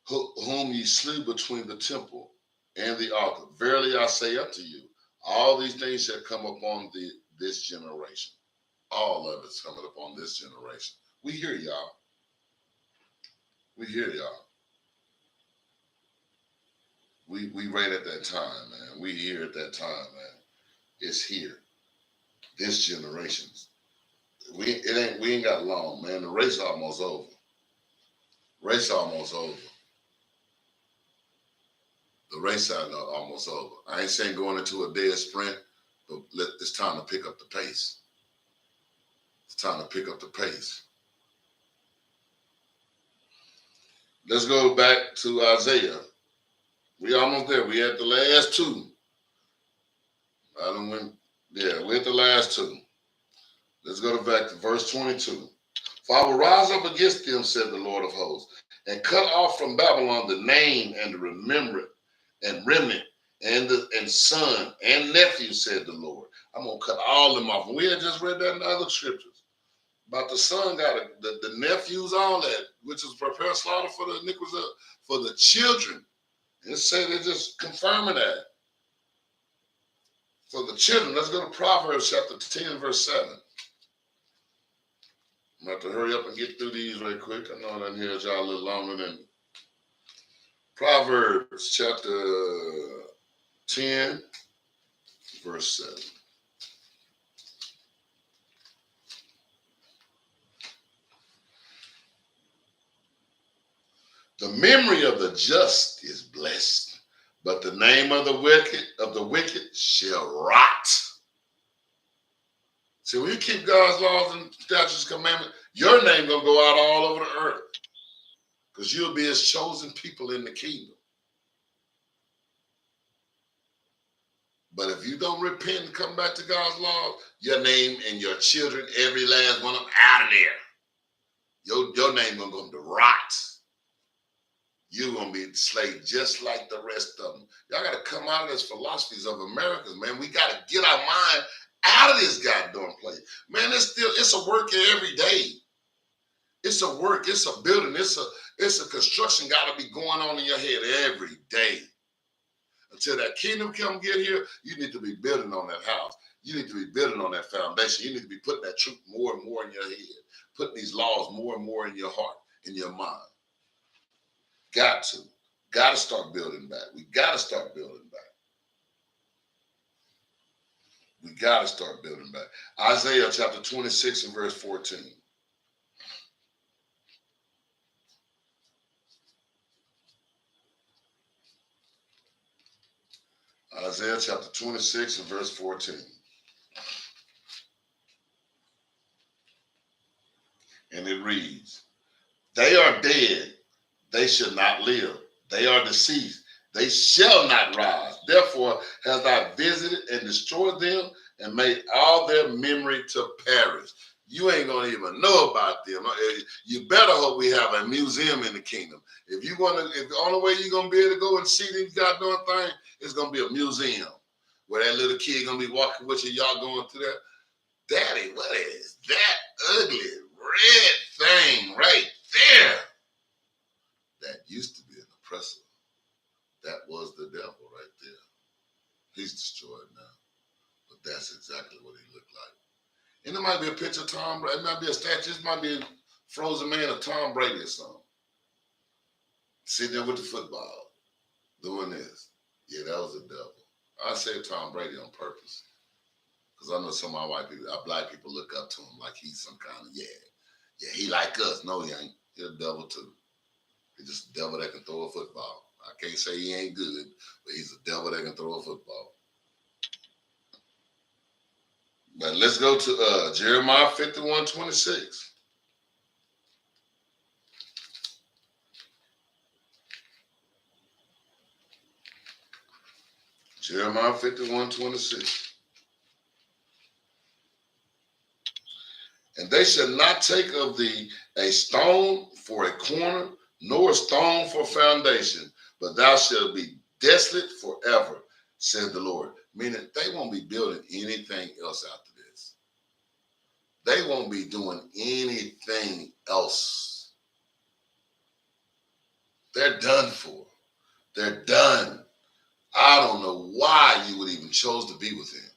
whom ye slew between the temple and the altar. Verily I say unto you, all these things shall come upon this generation. All of it's coming upon this generation. We hear y'all. We hear y'all. We right at that time, man. We here at that time, man. It's here. This generation's. We ain't got long, man. The race almost over. Race almost over. The race almost over. I ain't saying going into a dead sprint, but it's time to pick up the pace. It's time to pick up the pace. Let's go back to Isaiah. We almost there. We at the last two. We're at the last two. Let's go back to verse 22. For I will rise up against them, said the Lord of hosts, and cut off from Babylon the name and the remembrance and remnant and son and nephew, said the Lord. I'm going to cut all them off. We had just read that in the other scriptures. About the son got the nephews, all that, which is prepare slaughter for the iniquities for the children. It said they're just confirming that. For the children, let's go to Proverbs chapter 10, verse 7. I'm going to have to hurry up and get through these right quick. I know I done heard y'all a little longer than Proverbs chapter 10, verse 7. The memory of the just is blessed, but the name of the wicked shall rot. See, when you keep God's laws and statutes and commandments, your name gonna go out all over the earth, because you'll be his chosen people in the kingdom. But if you don't repent and come back to God's laws, your name and your children, every last one of them, out of there. Your name gonna go to rot. You're going to be enslaved just like the rest of them. Y'all got to come out of this philosophies of Americans, man. We got to get our mind out of this goddamn place. Man, it's a work every day. It's a work. It's a building. It's a construction got to be going on in your head every day. Until that kingdom come get here, you need to be building on that house. You need to be building on that foundation. You need to be putting that truth more and more in your head. Putting these laws more and more in your heart, in your mind. Got to start building back. We got to start building back. We got to start building back. Isaiah chapter 26 and verse 14. Isaiah chapter 26 and verse 14. And it reads, they are dead. They shall not live. They are deceased. They shall not rise. Therefore hast thou visited and destroyed them and made all their memory to perish. You ain't going to even know about them. You better hope we have a museum in the kingdom. If the only way you're going to be able to go and see these goddamn things is going to be a museum where that little kid going to be walking with you, y'all going through that. Daddy, what is that ugly red thing right there? That used to be an oppressor. That was the devil right there. He's destroyed now. But that's exactly what he looked like. And it might be a picture of Tom Brady. It might be a statue. It might be a frozen man of Tom Brady or something. Sitting there with the football. Doing this. Yeah, that was the devil. I said Tom Brady on purpose. Because I know some of our black people look up to him like he's some kind of, yeah, he like us. No, he ain't. He's a devil too. He's just a devil that can throw a football. I can't say he ain't good, but he's a devil that can throw a football. But let's go to Jeremiah 51:26. Jeremiah 51:26. And they shall not take of thee a stone for a corner, nor a stone for foundation, but thou shalt be desolate forever, said the Lord. Meaning they won't be building anything else after this. They won't be doing anything else. They're done for. They're done. I don't know why you would even chose to be with him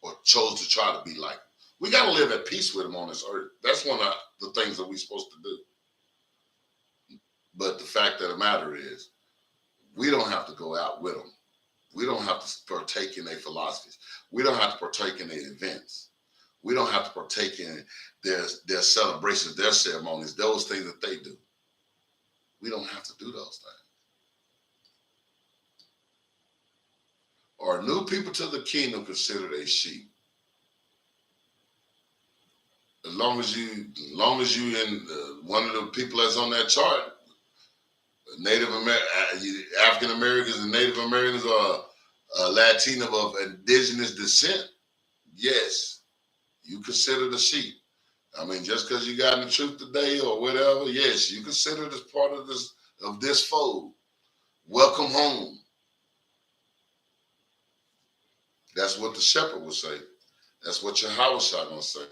or chose to try to be like him. We got to live at peace with him on this earth. That's one of the things that we're supposed to do. But the fact of the matter is, we don't have to go out with them. We don't have to partake in their philosophies. We don't have to partake in their events. We don't have to partake in their celebrations, their ceremonies, those things that they do. We don't have to do those things. Are new people to the kingdom considered a sheep? As long as you in one of the people that's on that chart, African Americans and Native Americans are Latino of indigenous descent, yes, you consider the sheep. I mean, just because you got in the truth today or whatever, yes, you consider it as part of this fold. Welcome home. That's what the shepherd will say. That's what your house shall gonna say.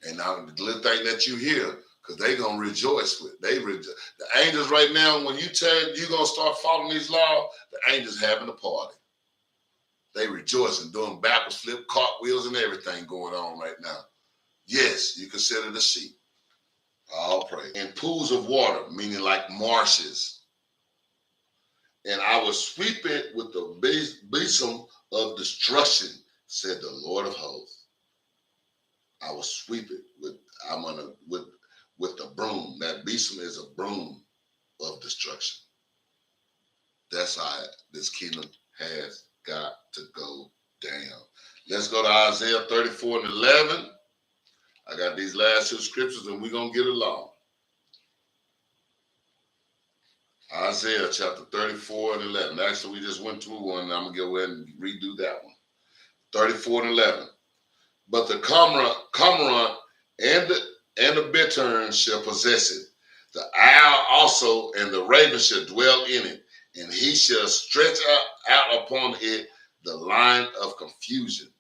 And now the little thing that you hear, because they gonna rejoice with. The angels right now, when you tell you gonna start following these laws, the angels having a party. They rejoicing, doing backwards flip, cartwheels, and everything going on right now. Yes, you consider the sheep. All praise. And pools of water, meaning like marshes. And I will sweep it with the besom of destruction, said the Lord of hosts. I will sweep it with the broom. That besom is a broom of destruction. That's how this kingdom has got to go down. Let's go to Isaiah 34:11. I got these last two scriptures and we're going to get along. Isaiah chapter 34:11. Actually, we just went through one and I'm going to go ahead and redo that one. 34:11. But the cormorant and the bittern shall possess it. The owl also and the raven shall dwell in it, and he shall stretch out upon it the line of confusion,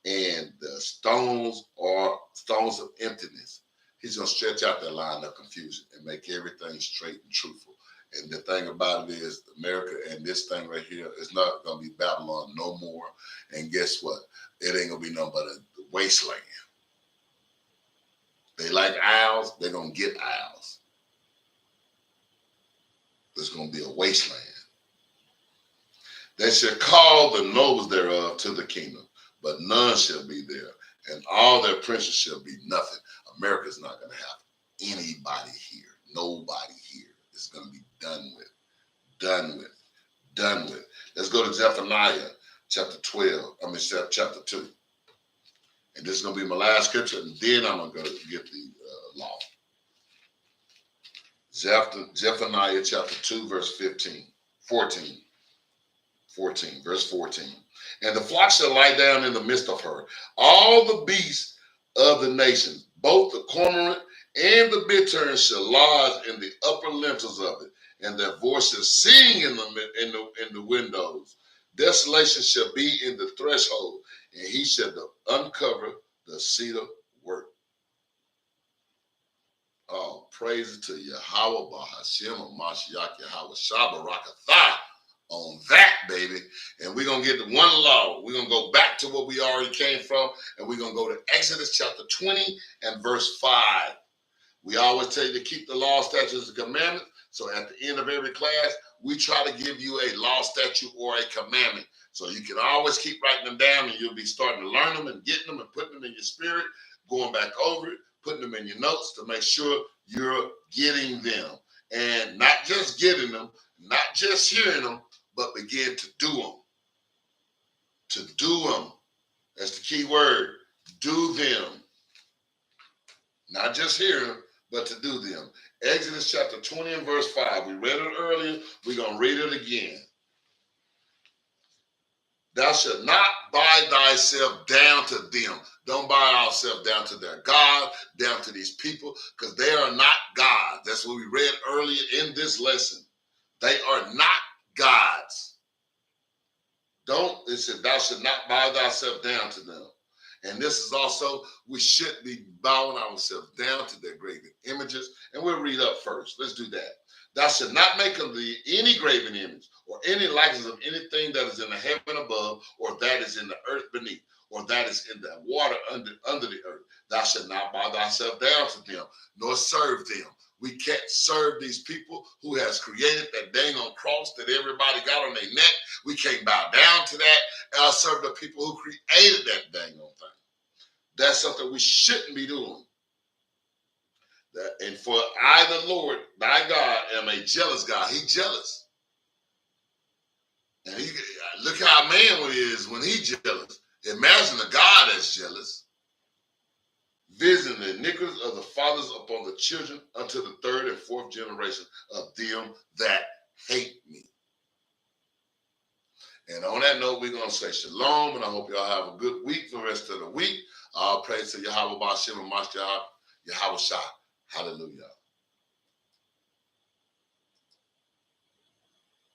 and the stones are stones of emptiness. He's going to stretch out that line of confusion and make everything straight and truthful. And the thing about it is, America and this thing right here is not going to be Babylon no more. And guess what? It ain't going to be nothing but a wasteland. They like owls, they're going to get owls. There's going to be a wasteland. They shall call the nobles thereof to the kingdom, but none shall be there, and all their princes shall be nothing. America's not going to have anybody here. Nobody here. It's going to be done with. Done with. Done with. Let's go to Zephaniah chapter 2. And this is going to be my last scripture, and then I'm going to go get the law. Zephaniah chapter 2, verse 14. Verse 14. And the flock shall lie down in the midst of her. All the beasts of the nations, both the cormorant and the bittern shall lodge in the upper lintels of it, and their voice shall sing in the windows. Desolation shall be in the threshold, and he shall uncover the cedar work. Oh, praise it to Yahweh Bahashim Mashiach Yahweh Shabarakatha on that, baby. And we're going to get to one law. We're going to go back to what we already came from, and we're going to go to Exodus chapter 20 and verse 5. We always tell you to keep the law, statutes, and commandments. So at the end of every class, we try to give you a law, statute, or a commandment So you can always keep writing them down, and you'll be starting to learn them and getting them and putting them in your spirit, going back over it, putting them in your notes to make sure you're getting them. And not just getting them, not just hearing them, but begin to do them. To do them. That's the key word. Do them. Not just hear them, but to do them. Exodus chapter 20 and verse 5. We read it earlier. We're going to read it again. Thou shalt not buy thyself down to them. Don't buy ourselves down to their God, down to these people, because they are not gods. That's what we read earlier in this lesson. They are not gods. It said, thou shalt not bow thyself down to them. And this is also, we should be bowing ourselves down to their graven images. And we'll read up first. Let's do that. Thou shalt not make of thee any graven image or any likeness of anything that is in the heaven above, or that is in the earth beneath, or that is in the water under the earth. Thou shalt not bow thyself down to them, nor serve them. We can't serve these people who has created that dang on cross that everybody got on their neck. We can't bow down to that. And serve the people who created that dang on thing. That's something we shouldn't be doing. And for I, the Lord, thy God, am a jealous God. He's jealous. And look how a man is when he's jealous. Imagine a God that's jealous. Visiting the iniquities of the fathers upon the children unto the third and fourth generation of them that hate me. And on that note, we're going to say shalom, and I hope y'all have a good week for the rest of the week. All praise to Yahweh Ba'Shem and Mashiach, Yahweh Shah. Hallelujah.